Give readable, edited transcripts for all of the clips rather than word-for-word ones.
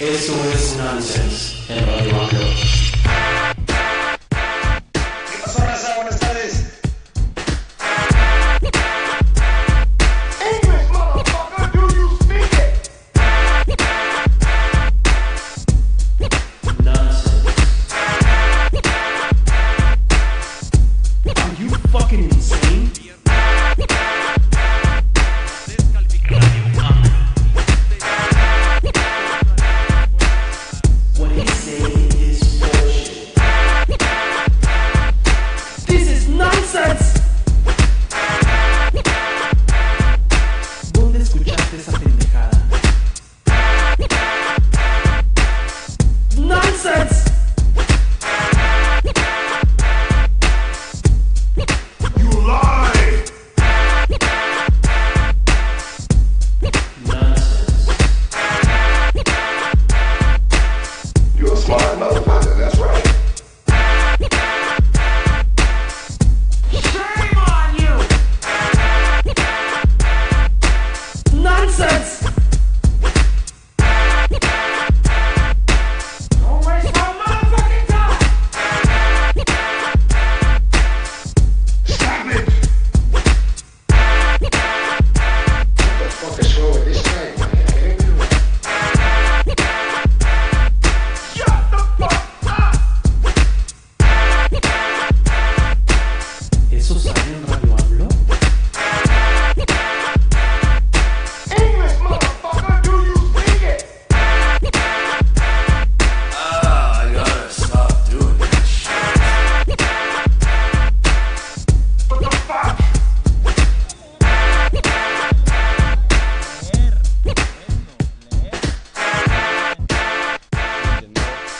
Eso es Nonsense en Radio AMLO. ¿Qué pasó, raza? Buenas tardes. English, motherfucker, do you speak it? Nonsense. Are you fucking insane? What he's saying is bullshit. This is nonsense. ¿Dónde escuchaste esa pendejada? Nonsense. You lie! Nonsense. You're a smart motherfucker, that's right. Shame on you! Nonsense. Don't waste my motherfucking time! Stop it! What the fuck is wrong with this guy, man? Shut the fuck up! ¿Eso sale en Radio AMLO? English, motherfucker, do you speak it? I gotta stop doing that shit. What the fuck?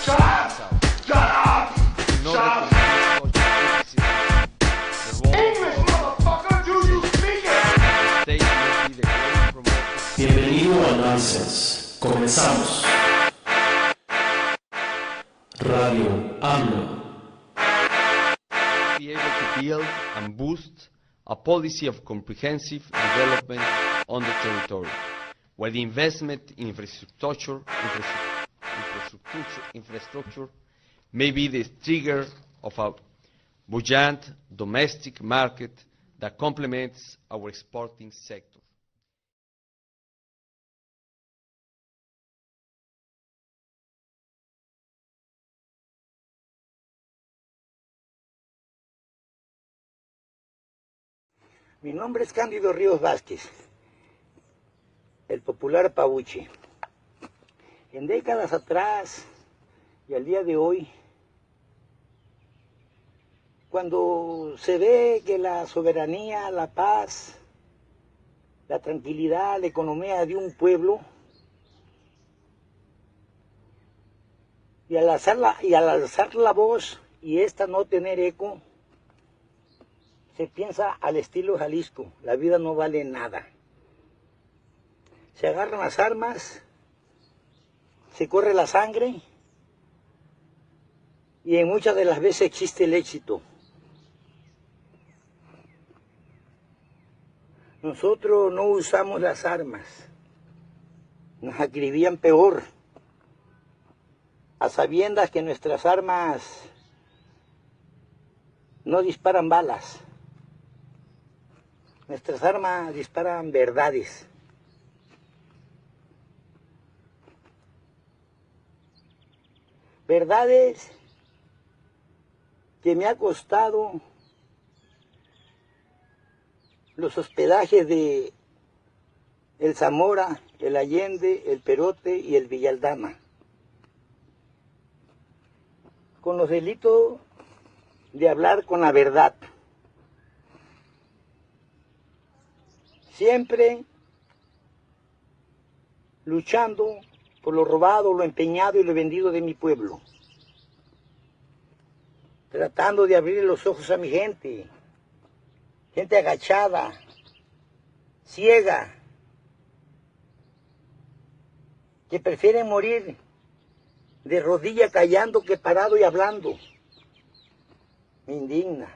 Shut up! Shut up! Shut up! English, motherfucker, do you speak it? Bienvenido a Nonsense. Comenzamos. Radio AMLO. Be able to build and boost a policy of comprehensive development on the territory, where the investment in infrastructure may be the trigger of a buoyant domestic market that complements our exporting sector. Mi nombre es Cándido Ríos Vázquez, el popular Pabuchi. En décadas atrás y al día de hoy, cuando se ve que la soberanía, la paz, la tranquilidad, la economía de un pueblo, y al alzar la voz y esta no tener eco, se piensa al estilo Jalisco, la vida no vale nada. Se agarran las armas, se corre la sangre y en muchas de las veces existe el éxito. Nosotros no usamos las armas, nos acribían peor, a sabiendas que nuestras armas no disparan balas. Nuestras armas disparan verdades. Verdades que me ha costado los hospedajes de el Zamora, el Allende, el Perote y el Villaldama. Con los delitos de hablar con la verdad. Siempre luchando por lo robado, lo empeñado y lo vendido de mi pueblo. Tratando de abrir los ojos a mi gente. Gente agachada, ciega, que prefieren morir de rodilla callando que parado y hablando. Me indigna.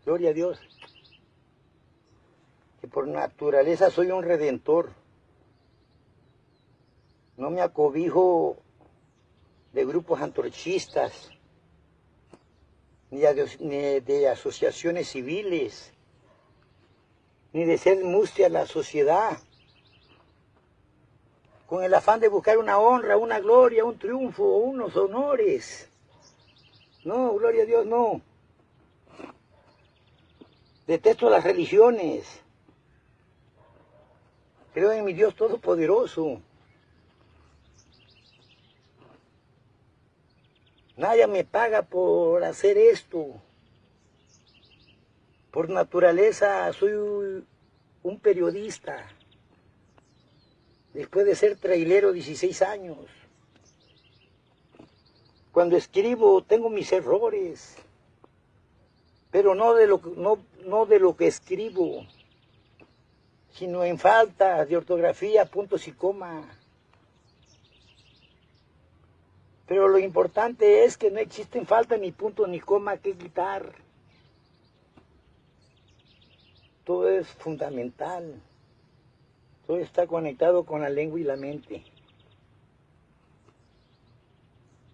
Gloria a Dios. Que por naturaleza soy un redentor. no me acobijo de grupos antorchistas, ni de asociaciones civiles, ni de ser mustia a la sociedad, con el afán de buscar una honra, una gloria, un triunfo, unos honores. No, gloria a Dios, no. Detesto las religiones. Creo en mi Dios Todopoderoso. Nadie me paga por hacer esto. Por naturaleza soy un periodista. Después de ser trailero 16 años. Cuando escribo tengo mis errores. Pero no de lo que escribo, sino en falta de ortografía, puntos y coma. Pero lo importante es que no existen falta ni punto ni coma que quitar. Todo es fundamental. Todo está conectado con la lengua y la mente.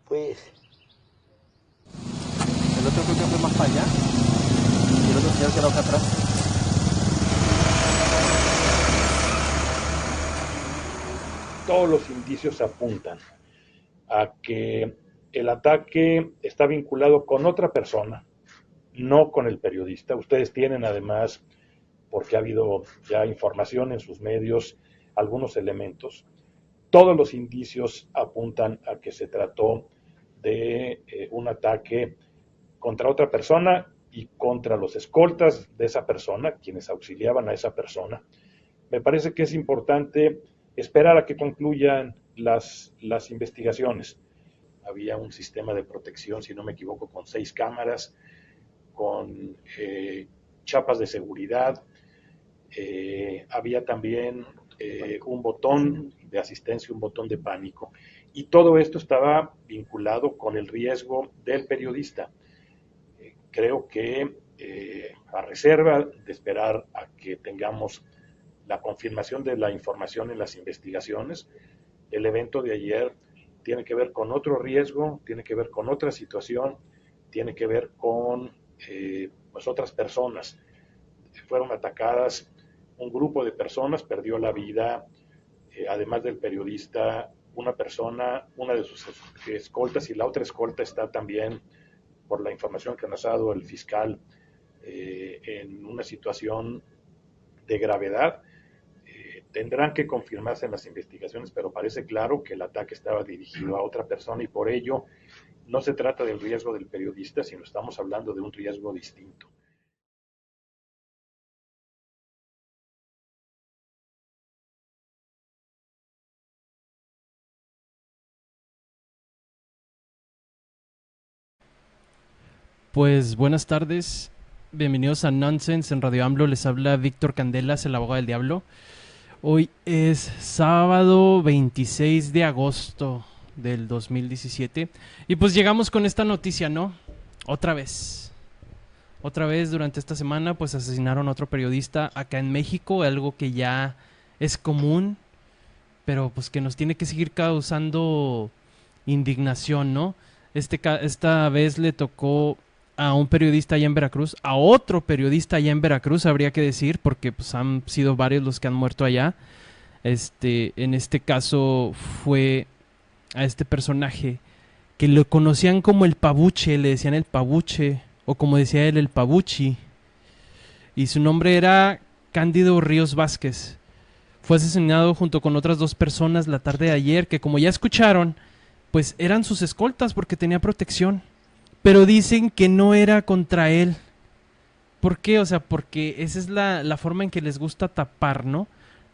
Pues... El otro creo que fue más para allá. Y el otro señor quedó acá atrás. Todos los indicios apuntan a que el ataque está vinculado con otra persona, no con el periodista. Ustedes tienen además, porque ha habido ya información en sus medios, algunos elementos. Todos los indicios apuntan a que se trató de un ataque contra otra persona y contra los escoltas de esa persona, quienes auxiliaban a esa persona. Me parece que es importante esperar a que concluyan las investigaciones. Había un sistema de protección, si no me equivoco, con 6 cámaras, con chapas de seguridad. Había también un botón de asistencia, un botón de pánico. Y todo esto estaba vinculado con el riesgo del periodista. Creo que a reserva de esperar a que tengamos la confirmación de la información en las investigaciones, el evento de ayer tiene que ver con otro riesgo, tiene que ver con otra situación, tiene que ver con pues otras personas. Fueron atacadas, un grupo de personas perdió la vida, además del periodista, una persona, una de sus escoltas, y la otra escolta está también, por la información que nos ha dado el fiscal, en una situación de gravedad. Tendrán que confirmarse en las investigaciones, pero parece claro que el ataque estaba dirigido a otra persona y por ello no se trata del riesgo del periodista, sino estamos hablando de un riesgo distinto. Pues buenas tardes, bienvenidos a Nonsense en Radio AMLO, les habla Víctor Candelas, el abogado del diablo. Hoy es sábado 26 de agosto del 2017 y pues llegamos con esta noticia, ¿no? Otra vez durante esta semana pues asesinaron a otro periodista acá en México, algo que ya es común, pero pues que nos tiene que seguir causando indignación, ¿no? Esta vez le tocó a un periodista allá en Veracruz, a otro periodista allá en Veracruz, habría que decir, porque pues han sido varios los que han muerto allá. En este caso fue a este personaje que lo conocían como el Pabuche, le decían el Pabuche, o como decía él, el Pabuchi, y su nombre era Cándido Ríos Vázquez. Fue asesinado junto con otras 2 personas la tarde de ayer, que como ya escucharon, pues eran sus escoltas porque tenía protección. Pero dicen que no era contra él. ¿Por qué? O sea, porque esa es la forma en que les gusta tapar, ¿no?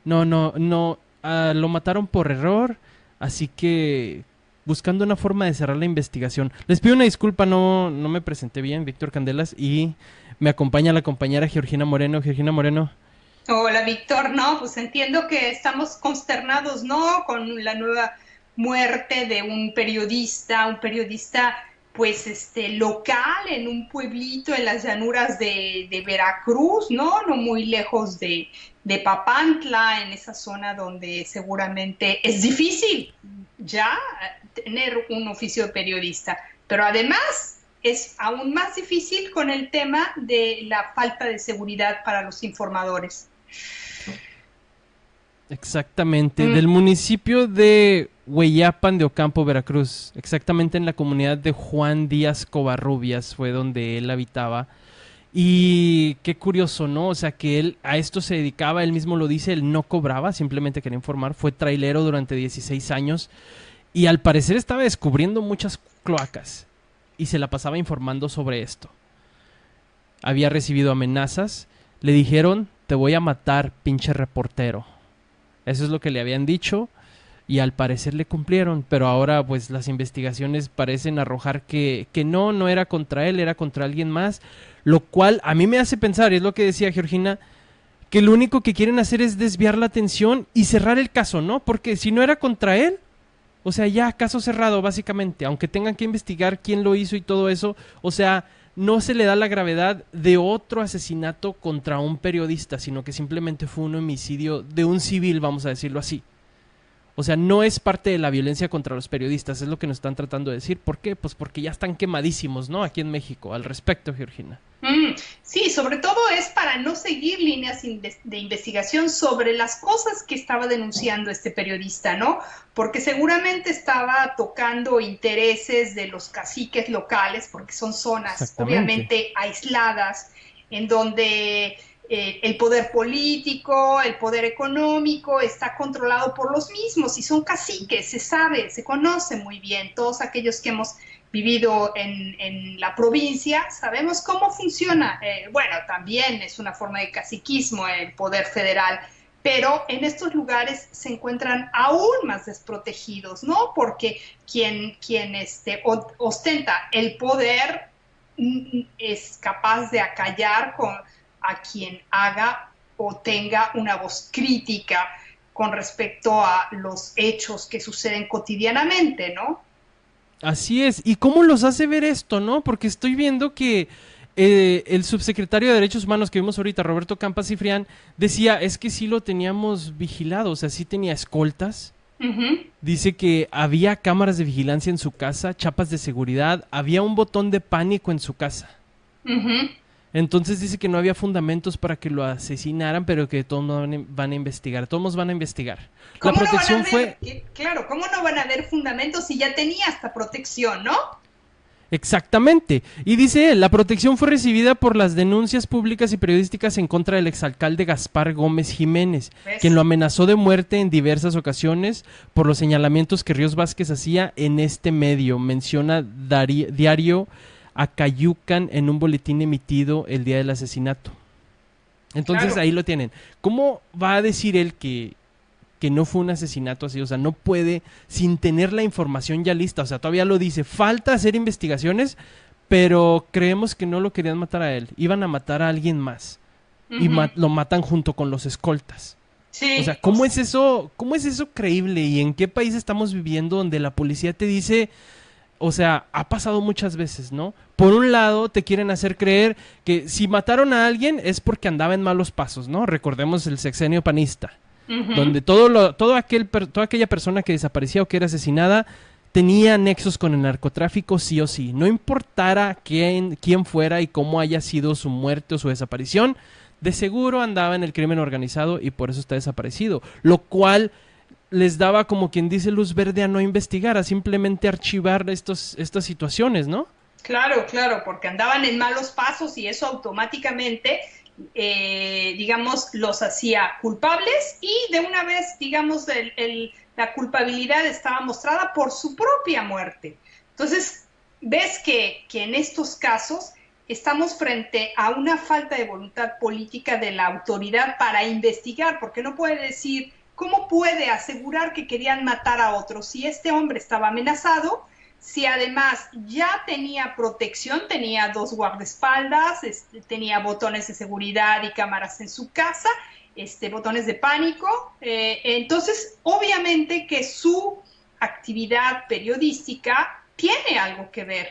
No, lo mataron por error, así que buscando una forma de cerrar la investigación. Les pido una disculpa, no me presenté bien, Víctor Candelas, y me acompaña la compañera Georgina Moreno. Georgina Moreno. Hola, Víctor. No, pues entiendo que estamos consternados, ¿no? Con la nueva muerte de un periodista local en un pueblito en las llanuras de Veracruz, ¿no? No muy lejos de Papantla, en esa zona donde seguramente es difícil ya tener un oficio de periodista, pero además es aún más difícil con el tema de la falta de seguridad para los informadores. Exactamente, del municipio de Hueyapan de Ocampo, Veracruz, exactamente en la comunidad de Juan Díaz Covarrubias fue donde él habitaba. Y qué curioso, ¿no? O sea, que él a esto se dedicaba, él mismo lo dice, él no cobraba, simplemente quería informar, fue trailero durante 16 años y al parecer estaba descubriendo muchas cloacas y se la pasaba informando sobre esto. Había recibido amenazas, le dijeron, te voy a matar, pinche reportero. Eso es lo que le habían dicho y al parecer le cumplieron, pero ahora pues las investigaciones parecen arrojar que no era contra él, era contra alguien más, lo cual a mí me hace pensar, es lo que decía Georgina, que lo único que quieren hacer es desviar la atención y cerrar el caso, ¿no? Porque si no era contra él, o sea, ya caso cerrado básicamente, aunque tengan que investigar quién lo hizo y todo eso, o sea, no se le da la gravedad de otro asesinato contra un periodista, sino que simplemente fue un homicidio de un civil, vamos a decirlo así. O sea, no es parte de la violencia contra los periodistas, es lo que nos están tratando de decir. ¿Por qué? Pues porque ya están quemadísimos, ¿no? Aquí en México, al respecto, Georgina. Sí, sobre todo es para no seguir líneas de investigación sobre las cosas que estaba denunciando este periodista, ¿no? Porque seguramente estaba tocando intereses de los caciques locales, porque son zonas obviamente aisladas, en donde el poder político, el poder económico está controlado por los mismos y son caciques, se sabe, se conoce muy bien. Todos aquellos que hemos vivido en la provincia sabemos cómo funciona. Bueno, también es una forma de caciquismo el poder federal, pero en estos lugares se encuentran aún más desprotegidos, ¿no? Porque quien ostenta el poder es capaz de acallar a quien haga o tenga una voz crítica con respecto a los hechos que suceden cotidianamente, ¿no? Así es. ¿Y cómo los hace ver esto, no? Porque estoy viendo que el subsecretario de Derechos Humanos que vimos ahorita, Roberto Campa Cifrián, decía, es que sí lo teníamos vigilado, o sea, sí tenía escoltas. Dice que había cámaras de vigilancia en su casa, chapas de seguridad, había un botón de pánico en su casa. Entonces dice que no había fundamentos para que lo asesinaran, pero que todos van a investigar. Todos van a investigar. La protección fue... Claro, ¿cómo no van a haber fundamentos si ya tenía esta protección, no? Exactamente. Y dice él, la protección fue recibida por las denuncias públicas y periodísticas en contra del exalcalde Gaspar Gómez Jiménez, quien lo amenazó de muerte en diversas ocasiones por los señalamientos que Ríos Vázquez hacía en este medio. Menciona Diario Acayucan en un boletín emitido el día del asesinato. Entonces claro, ahí lo tienen. ¿Cómo va a decir él que no fue un asesinato así? O sea, no puede sin tener la información ya lista. O sea, todavía lo dice, falta hacer investigaciones, pero creemos que no lo querían matar a él, iban a matar a alguien más. Y lo matan junto con los escoltas. Sí. O sea, ¿cómo es eso creíble? ¿Y en qué país estamos viviendo donde la policía te dice... O sea, ha pasado muchas veces, ¿no? Por un lado, te quieren hacer creer que si mataron a alguien es porque andaba en malos pasos, ¿no? Recordemos el sexenio panista, donde toda aquella persona que desaparecía o que era asesinada tenía nexos con el narcotráfico sí o sí. No importara quién fuera y cómo haya sido su muerte o su desaparición, de seguro andaba en el crimen organizado y por eso está desaparecido. Lo cual... les daba, como quien dice, luz verde a no investigar, a simplemente archivar estas situaciones, ¿no? Claro, porque andaban en malos pasos y eso automáticamente, digamos, los hacía culpables y de una vez, digamos, la culpabilidad estaba mostrada por su propia muerte. Entonces, ves que en estos casos estamos frente a una falta de voluntad política de la autoridad para investigar, porque no puede decir... ¿Cómo puede asegurar que querían matar a otros si este hombre estaba amenazado, si además ya tenía protección, tenía 2 guardaespaldas, tenía botones de seguridad y cámaras en su casa, botones de pánico? Entonces, obviamente que su actividad periodística tiene algo que ver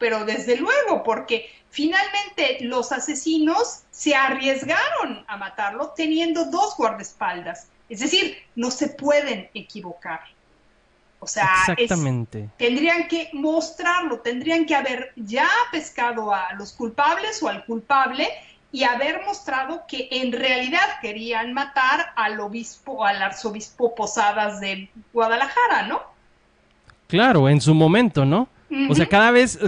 pero desde luego, porque finalmente los asesinos se arriesgaron a matarlo teniendo 2 guardaespaldas. Es decir, no se pueden equivocar. O sea, Exactamente. tendrían que mostrarlo, tendrían que haber ya pescado a los culpables o al culpable y haber mostrado que en realidad querían matar al arzobispo Posadas de Guadalajara, ¿no? Claro, en su momento, ¿no? O sea, Ujú.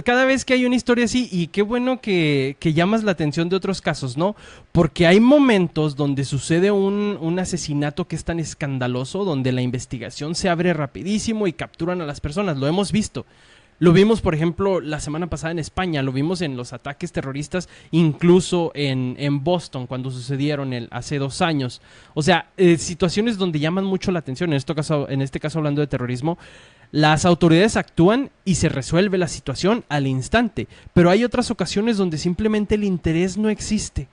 cada vez que hay una historia así, y qué bueno que llamas la atención de otros casos, ¿no? Porque hay momentos donde sucede un asesinato que es tan escandaloso, donde la investigación se abre rapidísimo y capturan a las personas, lo hemos visto. Lo vimos, por ejemplo, la semana pasada en España, lo vimos en los ataques terroristas, incluso en Boston, cuando sucedieron hace 2 años. O sea, situaciones donde llaman mucho la atención, en este caso hablando de terrorismo, las autoridades actúan y se resuelve la situación al instante, pero hay otras ocasiones donde simplemente el interés no existe.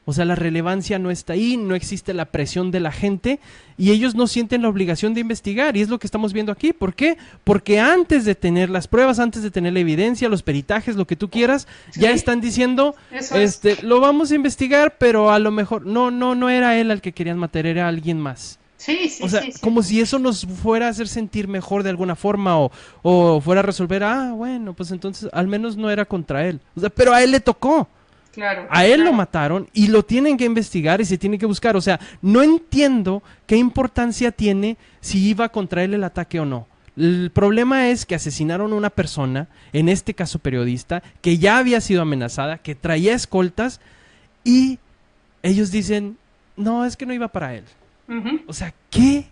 O sea, la relevancia no está ahí, no existe la presión de la gente y ellos no sienten la obligación de investigar y es lo que estamos viendo aquí. ¿Por qué? Porque antes de tener las pruebas, antes de tener la evidencia, los peritajes, lo que tú quieras, ya están diciendo, Eso es. lo vamos a investigar, pero a lo mejor no era él al que querían matar, era alguien más. Sí, sí, O sea, sí, sí. como si eso nos fuera a hacer sentir mejor de alguna forma o fuera a resolver, bueno, pues entonces al menos no era contra él. O sea, pero a él le tocó. Claro. A él lo claro. mataron y lo tienen que investigar y se tiene que buscar. O sea, no entiendo qué importancia tiene si iba contra él el ataque o no. El problema es que asesinaron a una persona, en este caso periodista, que ya había sido amenazada, que traía escoltas y ellos dicen, no, es que no iba para él. Ujú, O sea, ¿qué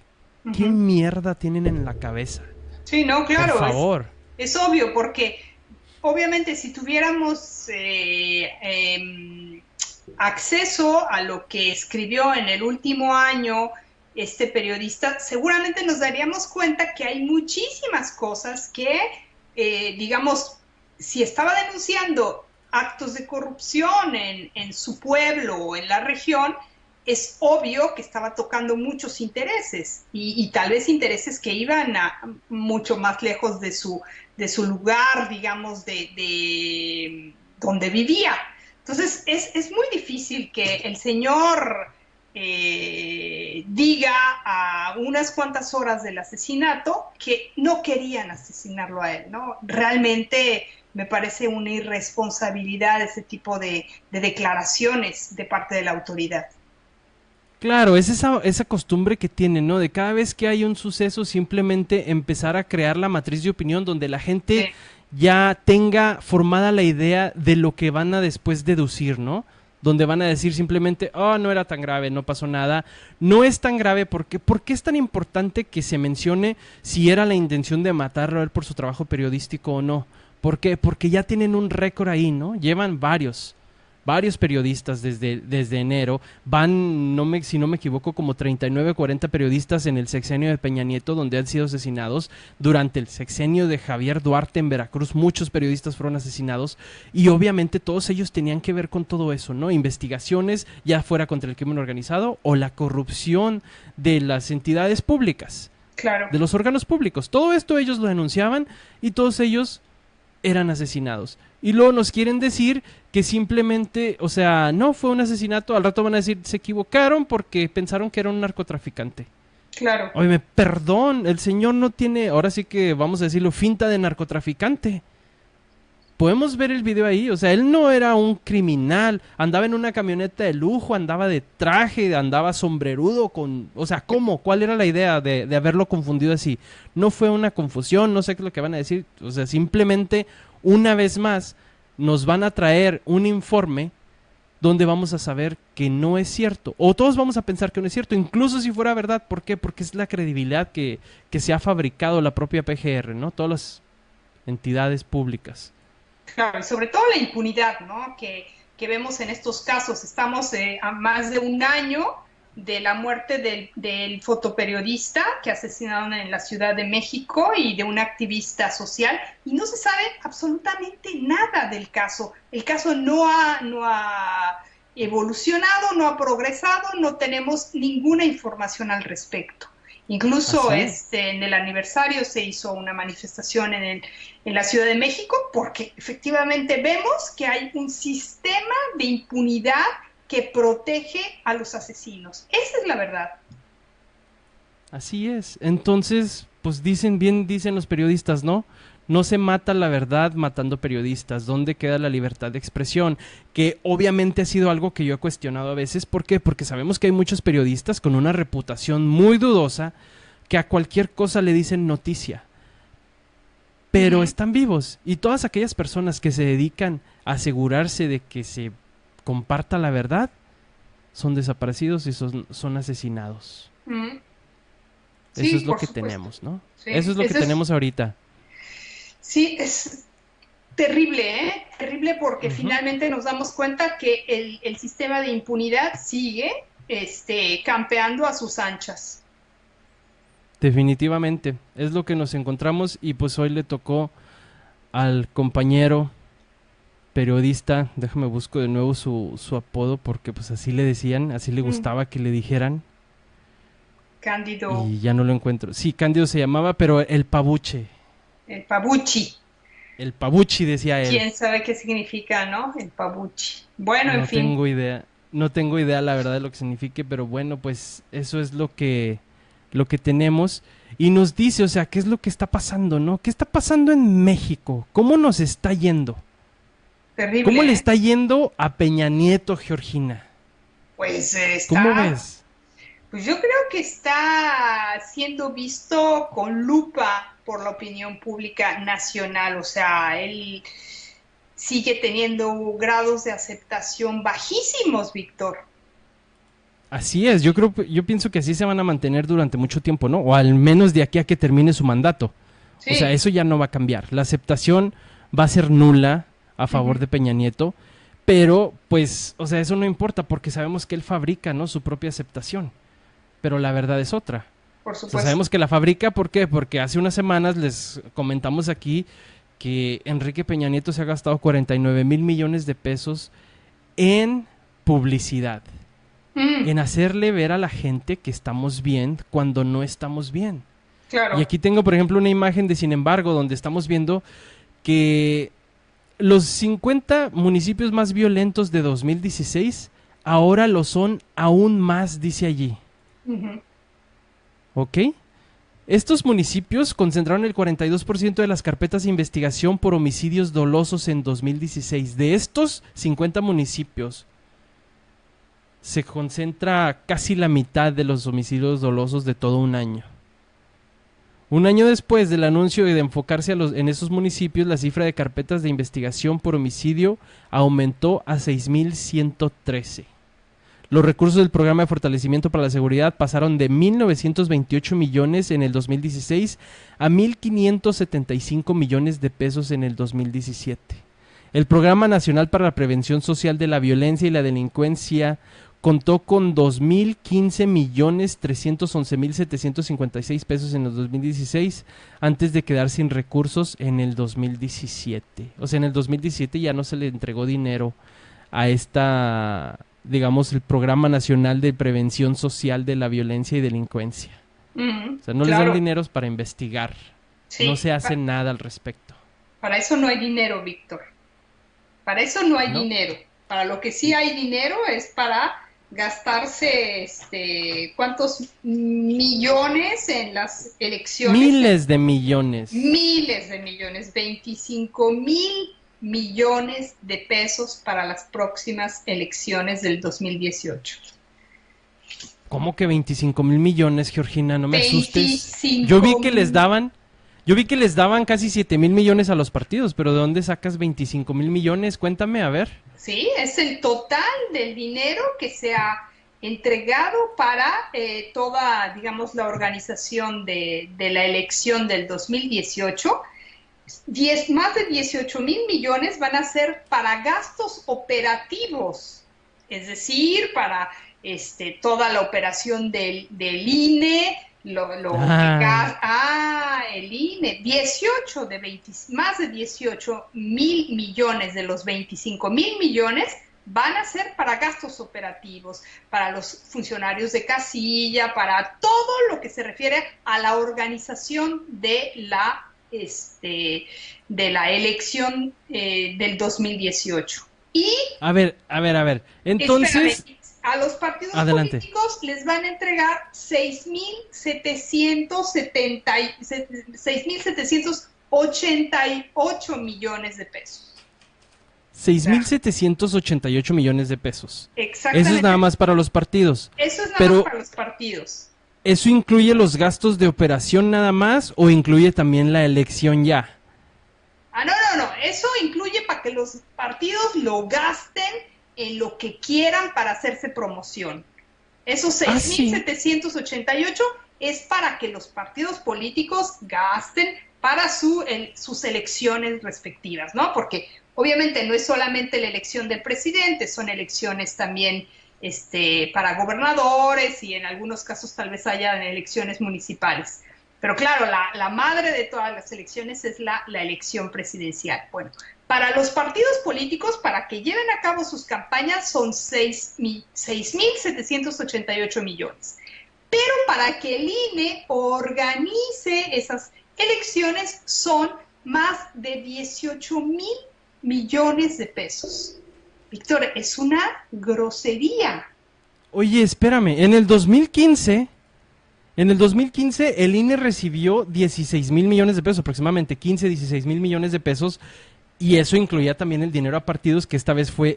ujú. mierda tienen en la cabeza? Sí, no, claro. Por favor. Es obvio, porque obviamente si tuviéramos acceso a lo que escribió en el último año este periodista, seguramente nos daríamos cuenta que hay muchísimas cosas que, digamos, si estaba denunciando actos de corrupción en su pueblo o en la región, es obvio que estaba tocando muchos intereses y tal vez intereses que iban mucho más lejos de su lugar, digamos, de donde vivía. Entonces, es muy difícil que el señor diga a unas cuantas horas del asesinato que no querían asesinarlo a él, ¿no? Realmente me parece una irresponsabilidad ese tipo de declaraciones de parte de la autoridad. Claro, es esa costumbre que tienen, ¿no? De cada vez que hay un suceso simplemente empezar a crear la matriz de opinión donde la gente ya tenga formada la idea de lo que van a después deducir, ¿no? Donde van a decir simplemente, no era tan grave, no pasó nada. No es tan grave porque ¿por qué es tan importante que se mencione si era la intención de matarlo a él por su trabajo periodístico o no? ¿Por qué? Porque ya tienen un récord ahí, ¿no? Llevan varios periodistas desde enero, si no me equivoco, como 39 o 40 periodistas en el sexenio de Peña Nieto donde han sido asesinados. Durante el sexenio de Javier Duarte en Veracruz muchos periodistas fueron asesinados y obviamente todos ellos tenían que ver con todo eso, ¿no? Investigaciones, ya fuera contra el crimen organizado o la corrupción de las entidades públicas, Claro. de los órganos públicos. Todo esto ellos lo denunciaban y todos ellos eran asesinados. Y luego nos quieren decir que simplemente, o sea, no fue un asesinato, al rato van a decir, se equivocaron porque pensaron que era un narcotraficante. Claro. Oye, perdón, el señor no tiene, ahora sí que vamos a decirlo, finta de narcotraficante. Podemos ver el video ahí, o sea, él no era un criminal, andaba en una camioneta de lujo, andaba de traje, andaba sombrerudo con, o sea, ¿cómo? ¿Cuál era la idea de haberlo confundido así? No fue una confusión, no sé qué es lo que van a decir, o sea, simplemente una vez más nos van a traer un informe donde vamos a saber que no es cierto, o todos vamos a pensar que no es cierto, incluso si fuera verdad. ¿Por qué? Porque es la credibilidad que se ha fabricado la propia PGR, ¿no? Todas las entidades públicas. Claro, y sobre todo la impunidad, ¿no? que vemos en estos casos. Estamos a más de un año de la muerte del fotoperiodista que asesinaron en la Ciudad de México y de un activista social, y no se sabe absolutamente nada del caso. El caso no ha evolucionado, no ha progresado, no tenemos ninguna información al respecto. Incluso ¿Ah, sí? en el aniversario se hizo una manifestación en la Ciudad de México porque efectivamente vemos que hay un sistema de impunidad que protege a los asesinos. Esa es la verdad. Así es. Entonces, pues dicen los periodistas, ¿no? No se mata la verdad matando periodistas. ¿Dónde queda la libertad de expresión? Que obviamente ha sido algo que yo he cuestionado a veces. ¿Por qué? Porque sabemos que hay muchos periodistas con una reputación muy dudosa que a cualquier cosa le dicen noticia. Pero están vivos. Y todas aquellas personas que se dedican a asegurarse de que se comparta la verdad son desaparecidos y son asesinados. Mm. Eso Sí, es lo por que supuesto. tenemos, ¿no? Sí, Eso es lo que eso es- tenemos ahorita. Sí, es terrible, ¿eh? Terrible porque Ujú. finalmente nos damos cuenta que el sistema de impunidad sigue campeando a sus anchas. Definitivamente, es lo que nos encontramos y pues hoy le tocó al compañero periodista, déjame busco de nuevo su apodo porque pues así le decían, así le gustaba que le dijeran Cándido, y ya no lo encuentro. Sí, Cándido se llamaba, pero el Pabuche, el Pabuchi. el Pabuchi decía él. ¿Quién sabe qué significa, no? El Pabuchi. Bueno, en No fin. tengo idea, no tengo idea la verdad de lo que signifique, pero bueno, pues eso es lo que tenemos y nos dice, o sea, qué es lo que está pasando, ¿no? ¿Qué está pasando en México? ¿Cómo nos está yendo? Terrible. ¿Cómo le ¿eh? está yendo a Peña Nieto, Georgina? Pues ¿Cómo ves? Pues yo creo que está siendo visto con lupa por la opinión pública nacional. O sea, él sigue teniendo grados de aceptación bajísimos, Víctor. Así es, yo pienso que así se van a mantener durante mucho tiempo, ¿no? O al menos de aquí a que termine su mandato. Sí. O sea, eso ya no va a cambiar. La aceptación va a ser nula a favor de Peña Nieto, pero pues, o sea, eso no importa porque sabemos que él fabrica, ¿no? Su propia aceptación. Pero la verdad es otra. Por O sea, supuesto. sabemos que la fabrica, ¿por qué? Porque hace unas semanas les comentamos aquí que Enrique Peña Nieto se ha gastado 49,000 millones de pesos en publicidad. En hacerle ver a la gente que estamos bien cuando no estamos bien. Claro. Y aquí tengo, por ejemplo, una imagen de Sin embargo, donde estamos viendo que los 50 municipios más violentos de 2016 ahora lo son aún más, dice allí. Ujú. ¿Ok? Estos municipios concentraron el 42% de las carpetas de investigación por homicidios dolosos en 2016. De estos 50 municipios, se concentra casi la mitad de los homicidios dolosos de todo un año. Un año después del anuncio de enfocarse en esos municipios, la cifra de carpetas de investigación por homicidio aumentó a 6,113. Los recursos del programa de fortalecimiento para la seguridad pasaron de 1,928 millones en el 2016 a 1,575 millones de pesos en el 2017. El Programa Nacional para la Prevención Social de la Violencia y la Delincuencia contó con 2,015,311,756 pesos en el 2016 antes de quedar sin recursos en el 2017. O sea, en el 2017 ya no se le entregó dinero a digamos, el Programa Nacional de Prevención Social de la Violencia y Delincuencia. Ujú. O sea, no les Claro. dan dineros para investigar. Sí. No se hace nada al respecto. Para eso no hay dinero, Víctor. Para eso no hay ¿No? dinero. Para lo que sí hay dinero es para gastarse, ¿cuántos millones en las elecciones? Miles de millones. Miles de millones, 25,000 millones de pesos para las próximas elecciones del 2018. ¿Cómo que 25,000 millones, Georgina? No me asustes. 25,000. Yo vi que les daban casi 7,000 millones a los partidos, pero ¿de dónde sacas 25,000 millones? Cuéntame, a ver. Sí, es el total del dinero que se ha entregado para toda, digamos, la organización de la elección del 2018. Más de 18,000 millones van a ser para gastos operativos, es decir, para toda la operación del INE, el INE, más de 18,000 millones de los 25,000 millones van a ser para gastos operativos, para los funcionarios de casilla, para todo lo que se refiere a la organización de la elección del 2018. Y A ver. Entonces, espérame, a los partidos adelante. políticos les van a entregar 6,788 millones de pesos. 6,788 millones de pesos. Exactamente. Eso es nada más para los partidos. Eso es nada Pero- más para los partidos. ¿Eso incluye los gastos de operación nada más o incluye también la elección ya? No. Eso incluye para que los partidos lo gasten en lo que quieran para hacerse promoción. Esos Ah, sí. 6,788 es para que los partidos políticos gasten para sus elecciones respectivas, ¿no? Porque obviamente no es solamente la elección del presidente, son elecciones también para gobernadores y en algunos casos tal vez haya elecciones municipales. Pero claro, la madre de todas las elecciones es la elección presidencial. Bueno, para los partidos políticos, para que lleven a cabo sus campañas, son 6,788 millones. Pero para que el INE organice esas elecciones son más de 18,000 millones de pesos. Víctor, es una grosería. Oye, espérame, en el 2015 el INE recibió 16,000 millones de pesos, aproximadamente 16 mil millones de pesos, y eso incluía también el dinero a partidos, que esa vez fue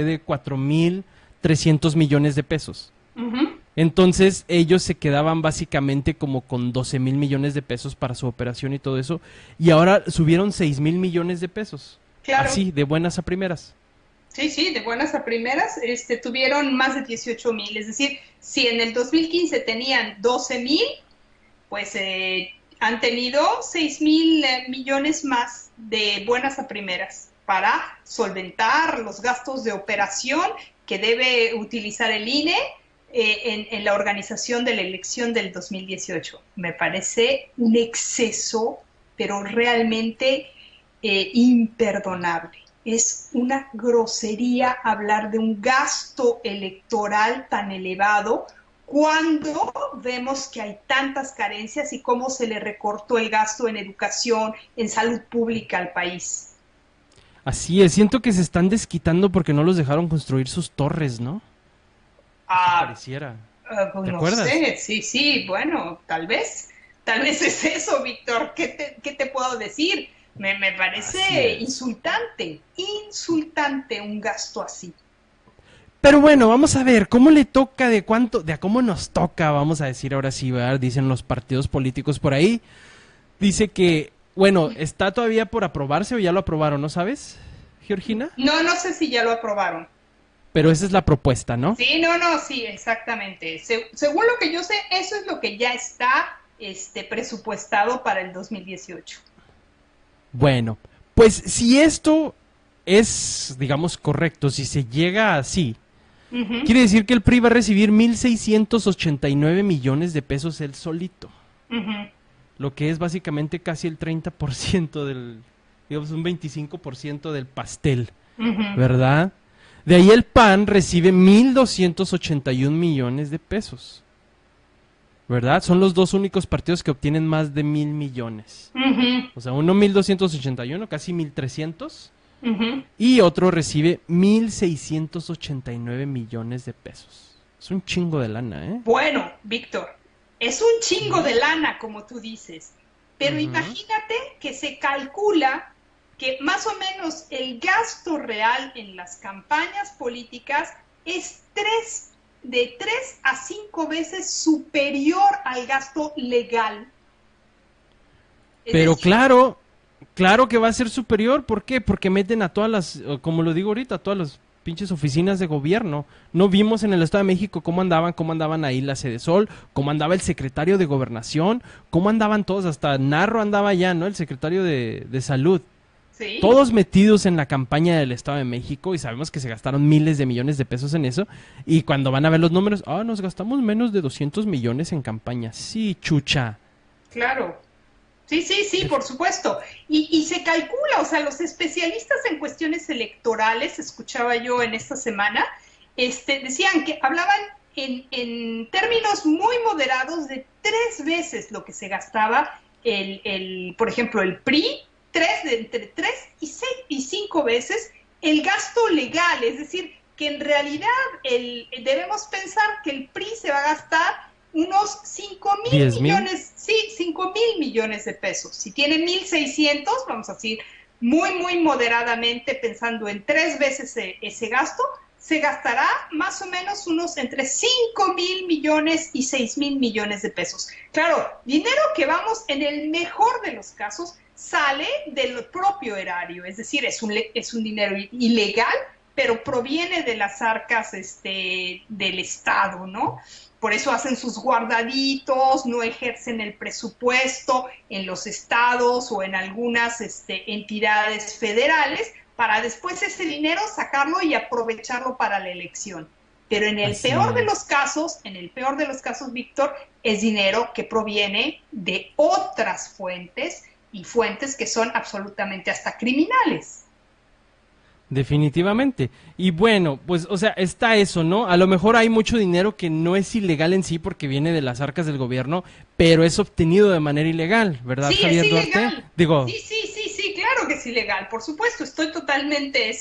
de 4,300 millones de pesos. Ujú. Entonces ellos se quedaban básicamente como con 12,000 millones de pesos para su operación y todo eso, y ahora subieron 6,000 millones de pesos. Claro. Así, de buenas a primeras. Sí, de buenas a primeras, tuvieron más de 18,000, es decir, si en el 2015 tenían 12,000, pues han tenido 6,000 millones más de buenas a primeras para solventar los gastos de operación que debe utilizar el INE en la organización de la elección del 2018. Me parece un exceso, pero realmente imperdonable. Es una grosería hablar de un gasto electoral tan elevado cuando vemos que hay tantas carencias y cómo se le recortó el gasto en educación, en salud pública al país. Así es, siento que se están desquitando porque no los dejaron construir sus torres, ¿no? Pareciera. Pues ¿Te no acuerdas? sé, sí, bueno, tal vez es eso, Víctor. ¿Qué te puedo decir? Me Así parece es. insultante un gasto así. Pero bueno, vamos a ver, ¿cómo le toca de a cómo nos toca? Vamos a decir ahora sí, ¿verdad? Dicen los partidos políticos por ahí. Dice que, bueno, está todavía por aprobarse o ya lo aprobaron, ¿no sabes, Georgina? No sé si ya lo aprobaron. Pero esa es la propuesta, ¿no? Sí, sí, exactamente. Según lo que yo sé, eso es lo que ya está presupuestado para el 2018. Bueno, pues si esto es, digamos, correcto, si se llega así, Ujú, quiere decir que el PRI va a recibir 1,689 millones de pesos él solito, ujú. lo que es básicamente casi el 30% digamos, un 25% del pastel, Ujú. ¿verdad? De ahí el PAN recibe 1,281 millones de pesos, ¿verdad? Son los dos únicos partidos que obtienen más de 1,000 millones. Ujú, O sea, uno 1,281, casi 1,300. ujú. Y otro recibe 1,689 millones de pesos. Es un chingo de lana, ¿eh? Bueno, Víctor, es un chingo de lana, como tú dices, pero Ujú. imagínate que se calcula que más o menos el gasto real en las campañas políticas es de 3 a 5 veces superior al gasto legal. Es Pero decir, claro que va a ser superior. ¿Por qué? Porque meten a todas las, como lo digo ahorita, a todas las pinches oficinas de gobierno. No vimos en el Estado de México cómo andaban ahí la Sedesol, cómo andaba el secretario de Gobernación, cómo andaban todos, hasta Narro andaba allá, ¿no? El secretario de Salud. sí. Todos metidos en la campaña del Estado de México y sabemos que se gastaron miles de millones de pesos en eso. Y cuando van a ver los números, nos gastamos menos de 200 millones en campaña. Sí, chucha. Claro. Sí, por supuesto. Y se calcula, o sea, los especialistas en cuestiones electorales, escuchaba yo en esta semana, decían que hablaban en términos muy moderados de 3 veces lo que se gastaba por ejemplo, el PRI, entre 3 y 5 veces el gasto legal, es decir, que en realidad debemos pensar que el PRI se va a gastar unos 5,000 millones, 5,000 millones de pesos. Si tiene 1,600, vamos a decir, muy moderadamente, pensando en 3 veces ese gasto, se gastará más o menos unos entre 5,000 millones y 6,000 millones de pesos. Claro, dinero que vamos, en el mejor de los casos, sale del propio erario, es decir, es un dinero ilegal, pero proviene de las arcas del Estado, ¿no? Por eso hacen sus guardaditos, no ejercen el presupuesto en los estados o en algunas entidades federales, para después ese dinero sacarlo y aprovecharlo para la elección. Pero en el peor de los casos, Víctor, es dinero que proviene de otras fuentes, y fuentes que son absolutamente hasta criminales. Definitivamente. Y bueno, pues, o sea, está eso, ¿no? A lo mejor hay mucho dinero que no es ilegal en sí porque viene de las arcas del gobierno, pero es obtenido de manera ilegal, ¿verdad, sí, Javier es Duarte? Ilegal. Digo... Sí, claro que es ilegal, por supuesto, estoy totalmente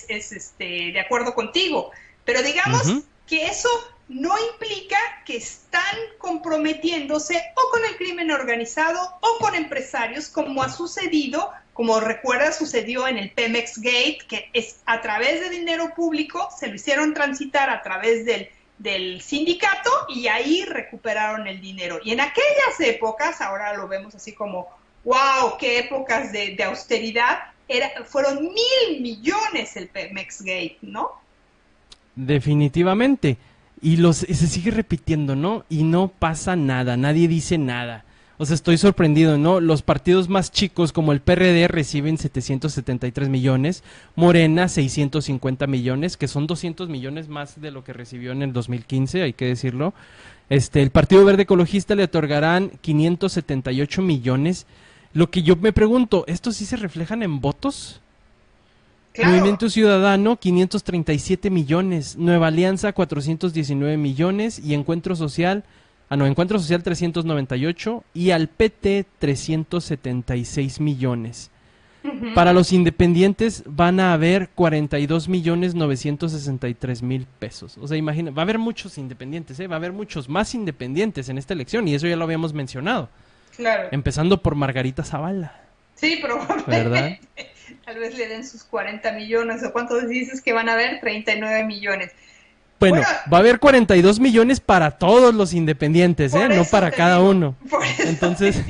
de acuerdo contigo, pero digamos que eso no implica que están comprometiéndose o con el crimen organizado o con empresarios, como ha sucedido, como recuerda, sucedió en el Pemex Gate, que es a través de dinero público, se lo hicieron transitar a través del sindicato y ahí recuperaron el dinero. Y en aquellas épocas, ahora lo vemos así como, wow, qué épocas de austeridad, fueron 1,000 millones el Pemex Gate, ¿no? Definitivamente. Y se sigue repitiendo, ¿no? Y no pasa nada, nadie dice nada. O sea, estoy sorprendido, ¿no? Los partidos más chicos como el PRD reciben 773 millones, Morena 650 millones, que son 200 millones más de lo que recibió en el 2015, hay que decirlo. El Partido Verde Ecologista le otorgarán 578 millones. Lo que yo me pregunto, ¿estos sí se reflejan en votos? Claro. Movimiento Ciudadano, 537 millones, Nueva Alianza, 419 millones, y Encuentro Social, 398, y al PT, 376 millones. Para los independientes van a haber 42,963,000 pesos. O sea, imagina, va a haber muchos independientes, va a haber muchos más independientes en esta elección, y eso ya lo habíamos mencionado. Claro. Empezando por Margarita Zavala. Sí, probablemente. ¿Verdad? Tal vez le den sus 40 millones, o ¿cuántos dices que van a haber? 39 millones. Bueno, va a haber 42 millones para todos los independientes, no para cada uno. Entonces,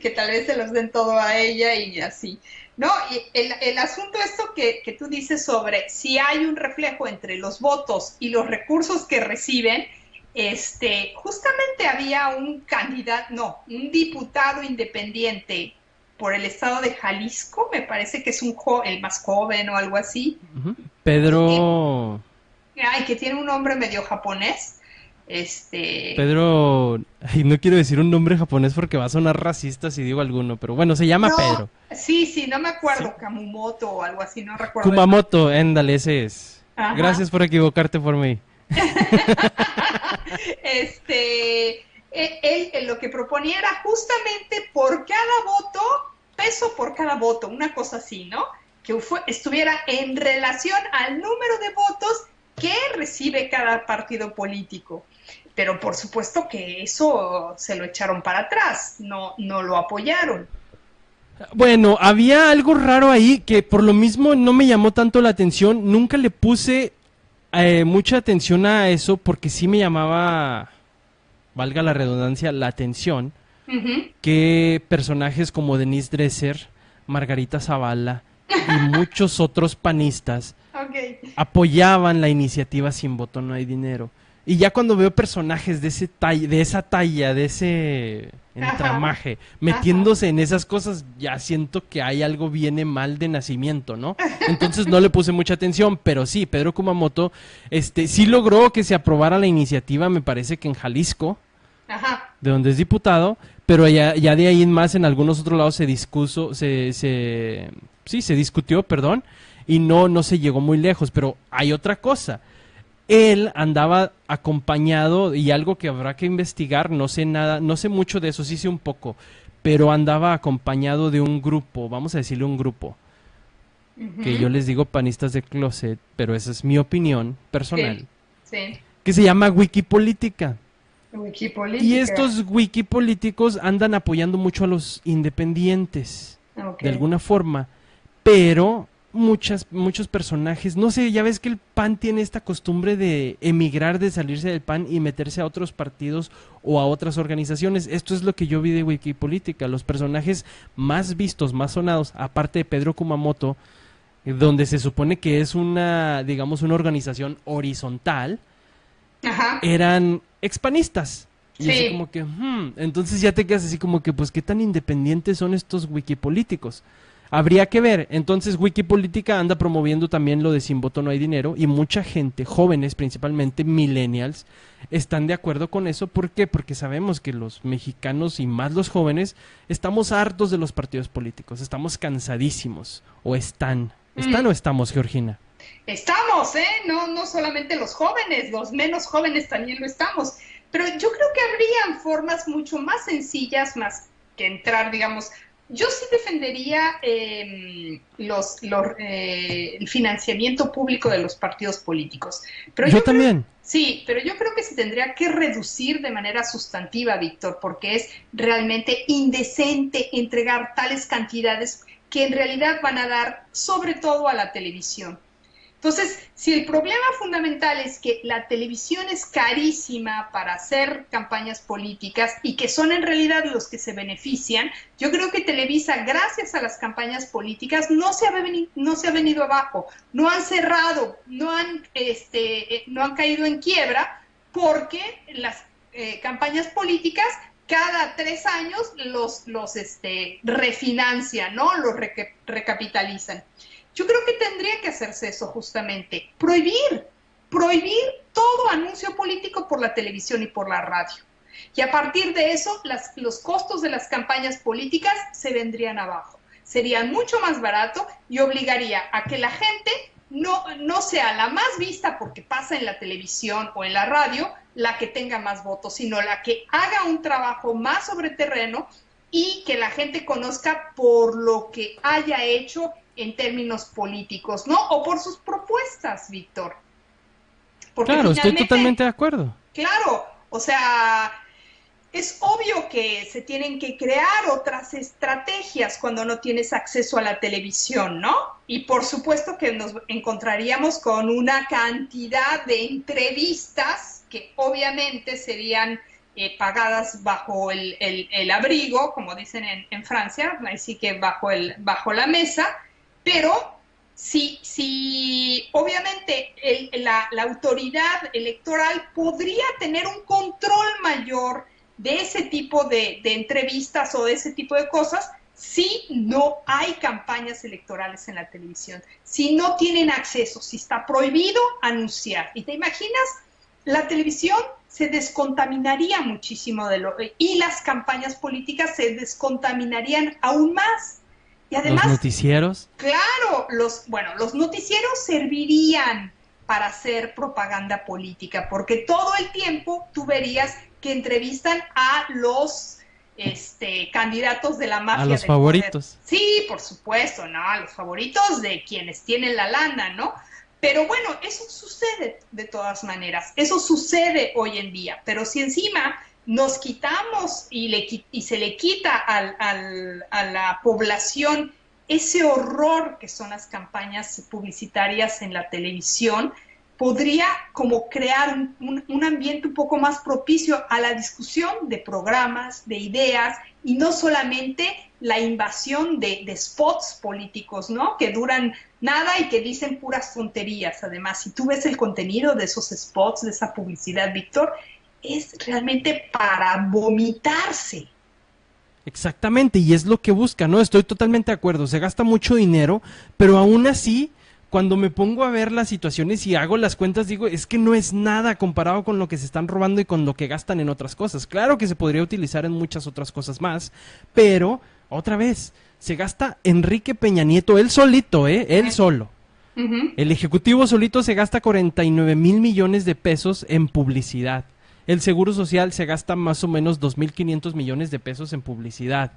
que tal vez se los den todo a ella y así. No, y el asunto esto que tú dices sobre si hay un reflejo entre los votos y los recursos que reciben, justamente había un diputado independiente por el estado de Jalisco, me parece que es el más joven o algo así. Pedro... que tiene un nombre medio japonés. Pedro... Ay, no quiero decir un nombre japonés porque va a sonar racista si digo alguno, pero bueno, se llama Pedro. Sí, no me acuerdo, ¿sí? Kamumoto o algo así, no recuerdo. Kumamoto, éndale, ese es. Ajá. Gracias por equivocarte por mí. Él lo que proponía era justamente por cada voto, peso por cada voto, una cosa así, ¿no? Que estuviera en relación al número de votos que recibe cada partido político. Pero por supuesto que eso se lo echaron para atrás, no lo apoyaron. Bueno, había algo raro ahí que por lo mismo no me llamó tanto la atención, nunca le puse mucha atención a eso porque sí me llamaba, valga la redundancia, la atención, que personajes como Denise Dresser, Margarita Zavala y muchos otros panistas apoyaban la iniciativa Sin Voto No Hay Dinero. Y ya cuando veo personajes de esa talla, de ese entramaje, metiéndose en esas cosas, ya siento que hay algo viene mal de nacimiento, ¿no? Entonces no le puse mucha atención, pero sí, Pedro Kumamoto, sí logró que se aprobara la iniciativa, me parece que en Jalisco, de donde es diputado, pero ya de ahí en más en algunos otros lados se discutió, perdón, y no se llegó muy lejos. Pero hay otra cosa. Él andaba acompañado, y algo que habrá que investigar, no sé nada, no sé mucho de eso, sí sé un poco, pero andaba acompañado de un grupo, vamos a decirle un grupo, que yo les digo panistas de closet, pero esa es mi opinión personal, Sí. que se llama Wikipolítica. Wikipolítica. Y estos wikipolíticos andan apoyando mucho a los independientes, Ok. de alguna forma, pero muchos personajes, no sé, ya ves que el PAN tiene esta costumbre de emigrar, de salirse del PAN y meterse a otros partidos o a otras organizaciones. Esto es lo que yo vi de Wikipolítica, los personajes más vistos, más sonados, aparte de Pedro Kumamoto, donde se supone que es una, digamos, una organización horizontal, Ajá. eran expanistas. Y Sí. así como que, entonces ya te quedas así como que, pues, ¿qué tan independientes son estos wikipolíticos? Habría que ver. Entonces Wikipolítica anda promoviendo también lo de sin voto no hay dinero, y mucha gente, jóvenes principalmente, millennials, están de acuerdo con eso. ¿Por qué? Porque sabemos que los mexicanos, y más los jóvenes, estamos hartos de los partidos políticos, estamos cansadísimos. ¿O están? ¿Están o estamos, Georgina? Estamos, no solamente los jóvenes, los menos jóvenes también lo estamos. Pero yo creo que habrían formas mucho más sencillas, más que entrar, digamos. Yo sí defendería el financiamiento público de los partidos políticos. Pero Yo creo- también. Sí, pero yo creo que se tendría que reducir de manera sustantiva, Víctor, porque es realmente indecente entregar tales cantidades que en realidad van a dar sobre todo a la televisión. Entonces, si el problema fundamental es que la televisión es carísima para hacer campañas políticas y que son en realidad los que se benefician, yo creo que Televisa, gracias a las campañas políticas, no se ha venido abajo, no han cerrado, no han caído en quiebra, porque las campañas políticas cada 3 años los refinancian, ¿no? Los recapitalizan. Yo creo que tendría que hacerse eso justamente, prohibir todo anuncio político por la televisión y por la radio. Y a partir de eso, los costos de las campañas políticas se vendrían abajo. Serían mucho más barato y obligaría a que la gente no sea la más vista porque pasa en la televisión o en la radio la que tenga más votos, sino la que haga un trabajo más sobre terreno y que la gente conozca por lo que haya hecho en términos políticos, ¿no? O por sus propuestas, Víctor. Porque Claro, estoy finalmente, totalmente de acuerdo. claro, o sea, es obvio que se tienen que crear otras estrategias cuando no tienes acceso a la televisión, ¿no? Y por supuesto que nos encontraríamos con una cantidad de entrevistas que obviamente serían pagadas bajo el abrigo, como dicen en Francia, así que bajo la mesa, pero si obviamente la autoridad electoral podría tener un control mayor de ese tipo de entrevistas o de ese tipo de cosas, si no hay campañas electorales en la televisión, si no tienen acceso, si está prohibido anunciar. ¿Y te imaginas? La televisión se descontaminaría muchísimo y las campañas políticas se descontaminarían aún más. Y además, Los noticieros. claro, los noticieros servirían para hacer propaganda política, porque todo el tiempo tú verías que entrevistan a los candidatos de la mafia. A los del favoritos. poder. Sí, por supuesto, ¿no? A los favoritos de quienes tienen la lana, ¿no? Pero bueno, eso sucede de todas maneras, eso sucede hoy en día, pero si encima nos quitamos y se le quita a la población ese horror que son las campañas publicitarias en la televisión, podría como crear un ambiente un poco más propicio a la discusión de programas, de ideas, y no solamente la invasión de spots políticos, ¿no? Que duran nada y que dicen puras tonterías. Además, si tú ves el contenido de esos spots, de esa publicidad, Víctor, es realmente para vomitarse. Exactamente, y es lo que busca, ¿no? Estoy totalmente de acuerdo, se gasta mucho dinero, pero aún así, cuando me pongo a ver las situaciones y hago las cuentas, digo, es que no es nada comparado con lo que se están robando y con lo que gastan en otras cosas. Claro que se podría utilizar en muchas otras cosas más, pero, otra vez, se gasta Enrique Peña Nieto, él solito, él solo. El Ejecutivo solito se gasta 49,000 millones de pesos en publicidad. El Seguro Social se gasta más o menos 2,500 millones de pesos en publicidad.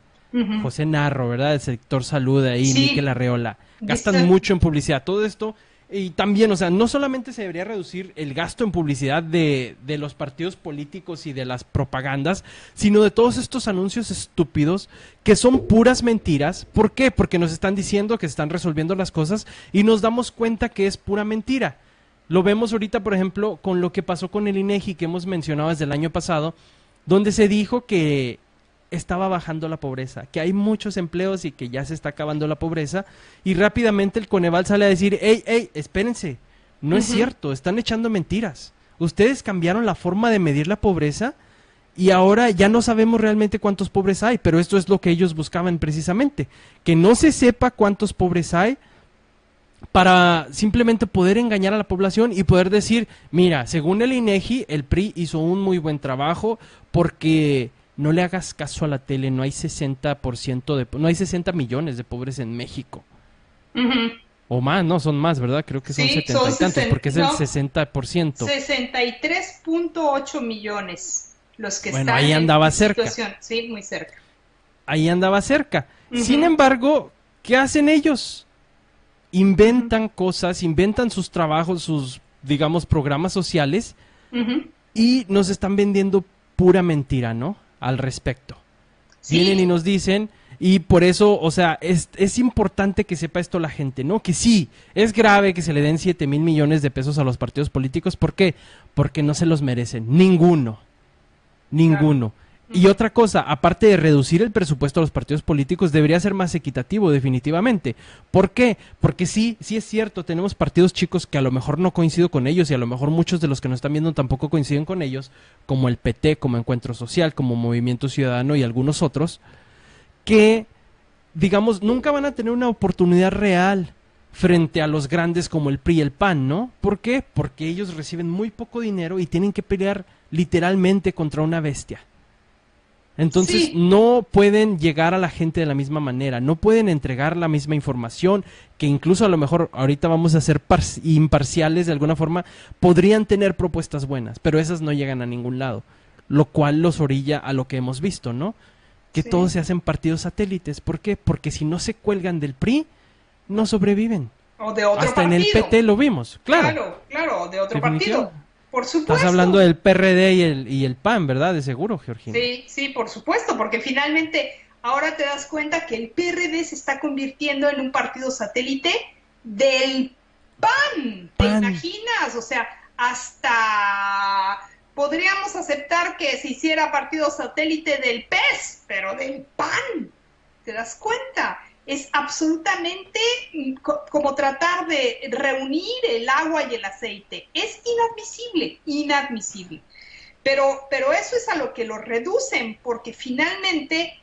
José Narro, ¿verdad? El sector salud ahí, Sí. Miquel Arreola. Gastan mucho en publicidad. Todo esto, y también, o sea, no solamente se debería reducir el gasto en publicidad de los partidos políticos y de las propagandas, sino de todos estos anuncios estúpidos que son puras mentiras. ¿Por qué? Porque nos están diciendo que se están resolviendo las cosas y nos damos cuenta que es pura mentira. Lo vemos ahorita, por ejemplo, con lo que pasó con el INEGI que hemos mencionado desde el año pasado, donde se dijo que estaba bajando la pobreza, que hay muchos empleos y que ya se está acabando la pobreza, y rápidamente el Coneval sale a decir, hey, espérense, no es cierto, están echando mentiras. Ustedes cambiaron la forma de medir la pobreza y ahora ya no sabemos realmente cuántos pobres hay, pero esto es lo que ellos buscaban precisamente, que no se sepa cuántos pobres hay, para simplemente poder engañar a la población y poder decir, mira, según el INEGI, el PRI hizo un muy buen trabajo porque no le hagas caso a la tele, no hay 60% no hay 60 millones de pobres en México. O más, no, son más, ¿verdad? Creo que son Sí, 70 son y tantos, 60, porque es el no, 60%. 63.8 millones los que Bueno, están ahí andaba en cerca. situación. Sí, muy cerca. Ahí andaba cerca. Sin embargo, ¿qué hacen ellos? Inventan cosas, inventan sus trabajos, sus, digamos, programas sociales y nos están vendiendo pura mentira, ¿no? Al respecto. Sí. Vienen y nos dicen, y por eso, o sea, es importante que sepa esto la gente, ¿no? Que sí, es grave que se le den 7,000 millones de pesos a los partidos políticos. ¿Por qué? Porque no se los merecen. Ninguno. Y otra cosa, aparte de reducir el presupuesto a los partidos políticos, debería ser más equitativo, definitivamente. ¿Por qué? Porque sí es cierto, tenemos partidos chicos que a lo mejor no coincido con ellos y a lo mejor muchos de los que nos están viendo tampoco coinciden con ellos, como el PT, como Encuentro Social, como Movimiento Ciudadano y algunos otros, que, digamos, nunca van a tener una oportunidad real frente a los grandes como el PRI y el PAN, ¿no? ¿Por qué? Porque ellos reciben muy poco dinero y tienen que pelear literalmente contra una bestia. Entonces no pueden llegar a la gente de la misma manera, no pueden entregar la misma información, que incluso a lo mejor ahorita vamos a ser imparciales de alguna forma, podrían tener propuestas buenas, pero esas no llegan a ningún lado, lo cual los orilla a lo que hemos visto, ¿no? Que todos se hacen partidos satélites. ¿Por qué? Porque si no se cuelgan del PRI, no sobreviven. O de otro Hasta partido. en el PT lo vimos, claro. Claro, de otro Definitivo. partido. Por supuesto. Estás hablando del PRD y el PAN, ¿verdad? De seguro, Georgina. Sí, por supuesto, porque finalmente ahora te das cuenta que el PRD se está convirtiendo en un partido satélite del PAN. ¿Te imaginas? O sea, hasta podríamos aceptar que se hiciera partido satélite del PES, pero del PAN. ¿Te das cuenta? Es absolutamente como tratar de reunir el agua y el aceite. Es inadmisible. Pero eso es a lo que lo reducen, porque finalmente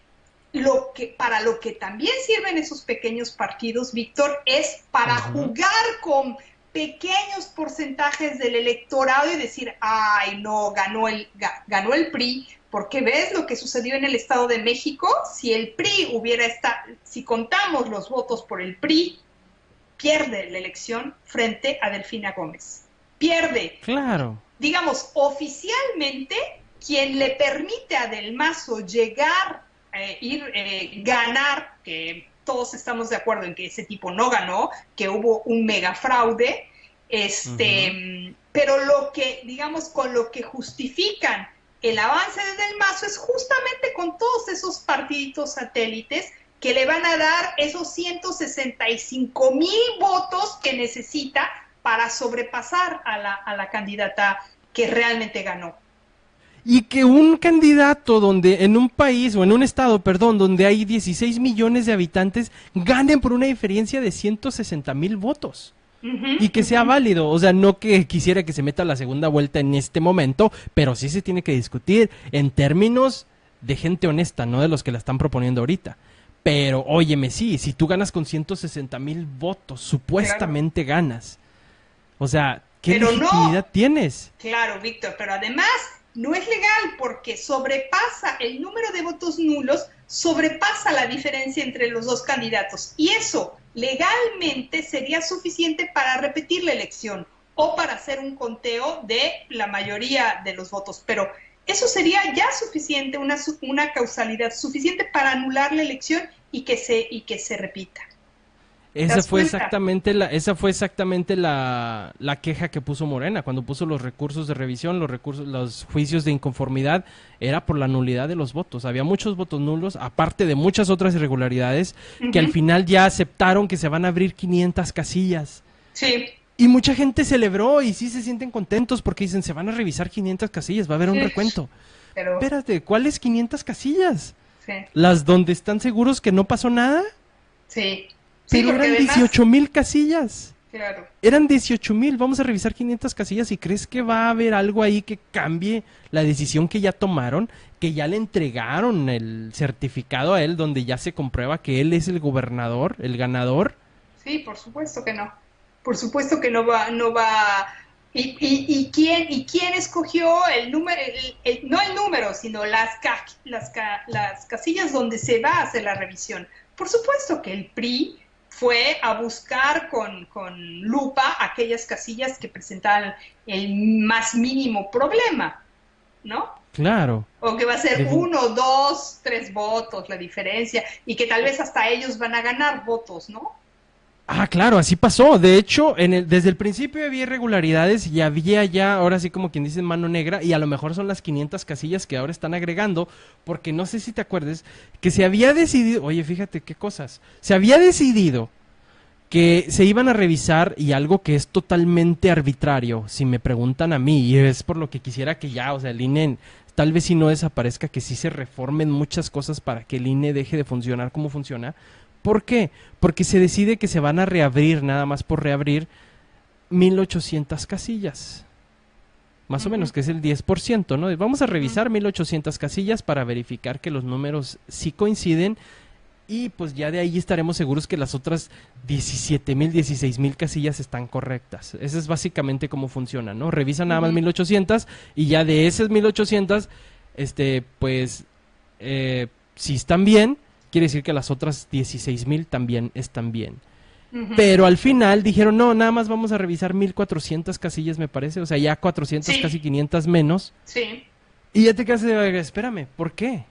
para lo que también sirven esos pequeños partidos, Víctor, es para jugar con pequeños porcentajes del electorado y decir, ay, no, ganó el PRI, porque ves lo que sucedió en el Estado de México. Si el PRI si contamos los votos por el PRI, pierde la elección frente a Delfina Gómez. Pierde. Claro. Digamos, oficialmente, quien le permite a Del Mazo ganar, que todos estamos de acuerdo en que ese tipo no ganó, que hubo un mega fraude, pero con lo que justifican el avance de Del Mazo es justamente con todos esos partiditos satélites que le van a dar esos 165,000 votos que necesita para sobrepasar a la candidata que realmente ganó. Y que un candidato en un país, o en un estado, perdón, donde hay 16 millones de habitantes, ganen por una diferencia de 160,000 votos. Y que sea válido, o sea, no que quisiera que se meta la segunda vuelta en este momento, pero sí se tiene que discutir en términos de gente honesta, no de los que la están proponiendo ahorita. Pero, óyeme, sí, si tú ganas con 160,000 votos, supuestamente ganas. O sea, ¿qué Pero no. legitimidad tienes? Claro, Víctor, pero además no es legal porque sobrepasa el número de votos nulos, sobrepasa la diferencia entre los dos candidatos. Y eso legalmente sería suficiente para repetir la elección o para hacer un conteo de la mayoría de los votos. Pero eso sería ya suficiente, una causalidad suficiente para anular la elección y que se repita. Esa fue exactamente la queja que puso Morena cuando puso los recursos de revisión, los juicios de inconformidad, era por la nulidad de los votos. Había muchos votos nulos, aparte de muchas otras irregularidades, que al final ya aceptaron que se van a abrir 500 casillas. Sí. Y mucha gente celebró y sí se sienten contentos porque dicen, se van a revisar 500 casillas, va a haber un recuento. Pero... Espérate, ¿cuáles 500 casillas? Sí. ¿Las donde están seguros que no pasó nada? Sí. Pero eran además... 18,000 casillas. Claro. Eran 18,000, vamos a revisar 500 casillas y ¿crees que va a haber algo ahí que cambie la decisión que ya tomaron? Que ya le entregaron el certificado a él donde ya se comprueba que él es el gobernador, el ganador. Sí, por supuesto que no. Por supuesto que no va. ¿Y quién escogió el número? No el número, sino las casillas donde se va a hacer la revisión. Por supuesto que el PRI fue a buscar con lupa aquellas casillas que presentaban el más mínimo problema, ¿no? Claro. O que va a ser 1, 2, 3 votos la diferencia y que tal vez hasta ellos van a ganar votos, ¿no? Ah, claro, así pasó. De hecho, desde el principio había irregularidades y había ya, ahora sí como quien dice, mano negra, y a lo mejor son las 500 casillas que ahora están agregando, porque no sé si te acuerdes que se había decidido, oye, fíjate qué cosas, se había decidido que se iban a revisar y algo que es totalmente arbitrario, si me preguntan a mí, y es por lo que quisiera que ya, o sea, el INE tal vez si no desaparezca, que sí se reformen muchas cosas para que el INE deje de funcionar como funciona. ¿Por qué? Porque se decide que se van a reabrir, nada más por reabrir, 1,800 casillas. Más o menos, que es el 10%, ¿no? Vamos a revisar 1,800 casillas para verificar que los números sí coinciden y pues ya de ahí estaremos seguros que las otras 17,000, 16,000 casillas están correctas. Eso es básicamente cómo funciona, ¿no? Revisan nada más 1,800 y ya de esas 1,800, si están bien, quiere decir que las otras 16,000 también están bien. Pero al final dijeron, no, nada más vamos a revisar 1,400 casillas, me parece. O sea, ya 400, casi 500 menos. Sí. Y ya te quedas de, espérame, ¿por qué?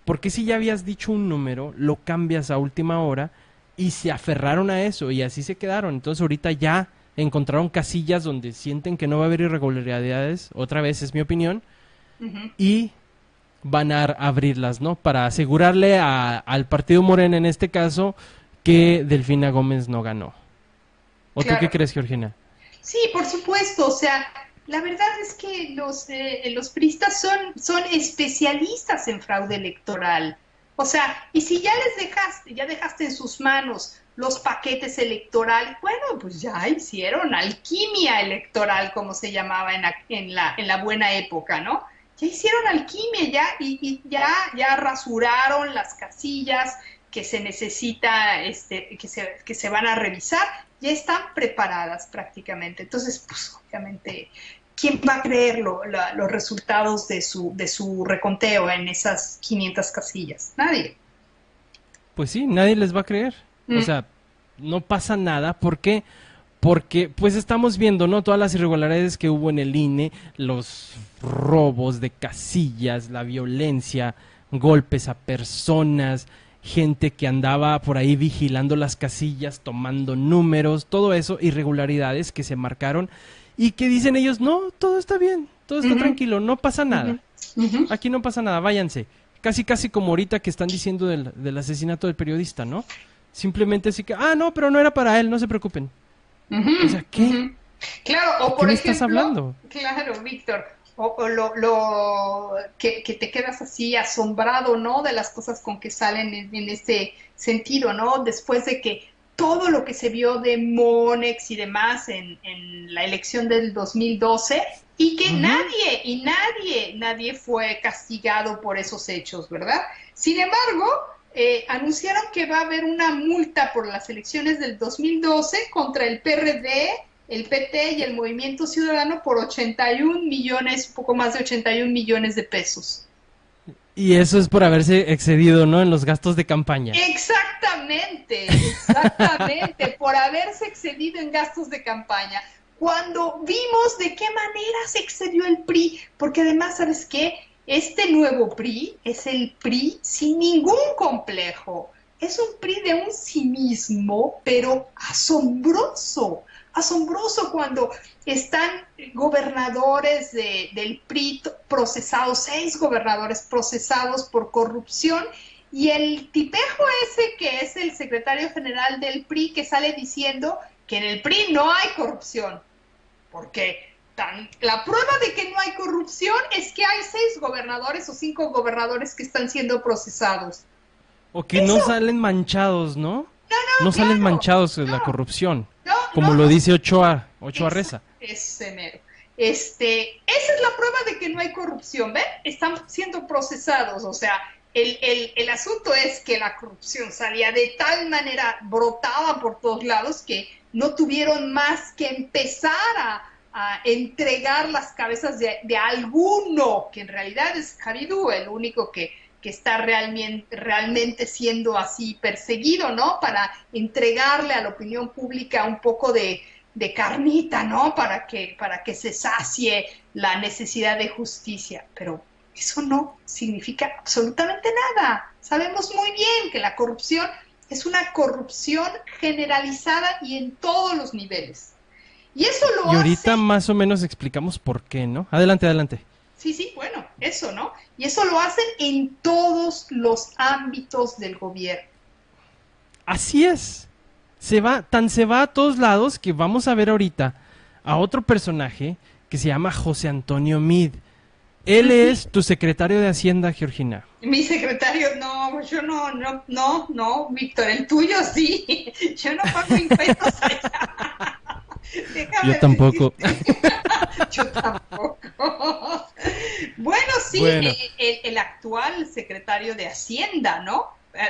Porque si ya habías dicho un número, lo cambias a última hora y se aferraron a eso y así se quedaron. Entonces ahorita ya encontraron casillas donde sienten que no va a haber irregularidades, otra vez es mi opinión, y van a abrirlas, ¿no? Para asegurarle al partido Morena, en este caso, que Delfina Gómez no ganó. ¿O tú qué crees, Georgina? Sí, por supuesto, o sea, la verdad es que los priistas son especialistas en fraude electoral. O sea, y si ya dejaste en sus manos los paquetes electorales, bueno, pues ya hicieron alquimia electoral, como se llamaba en la buena época, ¿no? Ya hicieron alquimia, ya rasuraron las casillas que se necesita, que se van a revisar, ya están preparadas prácticamente. Entonces, pues obviamente, ¿quién va a creer los resultados de su reconteo en esas 500 casillas? Nadie. Pues sí, nadie les va a creer. O sea, no pasa nada. ¿Por qué? Porque pues estamos viendo, ¿no? Todas las irregularidades que hubo en el INE, los robos de casillas, la violencia, golpes a personas, gente que andaba por ahí vigilando las casillas, tomando números, todo eso, irregularidades que se marcaron y que dicen ellos, no, todo está bien, todo está tranquilo, no pasa nada. Aquí no pasa nada, váyanse. Casi como ahorita que están diciendo del asesinato del periodista, ¿no? Simplemente así que, no, pero no era para él, no se preocupen. O sea, ¿qué? Claro, o ¿De por qué me ejemplo, estás hablando? Claro, Víctor, que te quedas así asombrado, ¿no? De las cosas con que salen en ese sentido, ¿no? Después de que todo lo que se vio de Monex y demás en la elección del 2012 y que nadie fue castigado por esos hechos, ¿verdad? Sin embargo, anunciaron que va a haber una multa por las elecciones del 2012 contra el PRD, el PT y el Movimiento Ciudadano por 81 millones, un poco más de 81 millones de pesos. Y eso es por haberse excedido, ¿no? En los gastos de campaña. Exactamente, por haberse excedido en gastos de campaña. Cuando vimos de qué manera se excedió el PRI, porque además, ¿sabes qué? Este nuevo PRI es el PRI sin ningún complejo. Es un PRI de un cinismo, pero asombroso. Asombroso cuando están gobernadores del PRI procesados, 6 gobernadores procesados por corrupción, y el tipejo ese que es el secretario general del PRI que sale diciendo que en el PRI no hay corrupción. Porque la prueba de que no hay corrupción es que hay 6 gobernadores o 5 gobernadores que están siendo procesados. O que no salen manchados, ¿no? No salen claro, manchados de la corrupción. Como no, lo dice Ochoa Reza. Ese mero. Esa es la prueba de que no hay corrupción, ¿ven? Están siendo procesados, o sea, el asunto es que la corrupción salía de tal manera, brotaba por todos lados, que no tuvieron más que empezar a entregar las cabezas de alguno, que en realidad es Javidú, el único que está realmente siendo así perseguido, ¿no? Para entregarle a la opinión pública un poco de carnita, ¿no? Para que se sacie la necesidad de justicia. Pero eso no significa absolutamente nada. Sabemos muy bien que la corrupción es una corrupción generalizada y en todos los niveles. Y eso lo hace... Y ahorita más o menos explicamos por qué, ¿no? Adelante. Sí, bueno, eso, ¿no? Y eso lo hacen en todos los ámbitos del gobierno. Así es. Se va a todos lados que vamos a ver ahorita a otro personaje que se llama José Antonio Meade. Él es tu secretario de Hacienda, Georgina. Mi secretario, no, yo no, Víctor, el tuyo sí. Yo no pago impuestos allá. Déjame Yo tampoco. Yo tampoco. Bueno, sí, Bueno. El actual secretario de Hacienda, ¿no?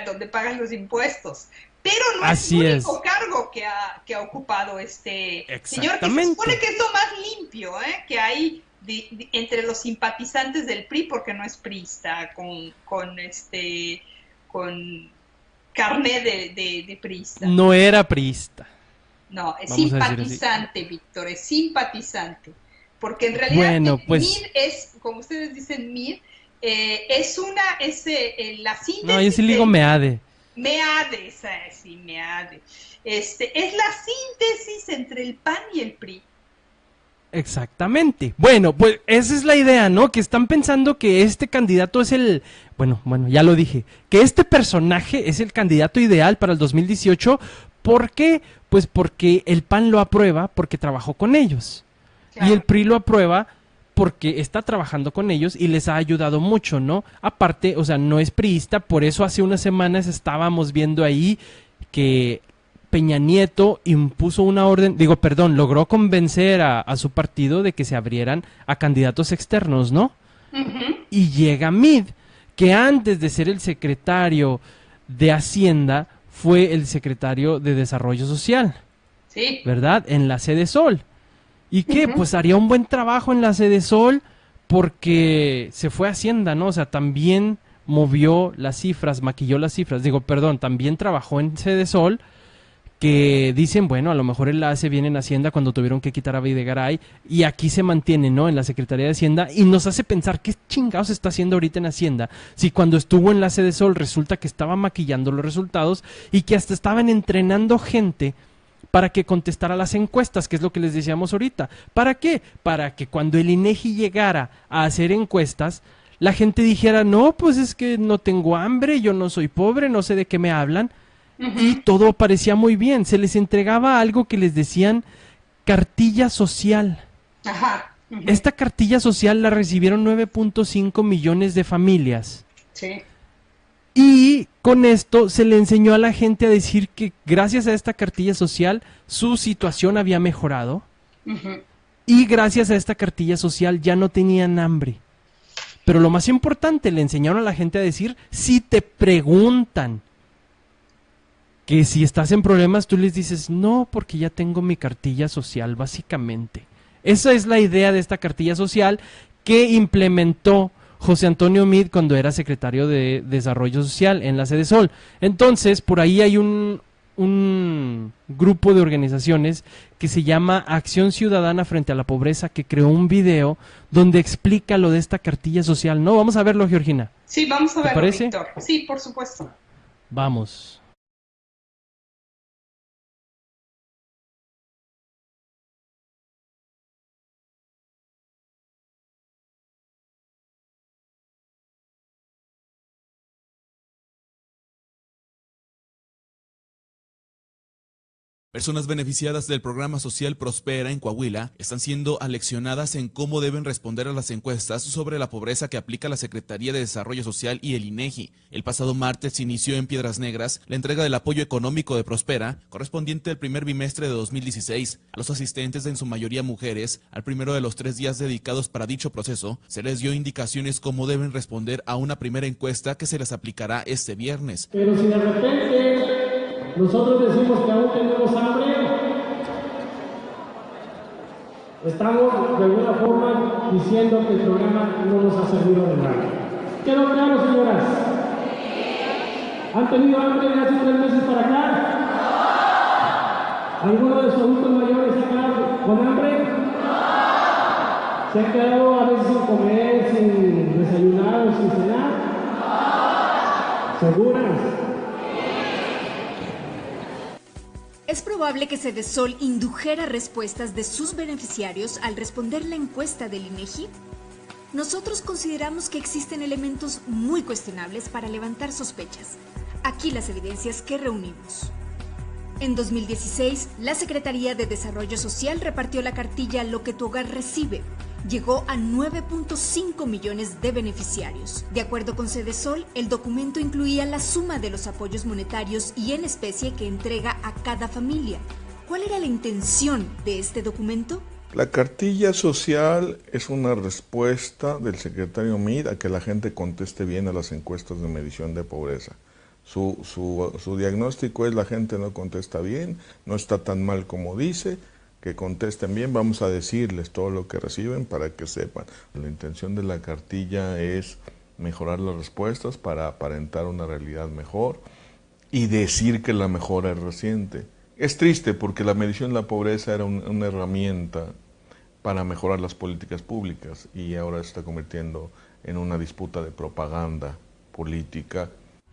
Donde pagan los impuestos. Pero no Así es el es. único cargo que ha ocupado este señor, que se Exactamente. supone que es lo más limpio, que hay entre los simpatizantes del PRI, porque no es priista, con carné de priista. No era priista. No, es Vamos a decir simpatizante, Víctor, es simpatizante. Porque en realidad Bueno, pues- Meade es, como ustedes dicen, Meade, es la síntesis. No, yo sí le digo Meade. Meade, sí, Meade. Es la síntesis entre el PAN y el PRI. Exactamente. Bueno, pues esa es la idea, ¿no? Que están pensando que este candidato es el... Bueno, ya lo dije. Que este personaje es el candidato ideal para el 2018. ¿Por qué? Pues porque el PAN lo aprueba porque trabajó con ellos. Claro. Y el PRI lo aprueba porque está trabajando con ellos y les ha ayudado mucho, ¿no? Aparte, o sea, no es priista, por eso hace unas semanas estábamos viendo ahí que Peña Nieto impuso una orden, logró convencer a su partido de que se abrieran a candidatos externos, ¿no? Ujú. Y llega Meade, que antes de ser el secretario de Hacienda, fue el secretario de Desarrollo Social, Sí. ¿verdad? En la Sede Sol. ¿Y qué? Ujú. Pues haría un buen trabajo en la Sede Sol porque se fue a Hacienda, ¿no? O sea, también movió las cifras, maquilló las cifras. También trabajó en Sede Sol, que dicen, bueno, a lo mejor él la hace bien en Hacienda cuando tuvieron que quitar a Videgaray, y aquí se mantiene, ¿no? En la Secretaría de Hacienda, y nos hace pensar qué chingados está haciendo ahorita en Hacienda, si cuando estuvo en la Sede Sol resulta que estaba maquillando los resultados y que hasta estaban entrenando gente para que contestara las encuestas, que es lo que les decíamos ahorita. ¿Para qué? Para que cuando el INEGI llegara a hacer encuestas, la gente dijera, no, pues es que no tengo hambre, yo no soy pobre, no sé de qué me hablan. Y todo parecía muy bien. Se les entregaba algo que les decían cartilla social. Ajá. Ujú. Esta cartilla social la recibieron 9.5 millones de familias. Sí. Y con esto se le enseñó a la gente a decir que gracias a esta cartilla social su situación había mejorado. Ujú. Y gracias a esta cartilla social ya no tenían hambre. Pero lo más importante, le enseñaron a la gente a decir, si te preguntan que si estás en problemas, tú les dices, no, porque ya tengo mi cartilla social, básicamente. Esa es la idea de esta cartilla social que implementó José Antonio Meade cuando era secretario de Desarrollo Social en la Sedesol. Entonces, por ahí hay un grupo de organizaciones que se llama Acción Ciudadana frente a la Pobreza, que creó un video donde explica lo de esta cartilla social. ¿No? Vamos a verlo, Georgina. Sí, vamos a ¿Te verlo, parece? Víctor. Sí, por supuesto. Vamos. Personas beneficiadas del programa social Prospera en Coahuila están siendo aleccionadas en cómo deben responder a las encuestas sobre la pobreza que aplica la Secretaría de Desarrollo Social y el INEGI. El pasado martes se inició en Piedras Negras la entrega del apoyo económico de Prospera, correspondiente al primer bimestre de 2016. A los asistentes, en su mayoría mujeres, al primero de los 3 días dedicados para dicho proceso, se les dio indicaciones cómo deben responder a una primera encuesta que se les aplicará este viernes. Pero si de repente nosotros decimos que aún tenemos hambre, estamos de alguna forma diciendo que el programa no nos ha servido de nada. ¿Quedó claro, señoras? ¿Han tenido hambre de hace 3 meses para acá? ¿Alguno de sus adultos mayores se ha quedado con hambre? ¿Se ha quedado a veces sin comer, sin desayunar o sin cenar? ¿Seguras? Es probable que Sedesol indujera respuestas de sus beneficiarios al responder la encuesta del INEGI. Nosotros consideramos que existen elementos muy cuestionables para levantar sospechas. Aquí las evidencias que reunimos. En 2016, la Secretaría de Desarrollo Social repartió la cartilla Lo que tu hogar recibe. Llegó a 9.5 millones de beneficiarios. De acuerdo con Sedesol, el documento incluía la suma de los apoyos monetarios y en especie que entrega a cada familia. ¿Cuál era la intención de este documento? La cartilla social es una respuesta del secretario Meade a que la gente conteste bien a las encuestas de medición de pobreza. Su diagnóstico es: la gente no contesta bien, no está tan mal como dice, que contesten bien, vamos a decirles todo lo que reciben para que sepan. La intención de la cartilla es mejorar las respuestas para aparentar una realidad mejor y decir que la mejora es reciente. Es triste porque la medición de la pobreza era una herramienta para mejorar las políticas públicas y ahora se está convirtiendo en una disputa de propaganda política.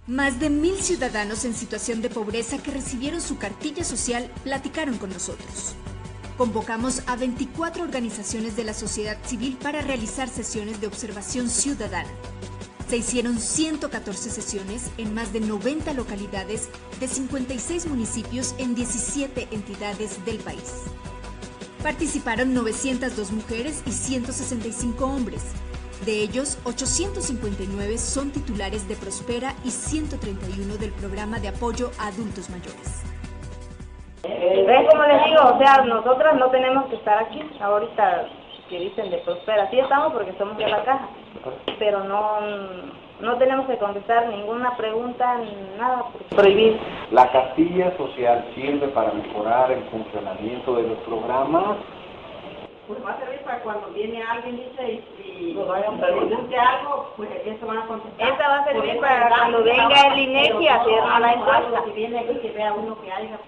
Más de 1,000 ciudadanos en situación de pobreza que recibieron su cartilla social platicaron con nosotros. Convocamos a 24 organizaciones de la sociedad civil para realizar sesiones de observación ciudadana. Se hicieron 114 sesiones en más de 90 localidades de 56 municipios en 17 entidades del país. Participaron 902 mujeres y 165 hombres. De ellos, 859 son titulares de Prospera y 131 del programa de apoyo a adultos mayores. ¿Ven cómo les digo? O sea, nosotras no tenemos que estar aquí. Ahorita que dicen de Prospera, sí estamos porque somos de la caja, pero no tenemos que contestar ninguna pregunta, nada, prohibir. La cartilla social sirve para mejorar el funcionamiento de los programas. Pues va a servir para cuando viene alguien, dice, y pregunte algo, pues eso van a contestar. Esta va a servir para cuando venga el INEGI a hacer la encuesta. Si viene aquí que vea uno que haya.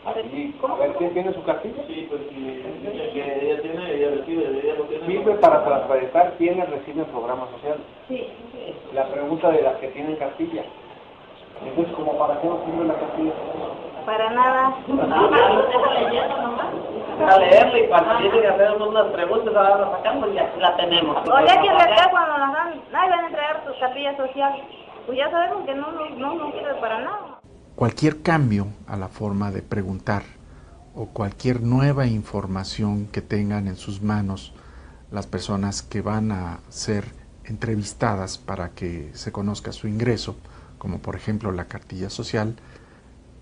Aquí, a ver, ¿quién tiene su cartilla? Sí, pues si ella tiene, ella recibe, ella no tiene. Sirve para transparentar quiénes reciben programas sociales. Sí. La pregunta de las que tienen cartilla. Entonces, ¿como para qué no sirve la cartilla? Para nada. A leerla y para que tienen que hacer unas preguntas, ahora la sacamos y aquí la tenemos. O sea que acá cuando nos dan, nadie van a entregar su cartilla social. Pues ya sabemos que no sirve para nada. Cualquier cambio a la forma de preguntar o cualquier nueva información que tengan en sus manos las personas que van a ser entrevistadas para que se conozca su ingreso, como por ejemplo la cartilla social,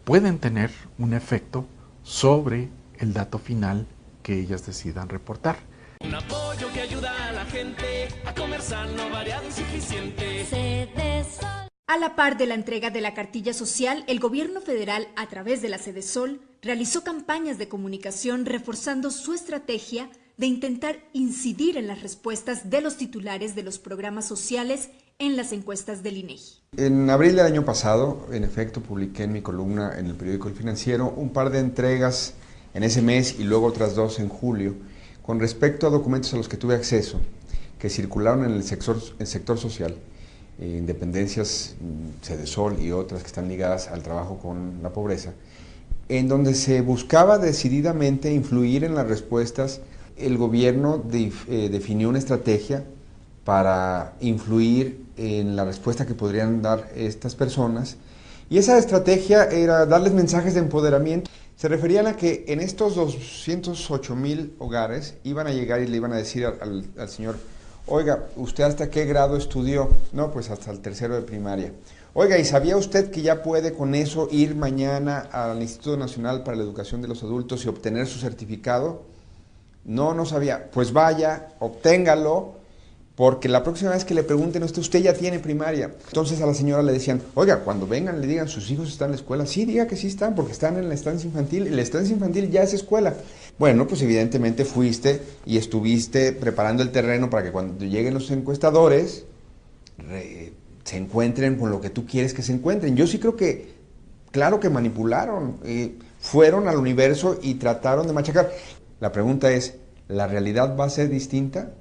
pueden tener un efecto sobre el dato final que ellas decidan reportar. Un apoyo que ayuda a la gente a comer sano, variado y suficiente. A la par de la entrega de la cartilla social, el gobierno federal, a través de la Sedesol, realizó campañas de comunicación reforzando su estrategia de intentar incidir en las respuestas de los titulares de los programas sociales en las encuestas del INEGI. En abril del año pasado, en efecto, publiqué en mi columna en el periódico El Financiero un par de entregas en ese mes y luego otras 2 en julio, con respecto a documentos a los que tuve acceso, que circularon en el sector social, dependencias, Sedesol y otras que están ligadas al trabajo con la pobreza, en donde se buscaba decididamente influir en las respuestas. El gobierno definió una estrategia para influir en la respuesta que podrían dar estas personas, y esa estrategia era darles mensajes de empoderamiento. Se referían a que en estos 208,000 hogares iban a llegar y le iban a decir al señor: oiga, ¿usted hasta qué grado estudió? No, pues hasta el 3º de primaria. Oiga, ¿y sabía usted que ya puede con eso ir mañana al Instituto Nacional para la Educación de los Adultos y obtener su certificado? No, no sabía. Pues vaya, obténgalo, porque la próxima vez que le pregunten a usted ya tiene primaria. Entonces a la señora le decían: oiga, cuando vengan le digan, ¿sus hijos están en la escuela? Sí, diga que sí están, porque están en la estancia infantil, y la estancia infantil ya es escuela. Bueno, pues evidentemente fuiste y estuviste preparando el terreno para que cuando lleguen los encuestadores se encuentren con lo que tú quieres que se encuentren. Yo sí creo que, claro que manipularon, fueron al universo y trataron de machacar. La pregunta es, ¿la realidad va a ser distinta?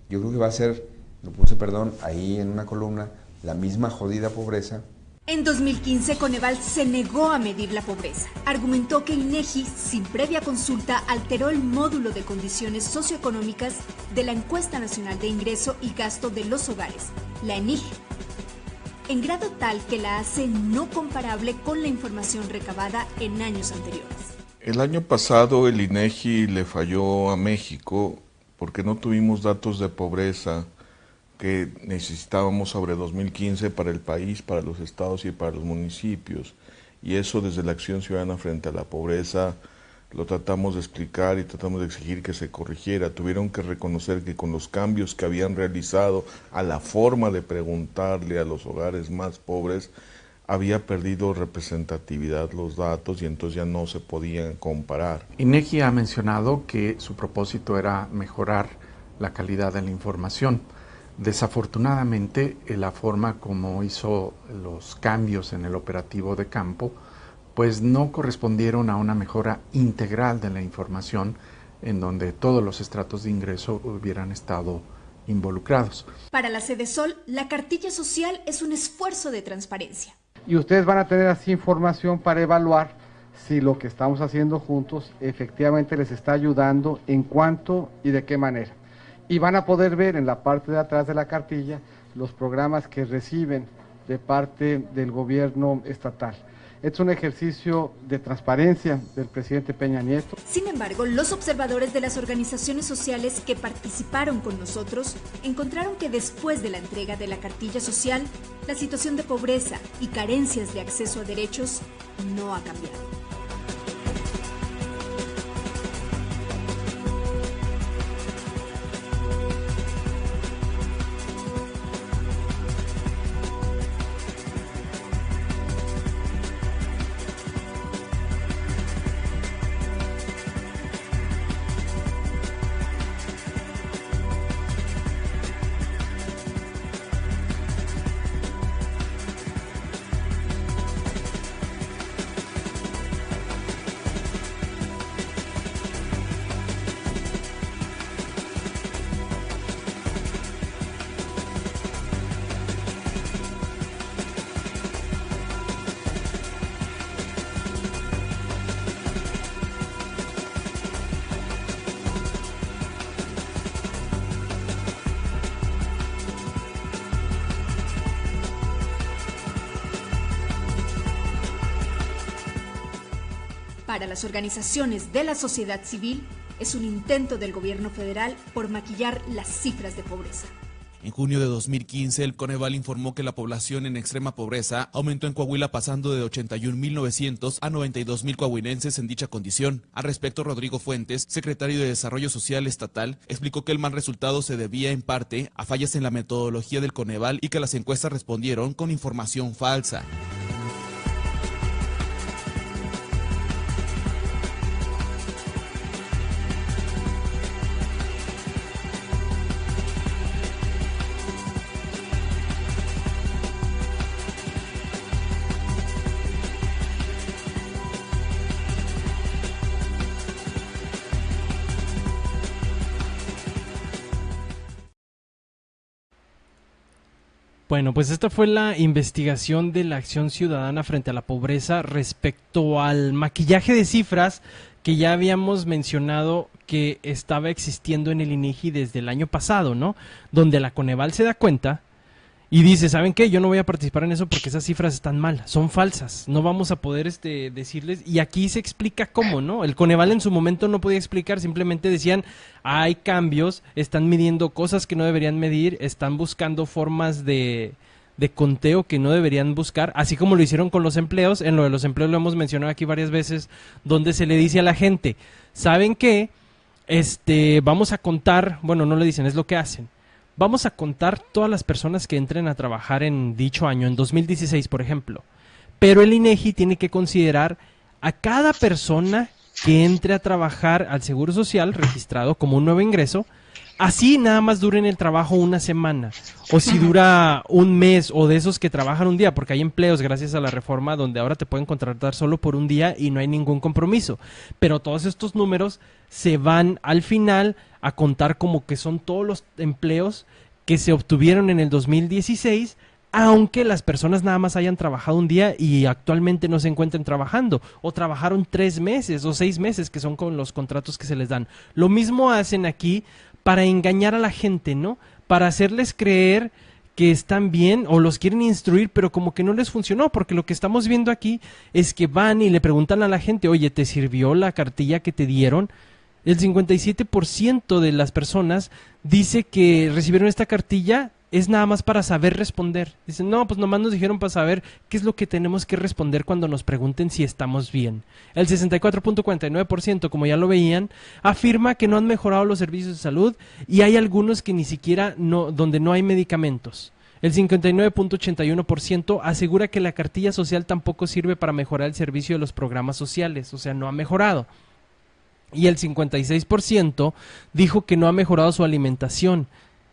Yo creo que va a ser, lo puse, ahí en una columna, la misma jodida pobreza. En 2015, Coneval se negó a medir la pobreza. Argumentó que INEGI, sin previa consulta, alteró el módulo de condiciones socioeconómicas de la Encuesta Nacional de Ingreso y Gasto de los Hogares, la ENIG, en grado tal que la hace no comparable con la información recabada en años anteriores. El año pasado el INEGI le falló a México porque no tuvimos datos de pobreza que necesitábamos sobre 2015 para el país, para los estados y para los municipios. Y eso desde la Acción Ciudadana frente a la pobreza lo tratamos de explicar y tratamos de exigir que se corrigiera. Tuvieron que reconocer que con los cambios que habían realizado a la forma de preguntarle a los hogares más pobres, había perdido representatividad los datos y entonces ya no se podían comparar. INEGI ha mencionado que su propósito era mejorar la calidad de la información. Desafortunadamente, la forma como hizo los cambios en el operativo de campo, pues no correspondieron a una mejora integral de la información en donde todos los estratos de ingreso hubieran estado involucrados. Para la Sedesol, la cartilla social es un esfuerzo de transparencia. Y ustedes van a tener así información para evaluar si lo que estamos haciendo juntos efectivamente les está ayudando, en cuánto y de qué manera. Y van a poder ver en la parte de atrás de la cartilla los programas que reciben de parte del gobierno estatal. Es un ejercicio de transparencia del presidente Peña Nieto. Sin embargo, los observadores de las organizaciones sociales que participaron con nosotros encontraron que después de la entrega de la cartilla social, la situación de pobreza y carencias de acceso a derechos no ha cambiado. Para las organizaciones de la sociedad civil, es un intento del gobierno federal por maquillar las cifras de pobreza. En junio de 2015, el Coneval informó que la población en extrema pobreza aumentó en Coahuila, pasando de 81.900 a 92.000 coahuilenses en dicha condición. Al respecto, Rodrigo Fuentes, secretario de Desarrollo Social Estatal, explicó que el mal resultado se debía en parte a fallas en la metodología del Coneval y que las encuestas respondieron con información falsa. Bueno, pues esta fue la investigación de la Acción Ciudadana frente a la pobreza respecto al maquillaje de cifras que ya habíamos mencionado que estaba existiendo en el INEGI desde el año pasado, ¿no? Donde la Coneval se da cuenta y dice, ¿saben qué? Yo no voy a participar en eso porque esas cifras están mal, son falsas, no vamos a poder decirles, y aquí se explica cómo, ¿no? El Coneval en su momento no podía explicar, simplemente decían, hay cambios, están midiendo cosas que no deberían medir, están buscando formas de conteo que no deberían buscar, así como lo hicieron con los empleos. En lo de los empleos lo hemos mencionado aquí varias veces, donde se le dice a la gente, ¿saben qué? Vamos a contar, bueno, no le dicen, es lo que hacen. Vamos a contar todas las personas que entren a trabajar en dicho año, en 2016, por ejemplo. Pero el INEGI tiene que considerar a cada persona que entre a trabajar al Seguro Social registrado como un nuevo ingreso, así nada más dure en el trabajo una semana, o si dura un mes, o de esos que trabajan un día, porque hay empleos gracias a la reforma donde ahora te pueden contratar solo por un día y no hay ningún compromiso. Pero todos estos números se van al final a contar como que son todos los empleos que se obtuvieron en el 2016, aunque las personas nada más hayan trabajado un día y actualmente no se encuentren trabajando, o trabajaron 3 meses o 6 meses, que son con los contratos que se les dan. Lo mismo hacen aquí para engañar a la gente, ¿no? Para hacerles creer que están bien o los quieren instruir, pero como que no les funcionó, porque lo que estamos viendo aquí es que van y le preguntan a la gente, oye, ¿te sirvió la cartilla que te dieron? El 57% de las personas dice que recibieron esta cartilla es nada más para saber responder. Dicen, no, pues nomás nos dijeron para saber qué es lo que tenemos que responder cuando nos pregunten si estamos bien. El 64.49%, como ya lo veían, afirma que no han mejorado los servicios de salud y hay algunos que ni siquiera donde no hay medicamentos. El 59.81% asegura que la cartilla social tampoco sirve para mejorar el servicio de los programas sociales, o sea, no ha mejorado. Y el 56% dijo que no ha mejorado su alimentación.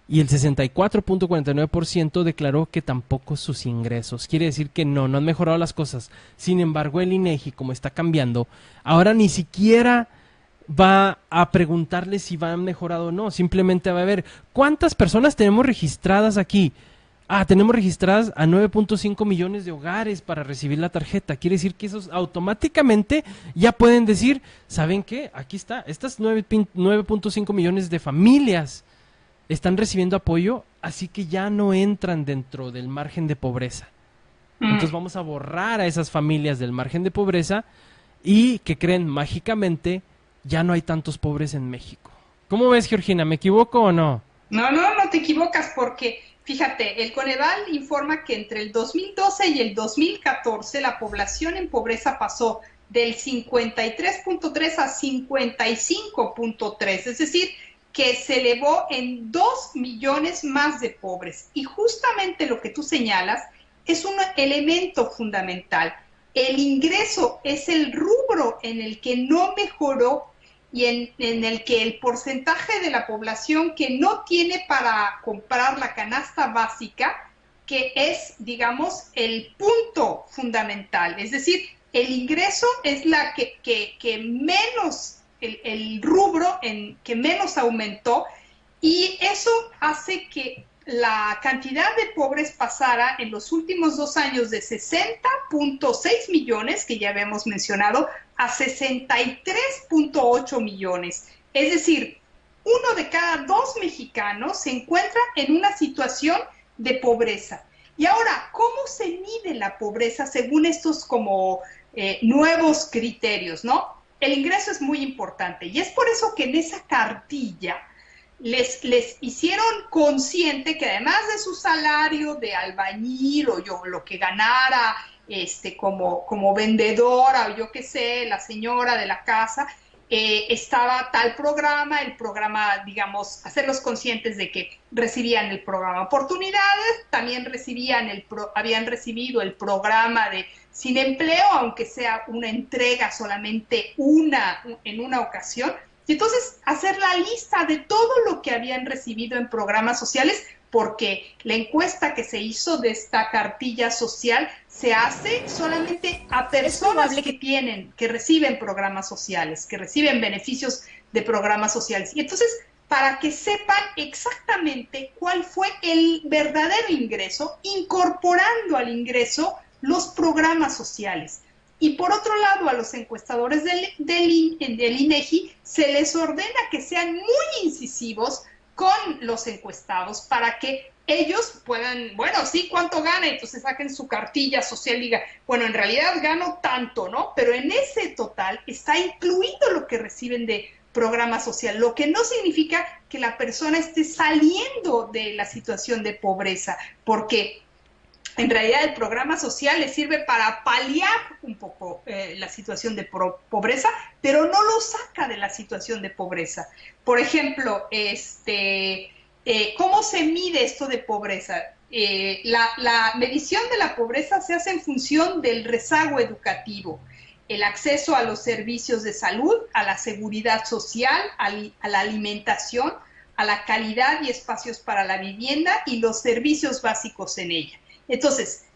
Y el 64.49% declaró que tampoco sus ingresos. Quiere decir que no han mejorado las cosas. Sin embargo, el INEGI, como está cambiando, ahora ni siquiera va a preguntarle si van mejorado o no. Simplemente va a ver cuántas personas tenemos registradas aquí. Tenemos registradas a 9.5 millones de hogares para recibir la tarjeta. Quiere decir que esos automáticamente ya pueden decir, ¿saben qué? Aquí está, estas 9.5 millones de familias están recibiendo apoyo, así que ya no entran dentro del margen de pobreza. Entonces vamos a borrar a esas familias del margen de pobreza y que creen mágicamente ya no hay tantos pobres en México. ¿Cómo ves, Georgina? ¿Me equivoco o no? No te equivocas, porque fíjate, el Coneval informa que entre el 2012 y el 2014 la población en pobreza pasó del 53.3 a 55.3, es decir, que se elevó en 2 millones más de pobres. Y justamente lo que tú señalas es un elemento fundamental. El ingreso es el rubro en el que no mejoró y en el que el porcentaje de la población que no tiene para comprar la canasta básica, que es, digamos, el punto fundamental. Es decir, el ingreso es la que menos, el rubro en que menos aumentó, y eso hace que la cantidad de pobres pasara en los últimos 2 años de 60.6 millones, que ya habíamos mencionado, a 63.8 millones. Es decir, 1 de cada 2 mexicanos se encuentra en una situación de pobreza. Y ahora, ¿cómo se mide la pobreza según estos como nuevos criterios, no? El ingreso es muy importante y es por eso que en esa cartilla les hicieron consciente que además de su salario de albañil o lo que ganara como vendedora o yo qué sé, la señora de la casa, estaba tal programa, el programa, digamos, hacerlos conscientes de que recibían el programa Oportunidades, también habían recibido el programa de Sin Empleo, aunque sea una entrega solamente en una ocasión, y entonces hacer la lista de todo lo que habían recibido en programas sociales, porque la encuesta que se hizo de esta cartilla social se hace solamente a personas que reciben programas sociales, que reciben beneficios de programas sociales. Y entonces, para que sepan exactamente cuál fue el verdadero ingreso, incorporando al ingreso los programas sociales. Y por otro lado, a los encuestadores del INEGI se les ordena que sean muy incisivos con los encuestados para que ellos puedan, bueno, sí, ¿cuánto gana? Entonces saquen su cartilla social y digan, bueno, en realidad gano tanto, ¿no? Pero en ese total está incluido lo que reciben de programa social, lo que no significa que la persona esté saliendo de la situación de pobreza, porque en realidad el programa social le sirve para paliar un poco la situación de pobreza, pero no lo saca de la situación de pobreza. Por ejemplo, ¿cómo se mide esto de pobreza? La medición de la pobreza se hace en función del rezago educativo, el acceso a los servicios de salud, a la seguridad social, a la alimentación, a la calidad y espacios para la vivienda y los servicios básicos en ella. Entonces,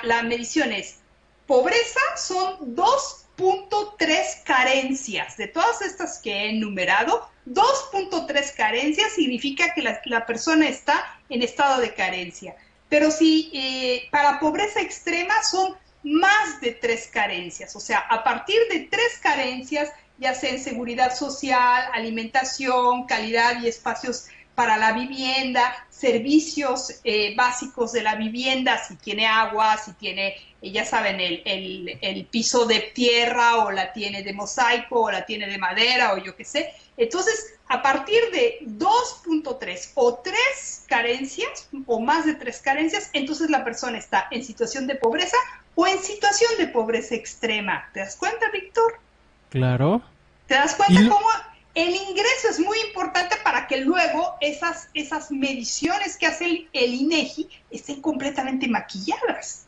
la medición es, pobreza son 2.3 carencias. De todas estas que he enumerado, 2.3 carencias significa que la persona está en estado de carencia. Pero si para pobreza extrema son más de 3 carencias, o sea, a partir de 3 carencias, ya sea en seguridad social, alimentación, calidad y espacios para la vivienda, servicios básicos de la vivienda, si tiene agua, si tiene, ya saben, el piso de tierra o la tiene de mosaico o la tiene de madera o yo qué sé. Entonces, a partir de 2.3 o 3 carencias o más de 3 carencias, entonces la persona está en situación de pobreza o en situación de pobreza extrema. ¿Te das cuenta, Víctor? Claro. ¿Te das cuenta cómo el ingreso es muy importante para que luego esas mediciones que hace el INEGI estén completamente maquilladas?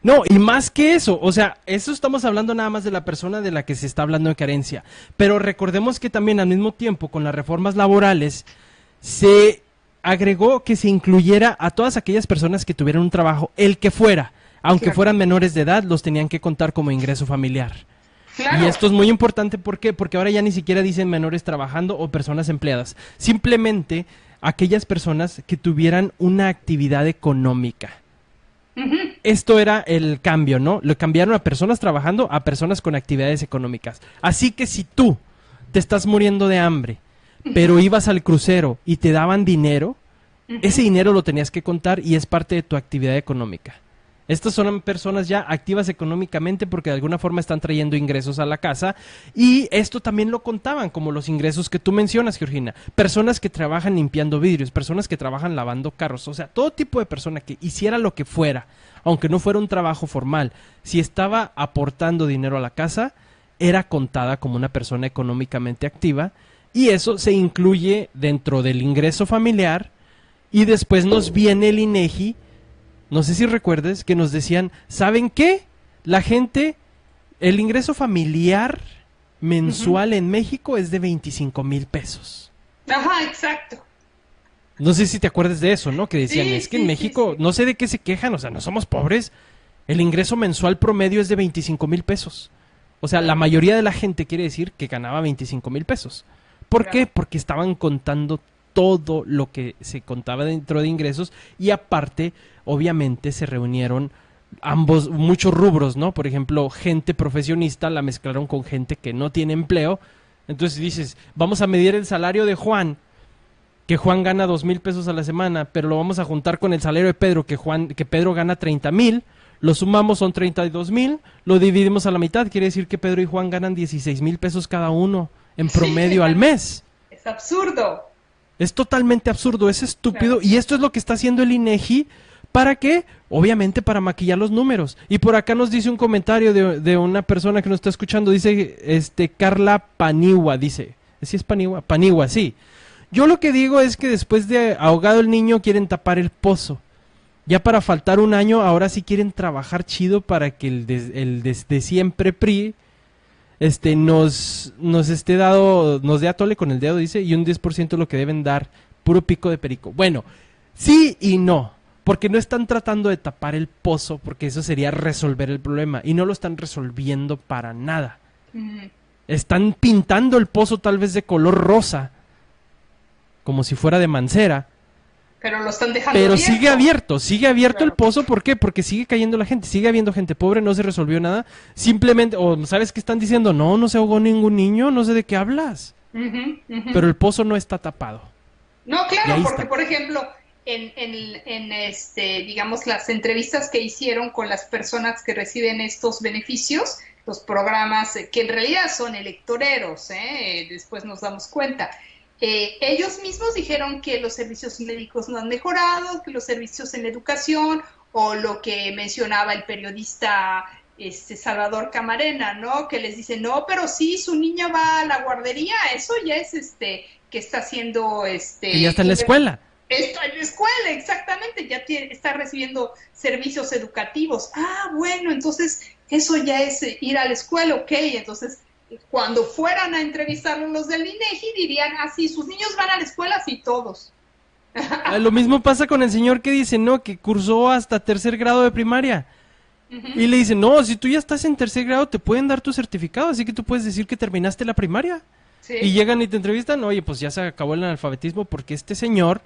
No, y más que eso, o sea, eso estamos hablando nada más de la persona de la que se está hablando de carencia, pero recordemos que también al mismo tiempo con las reformas laborales se agregó que se incluyera a todas aquellas personas que tuvieran un trabajo, el que fuera, aunque fueran menores de edad, los tenían que contar como ingreso familiar. Claro. Y esto es muy importante, ¿por qué? Porque ahora ya ni siquiera dicen menores trabajando o personas empleadas, simplemente aquellas personas que tuvieran una actividad económica. Esto era el cambio, ¿no? Lo cambiaron a personas trabajando a personas con actividades económicas. Así que si tú te estás muriendo de hambre, pero ibas al crucero y te daban dinero, ese dinero lo tenías que contar y es parte de tu actividad económica. Estas son personas ya activas económicamente porque de alguna forma están trayendo ingresos a la casa y esto también lo contaban como los ingresos que tú mencionas, Georgina. Personas que trabajan limpiando vidrios, personas que trabajan lavando carros, o sea, todo tipo de persona que hiciera lo que fuera, aunque no fuera un trabajo formal, si estaba aportando dinero a la casa, era contada como una persona económicamente activa y eso se incluye dentro del ingreso familiar y después nos viene el INEGI. No sé si recuerdes que nos decían, ¿saben qué? La gente, el ingreso familiar mensual en México es de 25,000 pesos. Ajá, exacto. No sé si te acuerdas de eso, ¿no? Que decían, es que en México, no sé de qué se quejan, o sea, no somos pobres. El ingreso mensual promedio es de 25,000 pesos. O sea, la mayoría de la gente quiere decir que ganaba 25,000 pesos. ¿Por qué? Porque estaban contando todo lo que se contaba dentro de ingresos y aparte, obviamente, se reunieron muchos rubros, ¿no? Por ejemplo, gente profesionista la mezclaron con gente que no tiene empleo. Entonces dices, vamos a medir el salario de Juan, que Juan gana 2,000 pesos a la semana, pero lo vamos a juntar con el salario de Pedro, que Pedro gana 30,000, lo sumamos, son 32,000, lo dividimos a la mitad, quiere decir que Pedro y Juan ganan 16,000 pesos cada uno en promedio al mes. Es absurdo. Es totalmente absurdo, es estúpido, y esto es lo que está haciendo el INEGI. ¿Para qué? Obviamente para maquillar los números. Y por acá nos dice un comentario de una persona que nos está escuchando, dice Carla Paniagua, dice, ¿sí es Paniagua? Paniagua, sí. Yo lo que digo es que después de ahogado el niño quieren tapar el pozo. Ya para faltar un año, ahora sí quieren trabajar chido para que el de siempre PRI nos dé a tole con el dedo, dice, y un 10% lo que deben dar, puro pico de perico. Bueno, sí y no, porque no están tratando de tapar el pozo, porque eso sería resolver el problema, y no lo están resolviendo para nada. Están pintando el pozo tal vez de color rosa, como si fuera de Mancera. Pero lo están dejando Pero abierto. sigue abierto el pozo, ¿por qué? Porque sigue cayendo la gente, sigue habiendo gente pobre, no se resolvió nada, simplemente, o ¿sabes qué están diciendo? No se ahogó ningún niño, no sé de qué hablas. Pero el pozo no está tapado. No, claro, porque por ejemplo, digamos, las entrevistas que hicieron con las personas que reciben estos beneficios, los programas que en realidad son electoreros, después nos damos cuenta. Ellos mismos dijeron que los servicios médicos no han mejorado, que los servicios en la educación, o lo que mencionaba el periodista Salvador Camarena, ¿no? Que les dice, no, pero sí, su niña va a la guardería, eso ya es que está haciendo que ya está en la escuela. Está en la escuela, exactamente, ya está recibiendo servicios educativos. Ah, bueno, entonces eso ya es ir a la escuela, ok, entonces cuando fueran a entrevistarlos los del INEGI dirían, sí, sus niños van a la escuela, sí, todos. Lo mismo pasa con el señor que dice, no, que cursó hasta 3er grado de primaria. Y le dicen, no, si tú ya estás en 3er grado te pueden dar tu certificado, así que tú puedes decir que terminaste la primaria. Sí. Y llegan y te entrevistan, oye, pues ya se acabó el analfabetismo porque este señor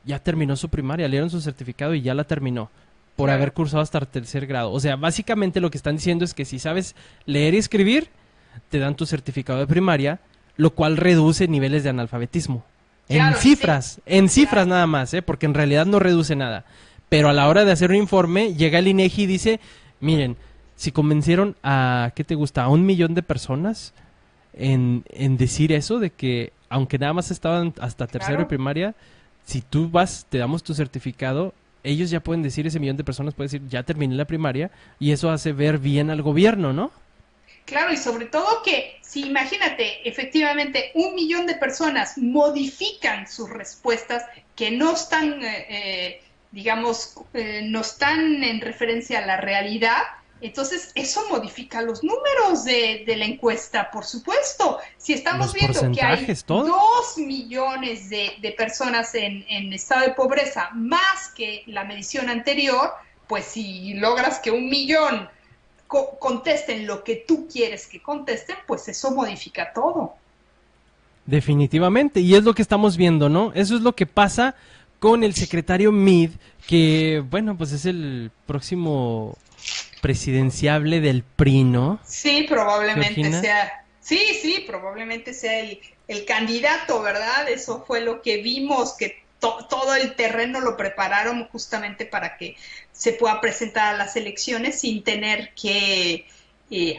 ya terminó su primaria, le dieron su certificado y ya la terminó por haber cursado hasta 3er grado. O sea, básicamente lo que están diciendo es que si sabes leer y escribir, te dan tu certificado de primaria, lo cual reduce niveles de analfabetismo. Claro, en cifras nada más, porque en realidad no reduce nada. Pero a la hora de hacer un informe, llega el INEGI y dice, miren, si convencieron a, ¿qué te gusta? A 1 millón de personas en decir eso, de que aunque nada más estaban hasta 3er de primaria, si tú vas, te damos tu certificado, ellos ya pueden decir, ese millón de personas puede decir, ya terminé la primaria, y eso hace ver bien al gobierno, ¿no? Claro, y sobre todo que, si imagínate, efectivamente 1 millón de personas modifican sus respuestas que no están, no están en referencia a la realidad, entonces eso modifica los números de la encuesta, por supuesto. Si estamos viendo que hay 2 millones de personas en estado de pobreza, más que la medición anterior, pues si logras que 1 millón contesten lo que tú quieres que contesten, pues eso modifica todo. Definitivamente, y es lo que estamos viendo, ¿no? Eso es lo que pasa con el secretario Meade, que, bueno, pues es el próximo presidenciable del PRI, ¿no? Sí, probablemente Georgina. sea... Sí, probablemente sea el candidato, ¿verdad? Eso fue lo que vimos, que todo el terreno lo prepararon justamente para que se pueda presentar a las elecciones sin tener que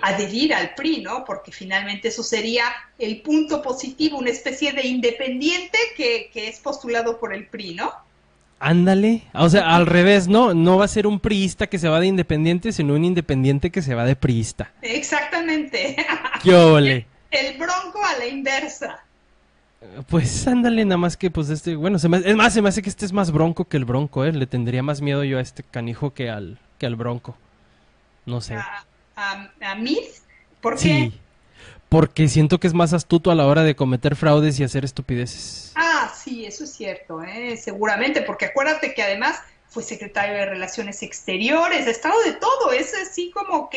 adherir al PRI, ¿no? Porque finalmente eso sería el punto positivo, una especie de independiente que es postulado por el PRI, ¿no? Ándale, o sea, al revés, ¿no? No va a ser un priista que se va de independiente, sino un independiente que se va de priista. Exactamente. ¡Qué ole! El bronco a la inversa. Pues ándale, nada más que pues bueno, se me hace que este es más bronco que el bronco, le tendría más miedo yo a este canijo que al bronco. No sé. ¿A mí? ¿Por qué? Sí, porque siento que es más astuto a la hora de cometer fraudes y hacer estupideces. Sí, eso es cierto, seguramente, porque acuérdate que además fue secretario de Relaciones Exteriores, ha estado de todo, es así como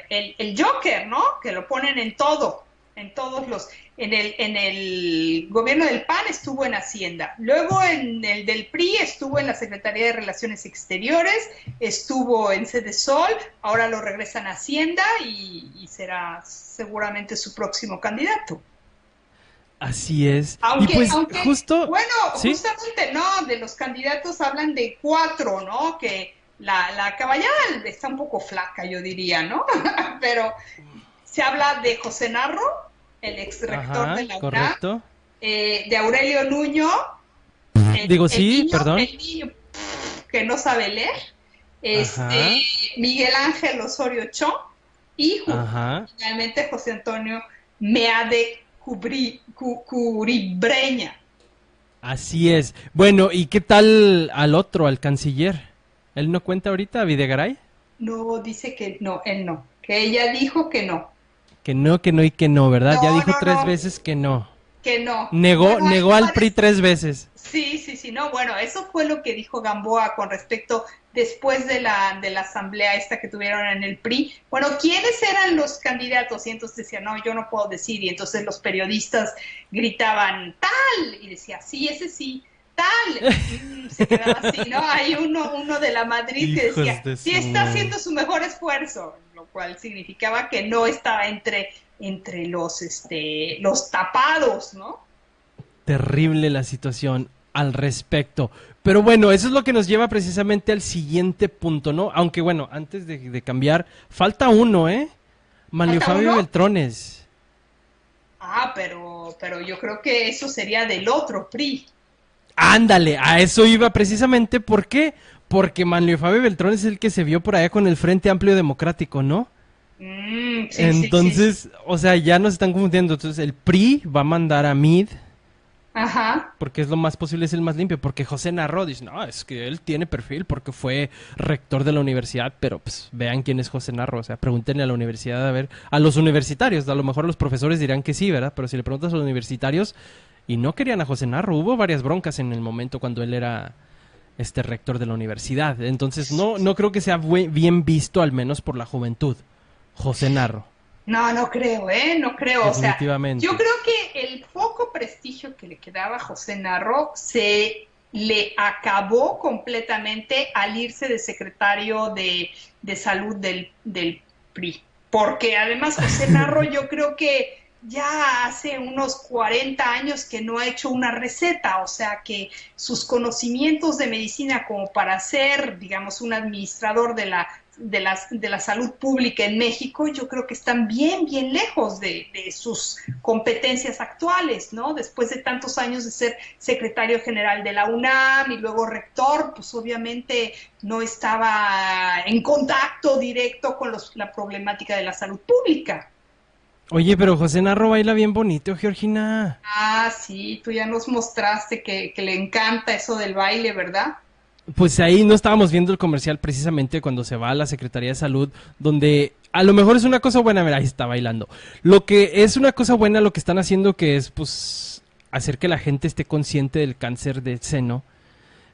el Joker, ¿no? Que lo ponen en todo. En todos los, en el gobierno del PAN estuvo en Hacienda, luego en el del PRI estuvo en la Secretaría de Relaciones Exteriores, estuvo en Sedesol, ahora lo regresan a Hacienda y será seguramente su próximo candidato. Así es. Aunque, y pues justamente, ¿sí? de los candidatos hablan de 4, ¿no? Que la Caballal está un poco flaca, yo diría, ¿no? Pero se habla de José Narro, el ex rector de la UNAM, correcto. De Aurelio Nuño, perdón. El niño que no sabe leer, Miguel Ángel Osorio Chong y finalmente José Antonio Meade Curibreña. Así es. Bueno, ¿y qué tal al canciller? ¿Él no cuenta ahorita, Videgaray? No, dice que no, él no, que ella dijo que no. Que no, y que no, ¿verdad? Ya dijo 3 veces que no. Que no. Negó al PRI 3 veces. Sí, no, bueno, eso fue lo que dijo Gamboa con respecto, después de la asamblea esta que tuvieron en el PRI. Bueno, ¿quiénes eran los candidatos? Y entonces decía, no, yo no puedo decir, y entonces los periodistas gritaban, tal, y decía, sí, ese sí, tal, se quedaba así, ¿no? Hay uno de la Madrid que decía, sí está haciendo su mejor esfuerzo, lo cual significaba que no estaba entre los tapados, ¿no? Terrible la situación al respecto. Pero bueno, eso es lo que nos lleva precisamente al siguiente punto, ¿no? Aunque bueno, antes de cambiar, falta uno, Manlio Fabio Beltrones. Ah, pero yo creo que eso sería del otro PRI. Ándale, a eso iba precisamente. ¿Por qué? Porque Manlio Fabio Beltrones es el que se vio por allá con el Frente Amplio Democrático, ¿no? Entonces, o sea, ya nos están confundiendo. Entonces, el PRI va a mandar a Mid. Ajá. Porque es lo más posible, es el más limpio. Porque José Narro dice, no, es que él tiene perfil porque fue rector de la universidad. Pero pues vean quién es José Narro. O sea, pregúntenle a la universidad, a ver, a los universitarios. A lo mejor los profesores dirán que sí, ¿verdad? Pero si le preguntas a los universitarios, y no querían a José Narro. Hubo varias broncas en el momento cuando él era rector de la universidad. Entonces, no creo que sea bien visto, al menos por la juventud, José Narro. No creo, no creo. Definitivamente. O sea, yo creo que el poco prestigio que le quedaba a José Narro se le acabó completamente al irse de secretario de salud del PRI. Porque además José Narro yo creo que ya hace unos 40 años que no ha hecho una receta, o sea que sus conocimientos de medicina como para ser, digamos, un administrador de la salud pública en México, yo creo que están bien lejos de sus competencias actuales, ¿no? Después de tantos años de ser secretario general de la UNAM y luego rector, pues obviamente no estaba en contacto directo con la problemática de la salud pública. Oye, pero José Narro baila bien bonito, Georgina. Ah, sí, tú ya nos mostraste que le encanta eso del baile, ¿verdad? Pues ahí no estábamos viendo el comercial precisamente cuando se va a la Secretaría de Salud, donde a lo mejor es una cosa buena, mira, ahí está bailando. Lo que es una cosa buena lo que están haciendo, que es pues hacer que la gente esté consciente del cáncer de seno,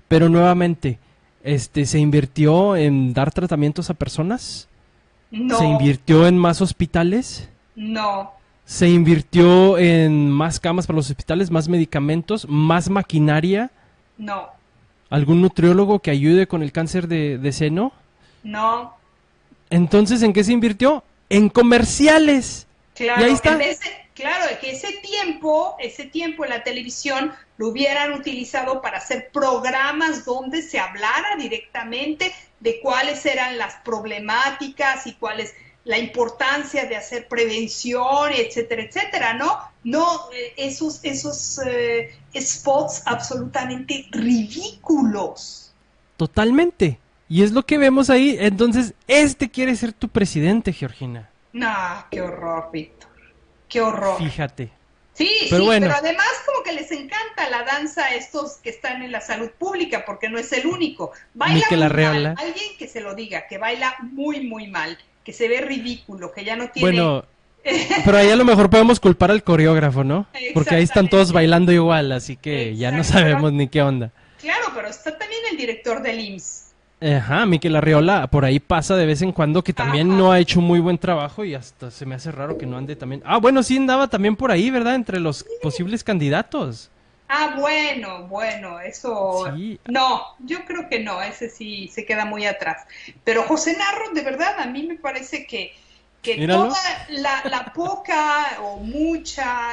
pero nuevamente, ¿se invirtió en dar tratamientos a personas? No. ¿Se invirtió en más hospitales? No. ¿Se invirtió en más camas para los hospitales, más medicamentos, más maquinaria? No. ¿Algún nutriólogo que ayude con el cáncer de seno? No. Entonces, ¿en qué se invirtió? En comerciales. Claro, y ahí está. Que ese tiempo en la televisión lo hubieran utilizado para hacer programas donde se hablara directamente de cuáles eran las problemáticas y cuál es la importancia de hacer prevención, etcétera, etcétera, ¿no? No esos spots absolutamente ridículos. Totalmente. Y es lo que vemos ahí. Entonces, quiere ser tu presidente, Georgina. No, qué horror, Víctor. Qué horror. Fíjate. Sí, pero bueno. Pero además como que les encanta la danza a estos que están en la salud pública, porque no es el único. Baila muy mal. Alguien que se lo diga, que baila muy, muy mal, que se ve ridículo, que ya no tiene... Bueno, pero ahí a lo mejor podemos culpar al coreógrafo, ¿no? Porque ahí están todos bailando igual, así que ya no sabemos ni qué onda. Claro, pero está también el director del IMSS. Ajá, Miquel Arriola, por ahí pasa de vez en cuando, que también no ha hecho muy buen trabajo y hasta se me hace raro que no ande también. Ah, bueno, sí andaba también por ahí, ¿verdad? Entre los posibles candidatos. Ah, bueno, eso... Sí. No, yo creo que no, ese sí se queda muy atrás. Pero José Narro, de verdad, a mí me parece que toda la poca o mucha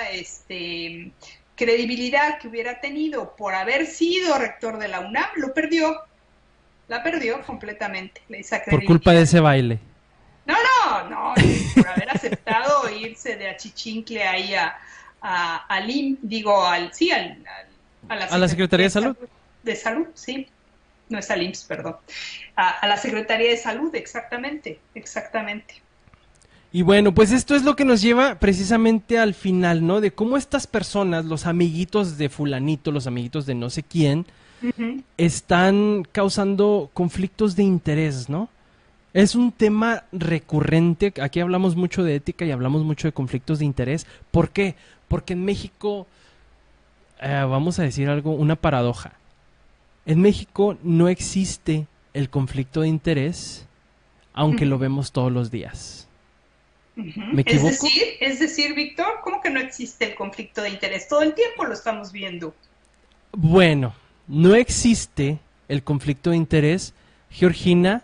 credibilidad que hubiera tenido por haber sido rector de la UNAM, lo perdió. La perdió completamente, esa credibilidad. Por culpa de ese baile. No, por haber aceptado ir irse de achichincle ahí al IM, digo, a la Secretaría de Salud. De Salud, sí. No es al IMSS, perdón. A la Secretaría de Salud, exactamente. Y bueno, pues esto es lo que nos lleva precisamente al final, ¿no? De cómo estas personas, los amiguitos de fulanito, los amiguitos de no sé quién, están causando conflictos de interés, ¿no? Es un tema recurrente. Aquí hablamos mucho de ética y hablamos mucho de conflictos de interés. ¿Por qué? Porque en México, vamos a decir algo, una paradoja. En México no existe el conflicto de interés, aunque lo vemos todos los días. ¿Me equivoco? Es decir, Víctor, ¿cómo que no existe el conflicto de interés? Todo el tiempo lo estamos viendo. Bueno, no existe el conflicto de interés, Georgina,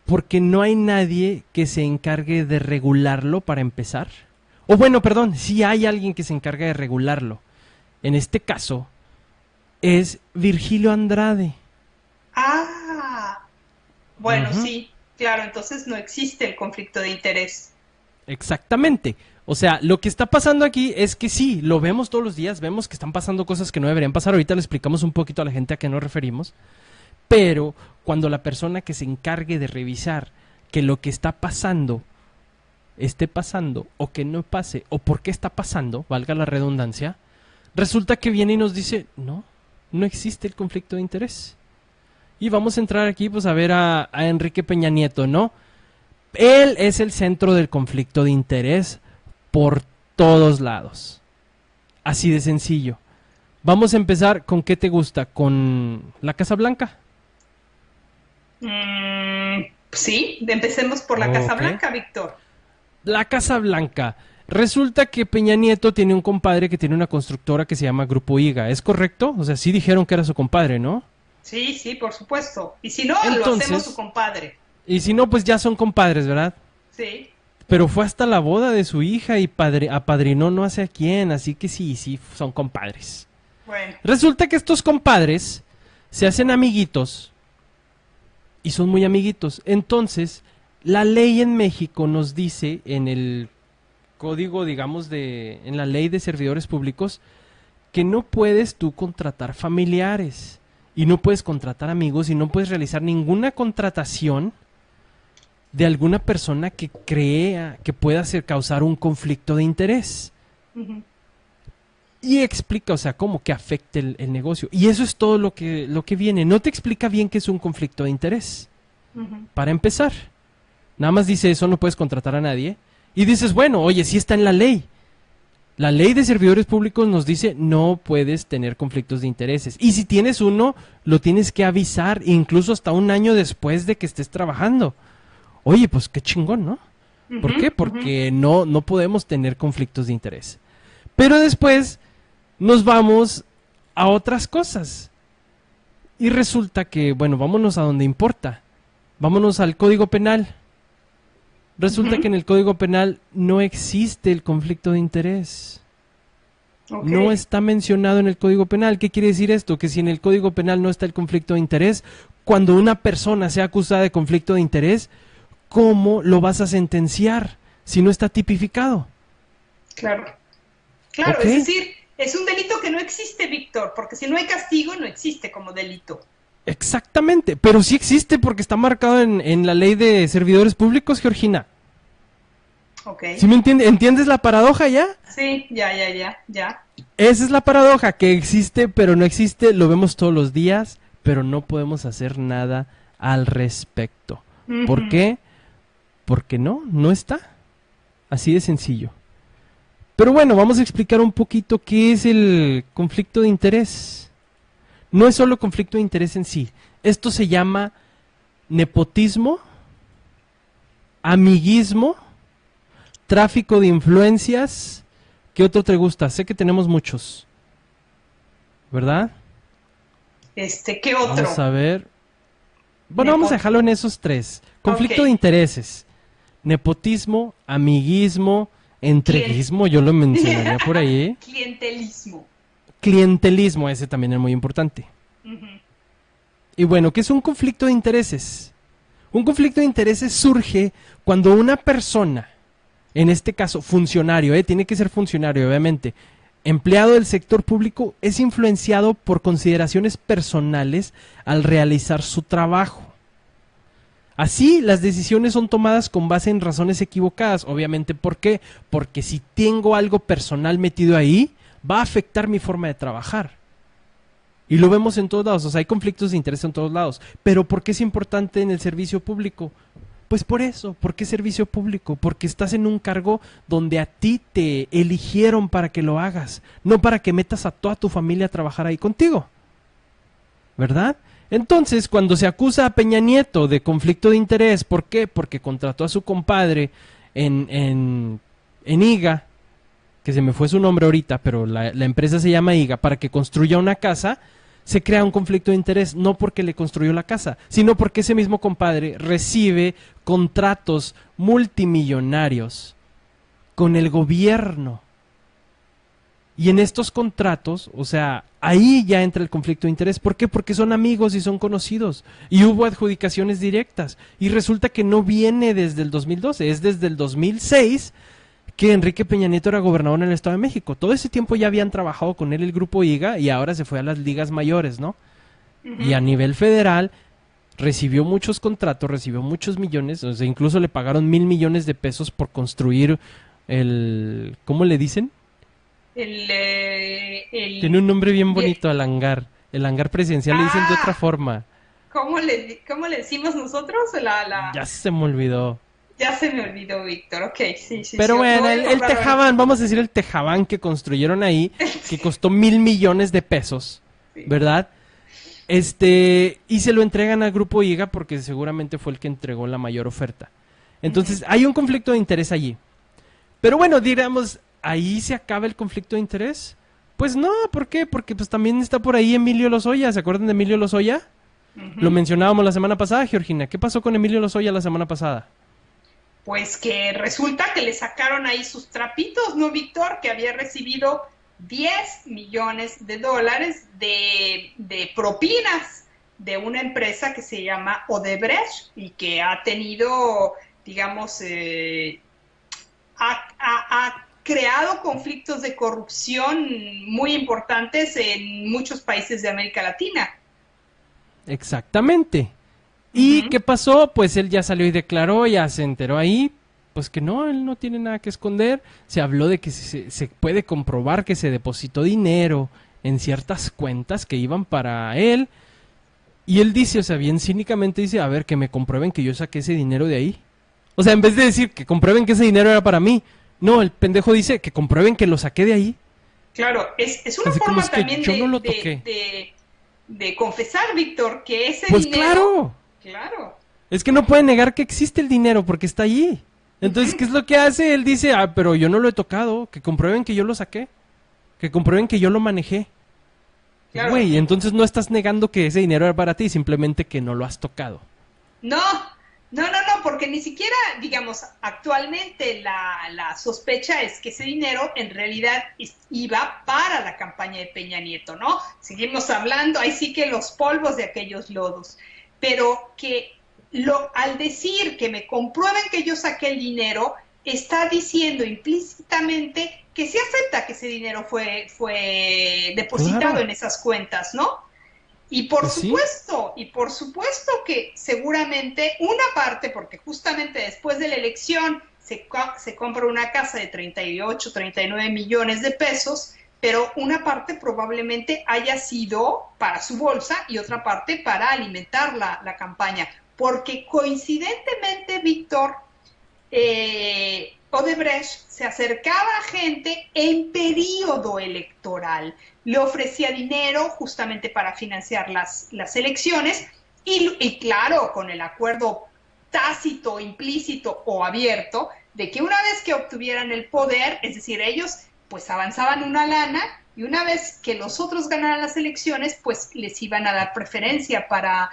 porque no hay nadie que se encargue de regularlo para empezar. O bueno, perdón, sí hay alguien que se encarga de regularlo. En este caso, es Virgilio Andrade. Bueno, sí, claro, entonces no existe el conflicto de interés. Exactamente. O sea, lo que está pasando aquí es que sí, lo vemos todos los días, vemos que están pasando cosas que no deberían pasar. Ahorita le explicamos un poquito a la gente a qué nos referimos. Pero cuando la persona que se encargue de revisar que lo que está pasando esté pasando o que no pase o por qué está pasando, valga la redundancia, resulta que viene y nos dice, no existe el conflicto de interés. Y vamos a entrar aquí pues a ver a Enrique Peña Nieto, ¿no? Él es el centro del conflicto de interés por todos lados. Así de sencillo. Vamos a empezar con ¿qué te gusta? ¿Con la Casa Blanca? Sí, empecemos por la Casa Blanca, Víctor. La Casa Blanca. Resulta que Peña Nieto tiene un compadre que tiene una constructora que se llama Grupo IGA. ¿Es correcto? O sea, sí dijeron que era su compadre, ¿no? Sí, por supuesto. Y si no, entonces, lo hacemos su compadre. Y si no, pues ya son compadres, ¿verdad? Sí. Pero fue hasta la boda de su hija y apadrinó no sé a quién, así que sí, son compadres. Bueno. Resulta que estos compadres se hacen amiguitos y son muy amiguitos. Entonces, la ley en México nos dice, en el código, digamos, en la ley de servidores públicos, que no puedes tú contratar familiares y no puedes contratar amigos y no puedes realizar ninguna contratación de alguna persona que crea que pueda causar un conflicto de interés. Y explica, o sea, cómo que afecte el negocio. Y eso es todo lo que viene. No te explica bien qué es un conflicto de interés. Para empezar. Nada más dice eso, no puedes contratar a nadie. Y dices, bueno, oye, sí está en la ley. La ley de servidores públicos nos dice no puedes tener conflictos de intereses. Y si tienes uno, lo tienes que avisar, incluso hasta un año después de que estés trabajando. Oye, pues qué chingón, ¿no? ¿Por qué? Porque no podemos tener conflictos de interés. Pero después nos vamos a otras cosas. Y resulta que, bueno, vámonos a donde importa. Vámonos al Código Penal. Resulta que en el Código Penal no existe el conflicto de interés. No está mencionado en el Código Penal. ¿Qué quiere decir esto? Que si en el Código Penal no está el conflicto de interés, cuando una persona sea acusada de conflicto de interés, ¿cómo lo vas a sentenciar si no está tipificado? Claro, es decir, es un delito que no existe, Víctor, porque si no hay castigo, no existe como delito. Exactamente, pero sí existe porque está marcado en la ley de servidores públicos, Georgina. ¿Sí me entiendes la paradoja ya? Sí, ya. Esa es la paradoja, que existe pero no existe, lo vemos todos los días, pero no podemos hacer nada al respecto. ¿Por qué? Porque no está. Así de sencillo. Pero bueno, vamos a explicar un poquito qué es el conflicto de interés. No es solo conflicto de interés en sí. Esto se llama nepotismo, amiguismo, tráfico de influencias. ¿Qué otro te gusta? Sé que tenemos muchos, ¿verdad? ¿Qué otro? Vamos a ver. Bueno, vamos a dejarlo en esos tres. Conflicto de intereses, nepotismo, amiguismo, entreguismo, yo lo mencionaría por ahí. Clientelismo, ese también es muy importante. Y bueno, ¿qué es un conflicto de intereses? Un conflicto de intereses surge cuando una persona en este caso funcionario, tiene que ser funcionario obviamente, empleado del sector público, es influenciado por consideraciones personales al realizar su trabajo. Así, las decisiones son tomadas con base en razones equivocadas. Obviamente, ¿por qué? Porque si tengo algo personal metido ahí, va a afectar mi forma de trabajar. Y lo vemos en todos lados, o sea, hay conflictos de interés en todos lados. Pero ¿por qué es importante en el servicio público? Pues por eso. ¿Por qué servicio público? Porque estás en un cargo donde a ti te eligieron para que lo hagas, no para que metas a toda tu familia a trabajar ahí contigo. ¿Verdad? Entonces, cuando se acusa a Peña Nieto de conflicto de interés, ¿por qué? Porque contrató a su compadre en IGA, que se me fue su nombre ahorita, pero la empresa se llama IGA, para que construya una casa, se crea un conflicto de interés, no porque le construyó la casa, sino porque ese mismo compadre recibe contratos multimillonarios con el gobierno. Y en estos contratos, o sea, ahí ya entra el conflicto de interés. ¿Por qué? Porque son amigos y son conocidos. Y hubo adjudicaciones directas. Y resulta que no viene desde el 2012, es desde el 2006 que Enrique Peña Nieto era gobernador en el Estado de México. Todo ese tiempo ya habían trabajado con él el grupo IGA y ahora se fue a las ligas mayores, ¿no? Y a nivel federal recibió muchos contratos, recibió muchos millones, o sea, incluso le pagaron 1,000 millones de pesos por construir el... ¿cómo le dicen? Tiene un nombre bien bonito al hangar. El hangar presidencial le dicen de otra forma. ¿Cómo le decimos nosotros? Ya se me olvidó. Ya se me olvidó, Víctor. Ok, sí. Pero bueno, el Tejabán, vamos a decir el Tejabán que construyeron ahí, que costó 1,000 millones de pesos, ¿verdad? Y se lo entregan al grupo IGA porque seguramente fue el que entregó la mayor oferta. Entonces, hay un conflicto de interés allí. Pero bueno, digamos, ¿ahí se acaba el conflicto de interés? Pues no, ¿por qué? Porque pues también está por ahí Emilio Lozoya. ¿Se acuerdan de Emilio Lozoya? Lo mencionábamos la semana pasada, Georgina. ¿Qué pasó con Emilio Lozoya la semana pasada? Pues que resulta que le sacaron ahí sus trapitos, ¿no, Víctor? Que había recibido 10 millones de dólares de propinas de una empresa que se llama Odebrecht y que ha tenido, digamos, ha creado conflictos de corrupción muy importantes en muchos países de América Latina. Exactamente. ¿Y qué pasó? Pues él ya salió y declaró, ya se enteró ahí, pues que no, él no tiene nada que esconder. Se habló de que se puede comprobar que se depositó dinero en ciertas cuentas que iban para él. Y él dice, o sea, bien cínicamente dice, a ver, que me comprueben que yo saqué ese dinero de ahí. O sea, en vez de decir que comprueben que ese dinero era para mí, no, el pendejo dice que comprueben que lo saqué de ahí. Claro, es una forma también de confesar, Víctor, que ese pues dinero... Claro. Es que no puede negar que existe el dinero porque está allí. Entonces, ¿qué es lo que hace? Él dice, pero yo no lo he tocado, que comprueben que yo lo saqué, que comprueben que yo lo manejé. Claro. Güey, entonces no estás negando que ese dinero era para ti, simplemente que no lo has tocado. No, porque ni siquiera, digamos, actualmente la sospecha es que ese dinero en realidad iba para la campaña de Peña Nieto, ¿no? Seguimos hablando, ahí sí que los polvos de aquellos lodos. Pero que al decir que me comprueben que yo saqué el dinero, está diciendo implícitamente que se acepta que ese dinero fue depositado en esas cuentas, ¿no? Y por supuesto que seguramente una parte, porque justamente después de la elección se compra una casa de 38, 39 millones de pesos, pero una parte probablemente haya sido para su bolsa y otra parte para alimentar la campaña. Porque coincidentemente, Víctor, Odebrecht se acercaba a gente en periodo electoral. Le ofrecía dinero justamente para financiar las elecciones y claro, con el acuerdo tácito, implícito o abierto de que una vez que obtuvieran el poder, es decir, ellos pues avanzaban una lana y una vez que los otros ganaran las elecciones, pues les iban a dar preferencia para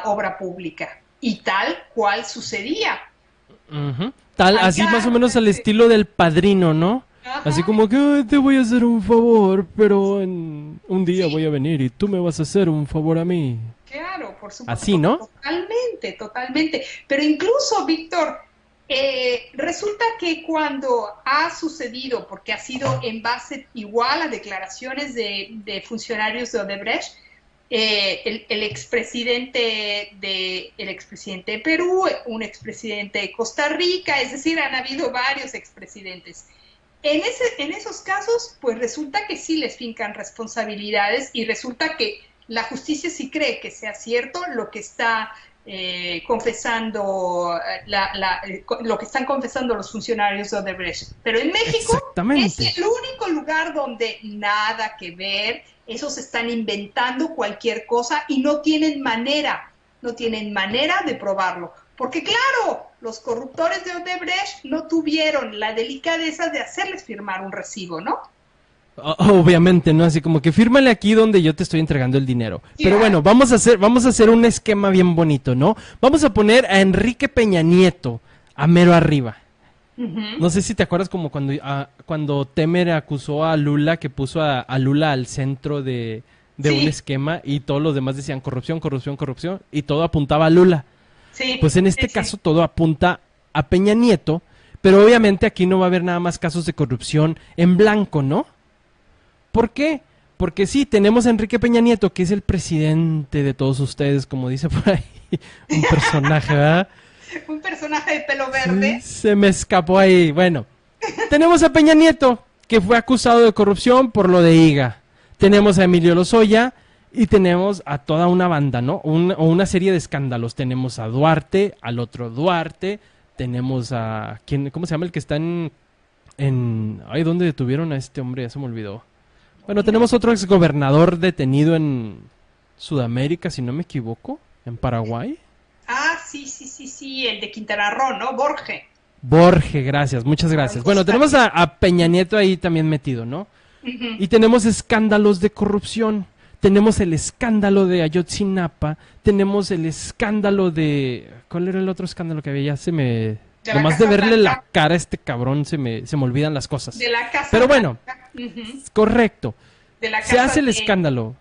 obra pública. Y tal cual sucedía. Así más o menos al estilo del Padrino, ¿no? Ajá. Así como que te voy a hacer un favor, pero en un día voy a venir y tú me vas a hacer un favor a mí. Claro, por supuesto. Así, ¿no? Totalmente. Pero incluso, Víctor, Resulta que cuando ha sucedido, porque ha sido en base igual a declaraciones de funcionarios de Odebrecht, el expresidente de Perú, un expresidente de Costa Rica, es decir, han habido varios expresidentes. En esos casos, pues resulta que sí les fincan responsabilidades y resulta que la justicia sí cree que sea cierto lo que está confesando lo que están confesando los funcionarios de Odebrecht. Pero en México es el único lugar donde nada que ver, esos están inventando cualquier cosa y no tienen manera de probarlo. Porque claro, los corruptores de Odebrecht no tuvieron la delicadeza de hacerles firmar un recibo, ¿no? Obviamente, ¿no? Así como que fírmale aquí donde yo te estoy entregando el dinero. Pero bueno, vamos a hacer un esquema bien bonito, ¿no? Vamos a poner a Enrique Peña Nieto a mero arriba. No sé si te acuerdas como cuando Temer acusó a Lula, que puso a Lula al centro de un esquema y todos los demás decían corrupción, corrupción, corrupción y todo apuntaba a Lula. Pues en este caso todo apunta a Peña Nieto, pero obviamente aquí no va a haber nada más casos de corrupción en blanco, ¿no? ¿Por qué? Porque sí, tenemos a Enrique Peña Nieto, que es el presidente de todos ustedes, como dice por ahí, un personaje, ¿verdad? Un personaje de pelo verde. Se me escapó ahí. Bueno, tenemos a Peña Nieto, que fue acusado de corrupción por lo de IGA. Tenemos a Emilio Lozoya y tenemos a toda una banda, ¿no? Una serie de escándalos. Tenemos a Duarte, al otro Duarte, tenemos a... ¿cómo se llama el que está en... Ay, ¿dónde detuvieron a este hombre? Ya se me olvidó. Bueno, tenemos otro exgobernador detenido en Sudamérica, si no me equivoco, en Paraguay. Ah, sí, el de Quintana Roo, ¿no? Borge, gracias, muchas gracias. Bueno, tenemos a Peña Nieto ahí también metido, ¿no? Y tenemos escándalos de corrupción. Tenemos el escándalo de Ayotzinapa, tenemos el escándalo de... ¿Cuál era el otro escándalo que había? Ya se me... Nomás de verle la cara a este cabrón se me olvidan las cosas. De la Casa Pero bueno, correcto. De la se casa hace el escándalo.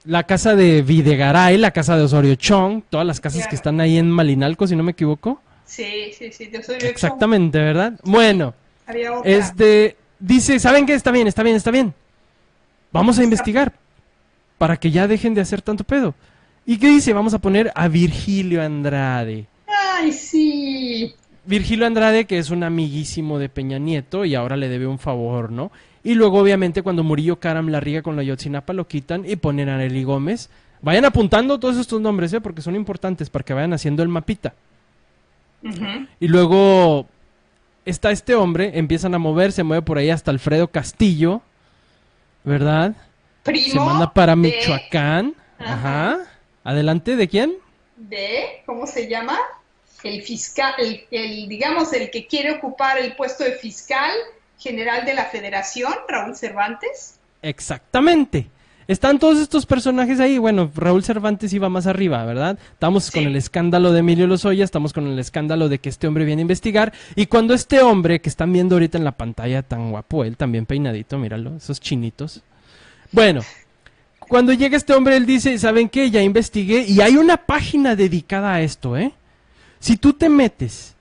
La casa de Videgaray, la casa de Osorio Chong, todas las casas que están ahí en Malinalco, si no me equivoco. Sí, de Osorio Chong. Exactamente, ¿verdad? Bueno, Había otra. dice, ¿saben qué? Está bien. Vamos a investigar para que ya dejen de hacer tanto pedo. ¿Y qué dice? Vamos a poner a Virgilio Andrade. ¡Ay, sí! Virgilio Andrade, que es un amiguísimo de Peña Nieto y ahora le debe un favor, ¿no? Y luego, obviamente, cuando Murillo Karam la riega con la Ayotzinapa, lo quitan y ponen a Nelly Gómez. Vayan apuntando todos estos nombres, porque son importantes para que vayan haciendo el mapita. Y luego está este hombre, empiezan a mover, se mueve por ahí hasta Alfredo Castillo, ¿verdad? Primo se manda para Michoacán. Ajá. Adelante, ¿de quién? ¿Cómo se llama? El fiscal, digamos, el que quiere ocupar el puesto de fiscal general de la Federación, Raúl Cervantes. Exactamente. Están todos estos personajes ahí. Bueno, Raúl Cervantes iba más arriba, ¿verdad? Estamos con el escándalo de Emilio Lozoya, estamos con el escándalo de que este hombre viene a investigar. Y cuando este hombre, que están viendo ahorita en la pantalla, tan guapo, él también peinadito, míralo, esos chinitos. Bueno, cuando llega este hombre, él dice, ¿saben qué? Ya investigué y hay una página dedicada a esto, ¿eh? Si tú te metes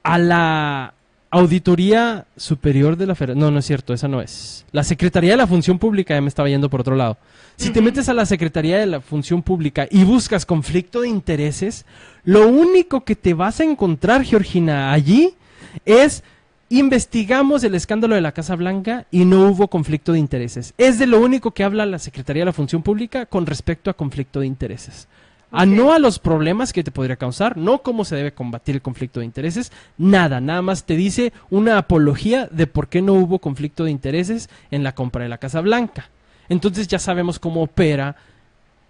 a la Auditoría Superior de la Federación... No es cierto, esa no es. La Secretaría de la Función Pública, ya me estaba yendo por otro lado. Si te metes a la Secretaría de la Función Pública y buscas conflicto de intereses, lo único que te vas a encontrar, Georgina, allí es... Investigamos el escándalo de la Casa Blanca y no hubo conflicto de intereses. Es de lo único que habla la Secretaría de la Función Pública con respecto a conflicto de intereses. No a los problemas que te podría causar, no cómo se debe combatir el conflicto de intereses, nada más te dice una apología de por qué no hubo conflicto de intereses en la compra de la Casa Blanca. Entonces ya sabemos cómo opera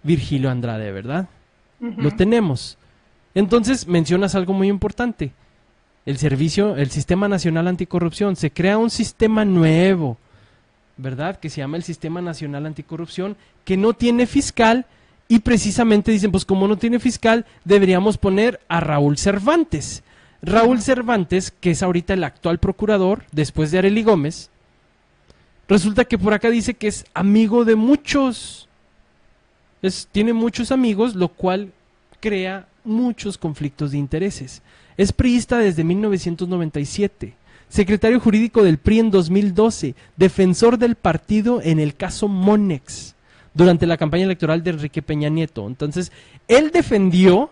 Virgilio Andrade, ¿verdad? Lo tenemos. Entonces mencionas algo muy importante. El Sistema Nacional Anticorrupción, se crea un sistema nuevo, ¿verdad? Que se llama el Sistema Nacional Anticorrupción, que no tiene fiscal. Y precisamente dicen, pues como no tiene fiscal, deberíamos poner a Raúl Cervantes. Raúl Cervantes, que es ahorita el actual procurador, después de Arely Gómez, resulta que por acá dice que es amigo de muchos. Tiene muchos amigos, lo cual crea muchos conflictos de intereses. Es priista desde 1997, secretario jurídico del PRI en 2012, defensor del partido en el caso Monex, durante la campaña electoral de Enrique Peña Nieto. Entonces, él defendió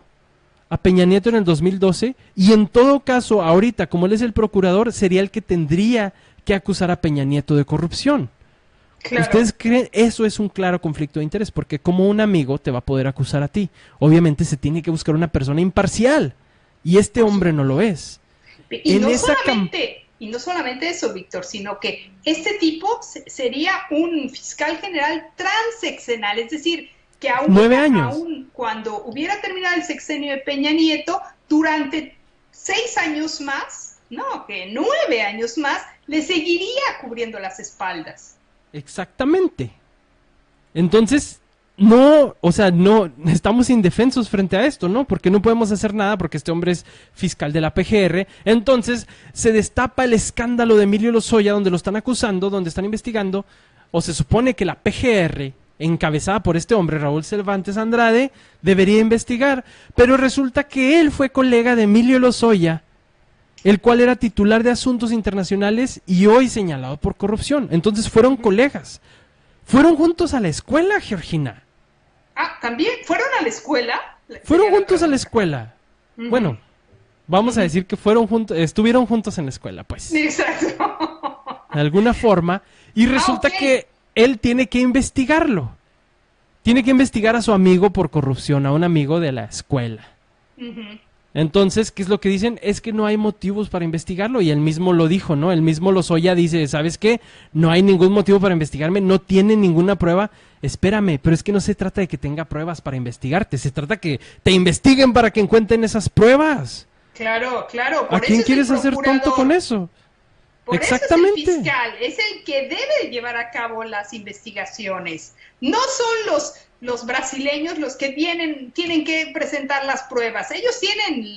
a Peña Nieto en el 2012 y en todo caso, ahorita, como él es el procurador, sería el que tendría que acusar a Peña Nieto de corrupción. Claro. ¿Ustedes creen? Eso es un claro conflicto de interés, porque como un amigo te va a poder acusar a ti. Obviamente se tiene que buscar una persona imparcial, y este hombre no lo es. Y no solamente eso, Víctor, sino que este tipo sería un fiscal general transexenal, es decir, que aún, 9 años. Aún cuando hubiera terminado el sexenio de Peña Nieto, durante 6 años más, no, que 9 años más, le seguiría cubriendo las espaldas. Exactamente. Entonces, no, o sea, no, estamos indefensos frente a esto, ¿no? Porque no podemos hacer nada porque este hombre es fiscal de la PGR. Entonces, se destapa el escándalo de Emilio Lozoya, donde lo están acusando, donde están investigando, o se supone que la PGR, encabezada por este hombre, Raúl Cervantes Andrade, debería investigar, pero resulta que él fue colega de Emilio Lozoya, el cual era titular de Asuntos Internacionales y hoy señalado por corrupción. Entonces fueron colegas. Fueron juntos a la escuela, Georgina. Ah, ¿también? ¿Fueron a la escuela? Fueron juntos a la escuela. Bueno, vamos a decir que fueron juntos, estuvieron juntos en la escuela, pues. Exacto. De alguna forma. Y resulta que él tiene que investigarlo. Tiene que investigar a su amigo por corrupción, a un amigo de la escuela. Entonces, ¿qué es lo que dicen? Es que no hay motivos para investigarlo, y él mismo lo dijo, ¿no? El mismo Lozoya dice, ¿sabes qué? No hay ningún motivo para investigarme, no tiene ninguna prueba. Espérame, pero es que no se trata de que tenga pruebas para investigarte, se trata que te investiguen para que encuentren esas pruebas. Claro, claro. ¿A quién quieres hacer tonto con eso? Por Exactamente. eso es el fiscal, es el que debe llevar a cabo las investigaciones. No son los brasileños los que tienen que presentar las pruebas. Ellos tienen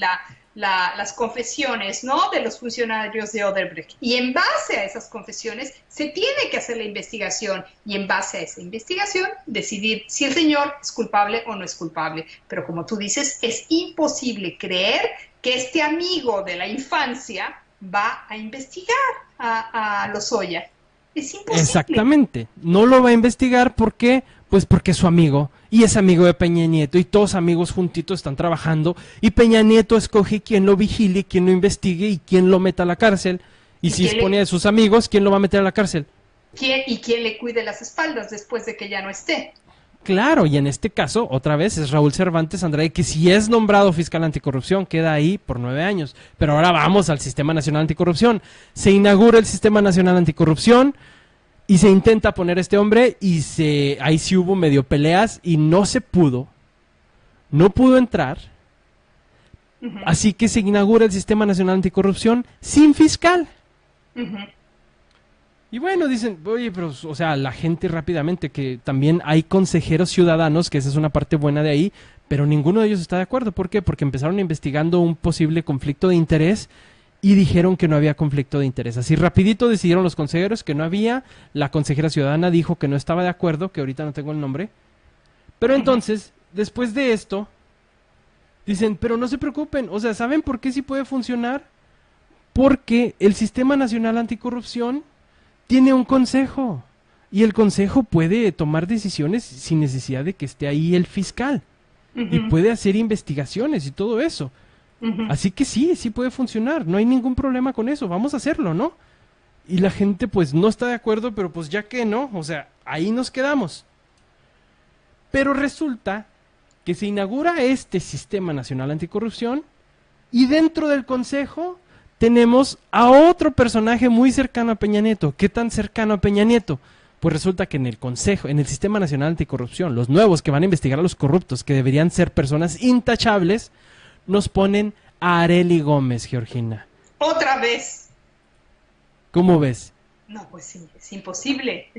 las confesiones, ¿no?, de los funcionarios de Odebrecht. Y en base a esas confesiones se tiene que hacer la investigación. Y en base a esa investigación decidir si el señor es culpable o no es culpable. Pero como tú dices, es imposible creer que este amigo de la infancia va a investigar a Lozoya. Es imposible. Exactamente. No lo va a investigar porque, pues porque es su amigo y es amigo de Peña Nieto y todos amigos juntitos están trabajando y Peña Nieto escoge quién lo vigile, quién lo investigue y quién lo meta a la cárcel. Y si expone a sus amigos, ¿quién lo va a meter a la cárcel? ¿Quién le cuide las espaldas después de que ya no esté? Claro, y en este caso, otra vez, es Raúl Cervantes Andrade, que si es nombrado fiscal anticorrupción, queda ahí por 9 años. Pero ahora vamos al Sistema Nacional Anticorrupción. Se inaugura el Sistema Nacional Anticorrupción y se intenta poner a este hombre y ahí sí hubo medio peleas y no se pudo. No pudo entrar. Así que se inaugura el Sistema Nacional Anticorrupción sin fiscal. Y bueno, dicen, oye, pero, o sea, la gente rápidamente, que también hay consejeros ciudadanos, que esa es una parte buena de ahí, pero ninguno de ellos está de acuerdo. ¿Por qué? Porque empezaron investigando un posible conflicto de interés y dijeron que no había conflicto de interés. Así rapidito decidieron los consejeros que no había, la consejera ciudadana dijo que no estaba de acuerdo, que ahorita no tengo el nombre. Pero entonces, después de esto, dicen, pero no se preocupen, o sea, ¿saben por qué sí puede funcionar? Porque el Sistema Nacional Anticorrupción tiene un consejo y el consejo puede tomar decisiones sin necesidad de que esté ahí el fiscal y puede hacer investigaciones y todo eso. Así que sí puede funcionar, no hay ningún problema con eso, vamos a hacerlo, ¿no? Y la gente pues no está de acuerdo, pero pues ya que no, o sea, ahí nos quedamos. Pero resulta que se inaugura este Sistema Nacional Anticorrupción y dentro del consejo tenemos a otro personaje muy cercano a Peña Nieto. ¿Qué tan cercano a Peña Nieto? Pues resulta que en el Consejo, en el Sistema Nacional Anticorrupción, los nuevos que van a investigar a los corruptos, que deberían ser personas intachables, nos ponen a Arely Gómez, Georgina. ¿Otra vez? ¿Cómo ves? No, pues sí, es imposible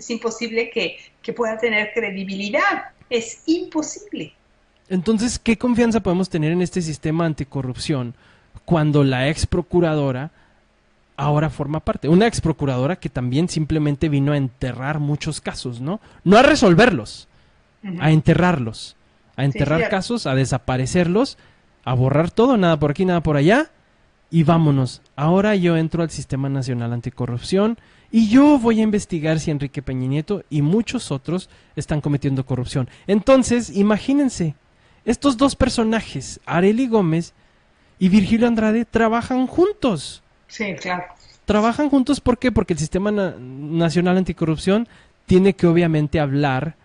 que pueda tener credibilidad. Es imposible. Entonces, ¿qué confianza podemos tener en este sistema anticorrupción cuando la ex procuradora ahora forma parte? Una ex procuradora que también simplemente vino a enterrar muchos casos, ¿no? No a resolverlos, a enterrarlos, a enterrar casos, a desaparecerlos a borrar todo, nada por aquí, nada por allá, y vámonos. Ahora yo entro al Sistema Nacional Anticorrupción y yo voy a investigar si Enrique Peña Nieto y muchos otros están cometiendo corrupción. Entonces, imagínense, estos dos personajes, Arely Gómez y Virgilio Andrade, trabajan juntos. Sí, claro. Trabajan juntos, ¿por qué? Porque el Sistema Nacional Anticorrupción tiene que obviamente hablar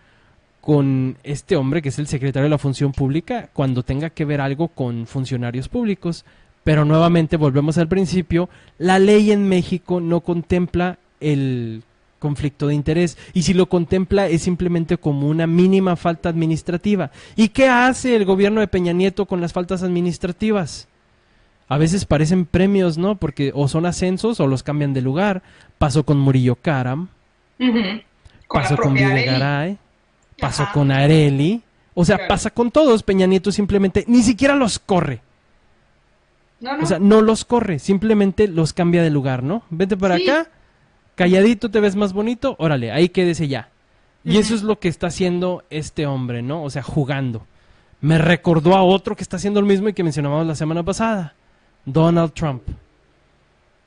con este hombre que es el secretario de la Función Pública cuando tenga que ver algo con funcionarios públicos. Pero nuevamente volvemos al principio, la ley en México no contempla el conflicto de interés, y si lo contempla es simplemente como una mínima falta administrativa. ¿Y qué hace el gobierno de Peña Nieto con las faltas administrativas? A veces parecen premios, ¿no? Porque o son ascensos o los cambian de lugar. Pasó con Murillo Karam, pasó con Videgaray, pasó con Arely, o sea, pasa con todos. Peña Nieto simplemente ni siquiera los corre. No, no. O sea, no los corre, simplemente los cambia de lugar, ¿no? Vete para acá, calladito, te ves más bonito, órale, ahí quédese ya. Y eso es lo que está haciendo este hombre, ¿no? O sea, jugando. Me recordó a otro que está haciendo lo mismo y que mencionábamos la semana pasada, Donald Trump.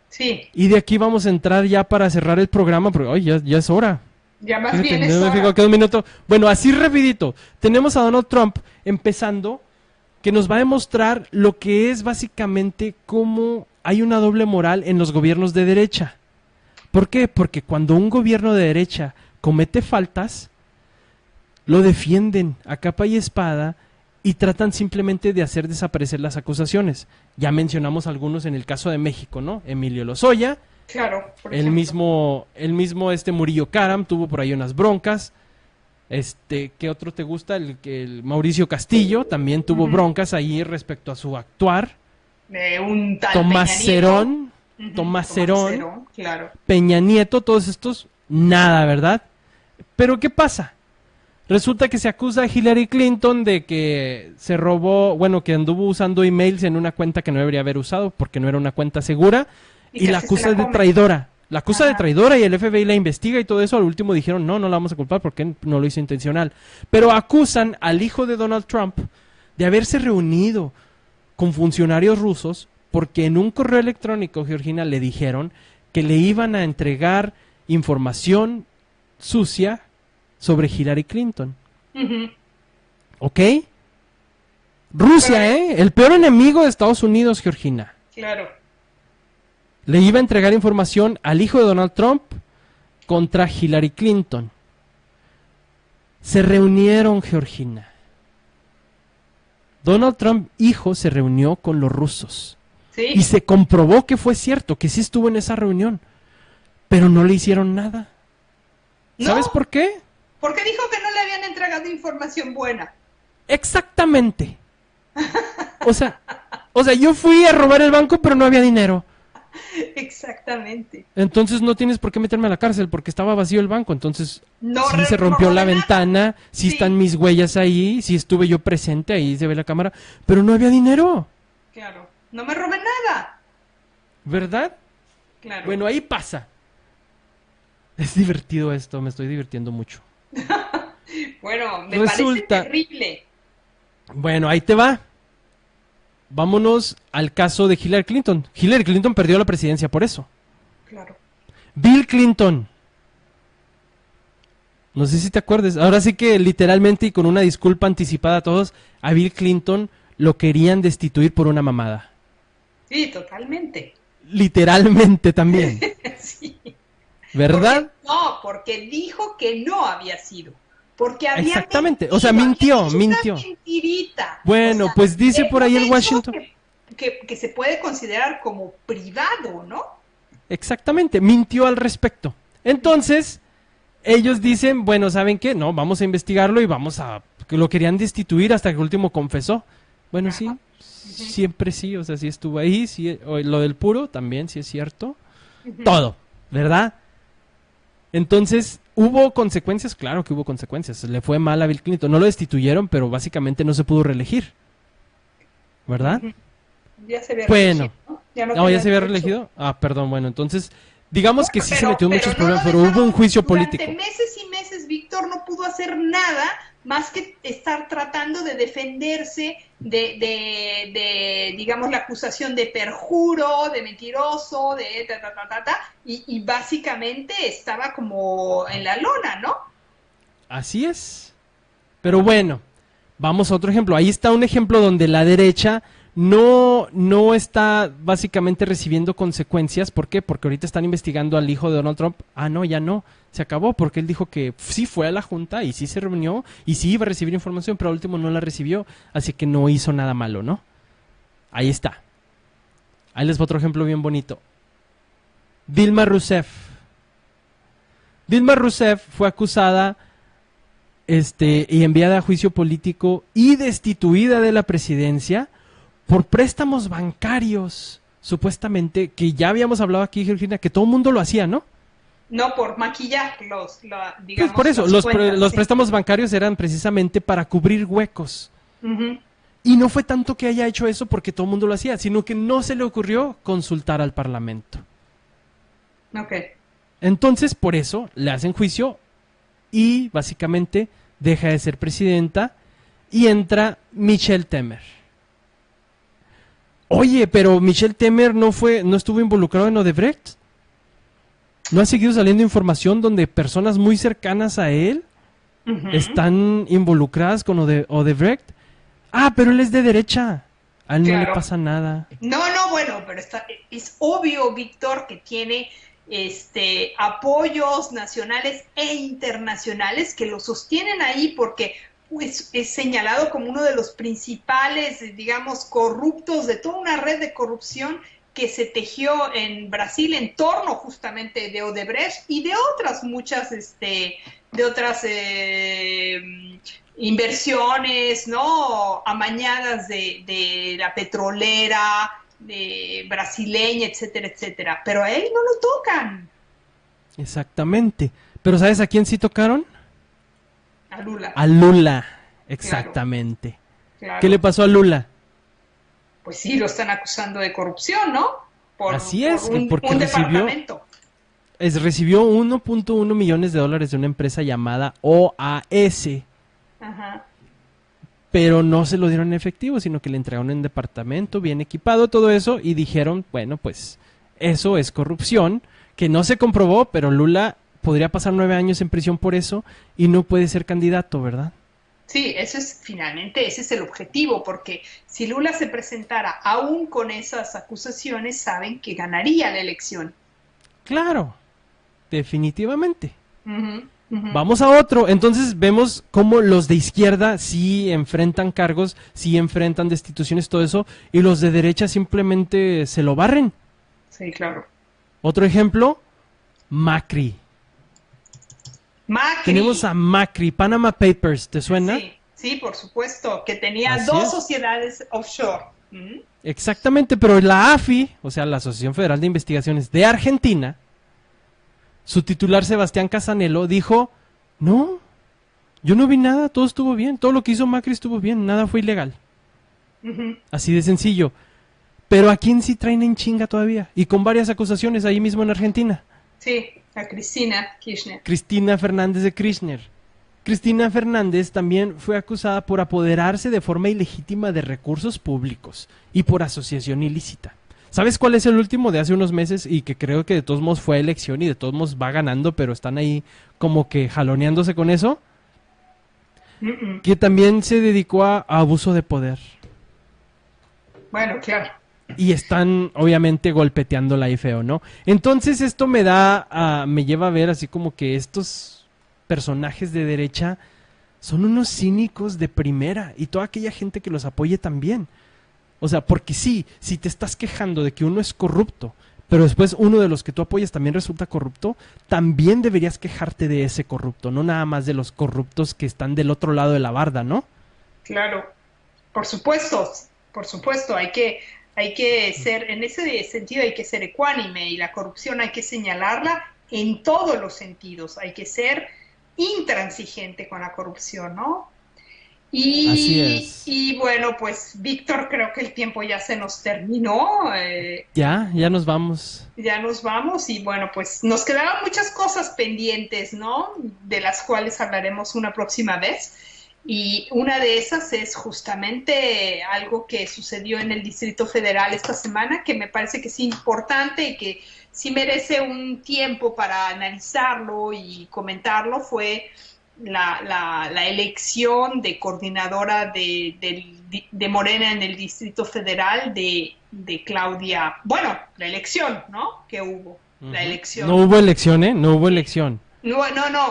Sí. Y de aquí vamos a entrar ya para cerrar el programa, porque hoy ya es hora. Ya más Fíjate, bien es me hora. fijo, queda un minuto. Bueno, así rapidito. Tenemos a Donald Trump empezando, que nos va a demostrar lo que es básicamente cómo hay una doble moral en los gobiernos de derecha. ¿Por qué? Porque cuando un gobierno de derecha comete faltas, lo defienden a capa y espada y tratan simplemente de hacer desaparecer las acusaciones. Ya mencionamos algunos en el caso de México, ¿no? Emilio Lozoya, Claro, por el ejemplo. mismo Murillo Karam tuvo por ahí unas broncas. ¿Qué otro te gusta? El Mauricio Castillo también tuvo broncas ahí respecto a su actuar. Un tal Tomás Peña Nieto. Cerón, Ujú, Tomás Cerón, claro. Peña Nieto, todos estos, nada, ¿verdad? Pero ¿qué pasa? Resulta que se acusa a Hillary Clinton de que se robó, bueno, que anduvo usando emails en una cuenta que no debería haber usado porque no era una cuenta segura, y la acusa de traidora. La acusa de traidora y el FBI la investiga y todo eso. Al último dijeron, no la vamos a culpar porque no lo hizo intencional. Pero acusan al hijo de Donald Trump de haberse reunido con funcionarios rusos porque en un correo electrónico, Georgina, le dijeron que le iban a entregar información sucia sobre Hillary Clinton. ¿Ok? Rusia, el peor enemigo de Estados Unidos, Georgina. Claro. Le iba a entregar información al hijo de Donald Trump contra Hillary Clinton. Se reunieron, Georgina. Donald Trump, hijo, se reunió con los rusos. Sí. Y se comprobó que fue cierto, que sí estuvo en esa reunión. Pero no le hicieron nada. ¿Sabes por qué? Porque dijo que no le habían entregado información buena. Exactamente. O sea, yo fui a robar el banco, pero no había dinero. Exactamente. Entonces no tienes por qué meterme a la cárcel porque estaba vacío el banco. Entonces No, sí se rompió no la robé ventana, sí están mis huellas ahí, sí estuve yo presente, ahí se ve la cámara, pero no había dinero, Claro. No me robé nada. ¿verdad? Claro. Bueno, ahí pasa. Es divertido esto, me estoy divirtiendo mucho. Bueno, me Resulta- parece terrible. Bueno, ahí te va. Vámonos al caso de Hillary Clinton. Hillary Clinton perdió la presidencia por eso. Claro. Bill Clinton. No sé si te acuerdas. Ahora sí que literalmente y con una disculpa anticipada a todos, a Bill Clinton lo querían destituir por una mamada. Sí, totalmente. Literalmente también. Sí. ¿Verdad? No, porque dijo que no había sido. Porque había Exactamente. O sea, mintió. mentirita. Bueno, pues dice por ahí un el hecho Washington. Que se puede considerar como privado, ¿no? Exactamente, mintió al respecto. Entonces, ellos dicen, bueno, ¿saben qué? No, vamos a investigarlo y vamos a... que lo querían destituir hasta que el último confesó. Bueno, sí, siempre sí, o sea, sí estuvo ahí, sí, lo del puro también, sí es cierto. Todo, ¿verdad? Entonces, ¿hubo consecuencias? Claro que hubo consecuencias. Le fue mal a Bill Clinton. No lo destituyeron, pero básicamente no se pudo reelegir. ¿Verdad? Ya se había Bueno. reelegido, ¿no? Ya no No, ya tenía se había derecho. reelegido. Ah, perdón, bueno, entonces, digamos que sí se metió en Pero muchos no problemas, lo pero hubo dejaron. un juicio Durante político. meses y meses Víctor no pudo hacer nada más que estar tratando de defenderse digamos, la acusación de perjuro, de mentiroso, de y básicamente estaba como en la lona, ¿no? Así es. Pero bueno, vamos a otro ejemplo. Ahí está un ejemplo donde la derecha no está básicamente recibiendo consecuencias. ¿Por qué? Porque ahorita están investigando al hijo de Donald Trump. Ah, no, ya no. Se acabó porque él dijo que sí fue a la junta y sí se reunió y sí iba a recibir información, pero al último no la recibió. Así que no hizo nada malo, ¿no? Ahí está. Ahí les va otro ejemplo bien bonito. Dilma Rousseff. Dilma Rousseff fue acusada y enviada a juicio político y destituida de la presidencia por préstamos bancarios, supuestamente, que ya habíamos hablado aquí, Georgina, que todo el mundo lo hacía, ¿no? No, por maquillar digamos. Pues por eso, los préstamos bancarios eran precisamente para cubrir huecos. Uh-huh. Y no fue tanto que haya hecho eso porque todo el mundo lo hacía, sino que no se le ocurrió consultar al Parlamento. Ok. Entonces, por eso, le hacen juicio y básicamente deja de ser presidenta y entra Michelle Temer. Oye, pero Michelle Temer no estuvo involucrado en Odebrecht. ¿No ha seguido saliendo información donde personas muy cercanas a él están involucradas con Odebrecht? Ah, pero él es de derecha. A él no le pasa nada. No, bueno, pero es obvio, Víctor, que tiene apoyos nacionales e internacionales que lo sostienen ahí porque es señalado como uno de los principales, digamos, corruptos de toda una red de corrupción que se tejió en Brasil en torno justamente de Odebrecht y de otras muchas, inversiones, ¿no? Amañadas de la petrolera, de brasileña, etcétera, etcétera. Pero a él no lo tocan. Exactamente. Pero ¿sabes a quién sí tocaron? A Lula. A Lula, exactamente. Claro. ¿Qué le pasó a Lula? Pues sí, lo están acusando de corrupción, ¿no? Así es, porque un recibió 1.1 millones de dólares de una empresa llamada OAS. Ajá. Pero no se lo dieron en efectivo, sino que le entregaron en departamento, bien equipado, todo eso, y dijeron, bueno, pues eso es corrupción, que no se comprobó, pero Lula podría pasar 9 años en prisión por eso y no puede ser candidato, ¿verdad? Sí, finalmente ese es el objetivo, porque si Lula se presentara aún con esas acusaciones, saben que ganaría la elección. Claro, definitivamente. Uh-huh. Vamos a otro. Entonces vemos cómo los de izquierda sí enfrentan cargos, sí enfrentan destituciones, todo eso, y los de derecha simplemente se lo barren. Sí, claro. Otro ejemplo, Macri. Tenemos a Macri, Panama Papers, ¿te suena? Sí, por supuesto, que tenía dos sociedades offshore. Uh-huh. Exactamente, pero la AFI, o sea, la Asociación Federal de Investigaciones de Argentina, su titular Sebastián Casanello dijo, no, yo no vi nada, todo estuvo bien, todo lo que hizo Macri estuvo bien, nada fue ilegal. Uh-huh. Así de sencillo. Pero ¿a quién sí traen en chinga todavía? Y con varias acusaciones ahí mismo en Argentina. Sí, a Cristina Kirchner. Cristina Fernández de Kirchner. Cristina Fernández también fue acusada por apoderarse de forma ilegítima de recursos públicos y por asociación ilícita. ¿Sabes cuál es el último de hace unos meses y que creo que de todos modos fue elección y de todos modos va ganando, pero están ahí como que jaloneándose con eso? Que también se dedicó a abuso de poder. Bueno, claro. Y están obviamente golpeteándola ahí feo, ¿no? Entonces esto me lleva a ver así como que estos personajes de derecha son unos cínicos de primera y toda aquella gente que los apoye también. O sea, porque si te estás quejando de que uno es corrupto, pero después uno de los que tú apoyas también resulta corrupto, también deberías quejarte de ese corrupto, no nada más de los corruptos que están del otro lado de la barda, ¿no? Claro, por supuesto, hay que ser, en ese sentido hay que ser ecuánime y la corrupción hay que señalarla en todos los sentidos, hay que ser intransigente con la corrupción, ¿no? Así es. Y bueno, pues Víctor, creo que el tiempo ya se nos terminó. Ya nos vamos. Ya nos vamos y bueno, pues nos quedaban muchas cosas pendientes, ¿no? De las cuales hablaremos una próxima vez. Y una de esas es justamente algo que sucedió en el Distrito Federal esta semana, que me parece que es importante y que sí merece un tiempo para analizarlo y comentarlo. Fue la elección de coordinadora de Morena en el Distrito Federal de Claudia, bueno, la elección, ¿no? Que hubo, la elección. No hubo elección, ¿eh? No hubo elección. No,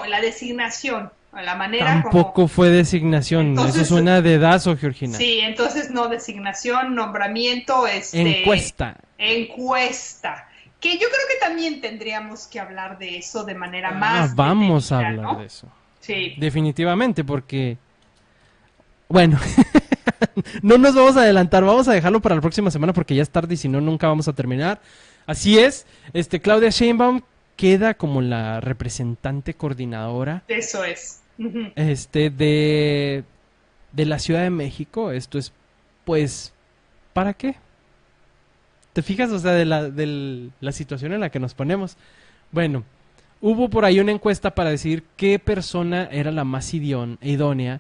la designación, la manera Tampoco fue designación. Entonces, eso suena de dedazo, Georgina. Sí, entonces no designación, nombramiento, encuesta. Encuesta. Que yo creo que también tendríamos que hablar de eso de manera más vamos a detenida, hablar ¿no? de eso. Sí. Definitivamente, porque bueno, no nos vamos a adelantar, vamos a dejarlo para la próxima semana porque ya es tarde y si no nunca vamos a terminar. Así es, Claudia Sheinbaum queda como la representante coordinadora. Eso es. Ujú. De la Ciudad de México. Esto es, pues, ¿para qué? ¿Te fijas? O sea, de la situación en la que nos ponemos. Bueno, hubo por ahí una encuesta para decir qué persona era la más idónea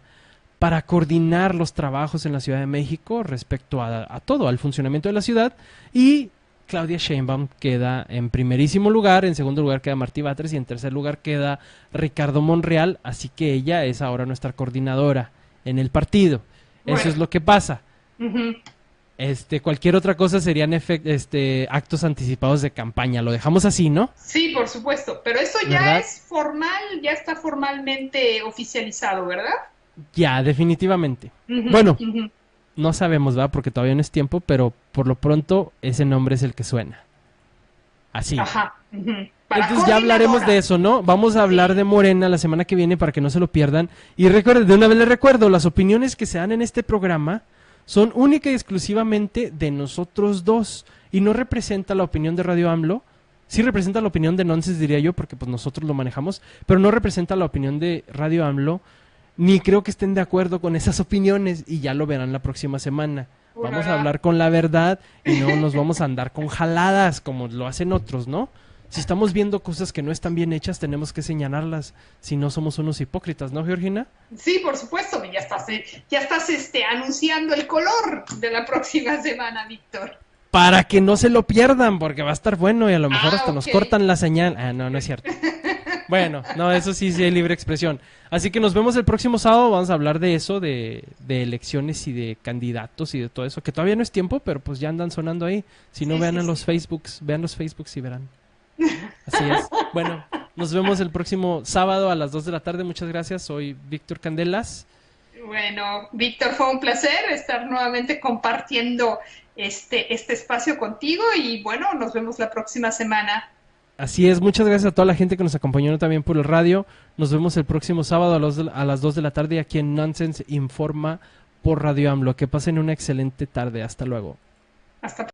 para coordinar los trabajos en la Ciudad de México respecto a todo, al funcionamiento de la ciudad. Y Claudia Sheinbaum queda en primerísimo lugar, en segundo lugar queda Martí Batres y en tercer lugar queda Ricardo Monreal, así que ella es ahora nuestra coordinadora en el partido. Bueno. Eso es lo que pasa. Ujú. Cualquier otra cosa serían actos anticipados de campaña. Lo dejamos así, ¿no? Sí, por supuesto, pero eso ya ¿Verdad? es formal, ya está formalmente oficializado, ¿verdad? Ya, definitivamente. Ujú, Bueno, ujú. no sabemos, ¿verdad? Porque todavía no es tiempo, pero por lo pronto ese nombre es el que suena. Así. Ajá. Ujú. Para Entonces ya hablaremos coordinadora. de eso, ¿no? Vamos a hablar de Morena la semana que viene para que no se lo pierdan. Y recuerden, de una vez les recuerdo, las opiniones que se dan en este programa son única y exclusivamente de nosotros dos. Y no representa la opinión de Radio AMLO. Sí representa la opinión de Nonsense, diría yo, porque pues nosotros lo manejamos. Pero no representa la opinión de Radio AMLO. Ni creo que estén de acuerdo con esas opiniones. Y ya lo verán la próxima semana. Vamos a hablar con la verdad y no nos vamos a andar con jaladas como lo hacen otros, ¿no? Si estamos viendo cosas que no están bien hechas, tenemos que señalarlas, si no somos unos hipócritas, ¿no, Georgina? Sí, por supuesto, ya estás anunciando el color de la próxima semana, Víctor. Para que no se lo pierdan, porque va a estar bueno y a lo mejor hasta nos ok. cortan la señal. No es cierto. Bueno, no, eso sí hay libre expresión. Así que nos vemos el próximo sábado, vamos a hablar de eso, de elecciones y de candidatos y de todo eso, que todavía no es tiempo, pero pues ya andan sonando ahí. Si no, vean los Facebooks y verán. Así es. Bueno, nos vemos el próximo sábado a las 2 de la tarde. Muchas gracias. Soy Víctor Candelas. Bueno, Víctor, fue un placer estar nuevamente compartiendo este espacio contigo y bueno, nos vemos la próxima semana. Así es. Muchas gracias a toda la gente que nos acompañó también por el radio. Nos vemos el próximo sábado a las 2 de la tarde aquí en Nonsense Informa por Radio AMLO. Que pasen una excelente tarde. Hasta luego. Hasta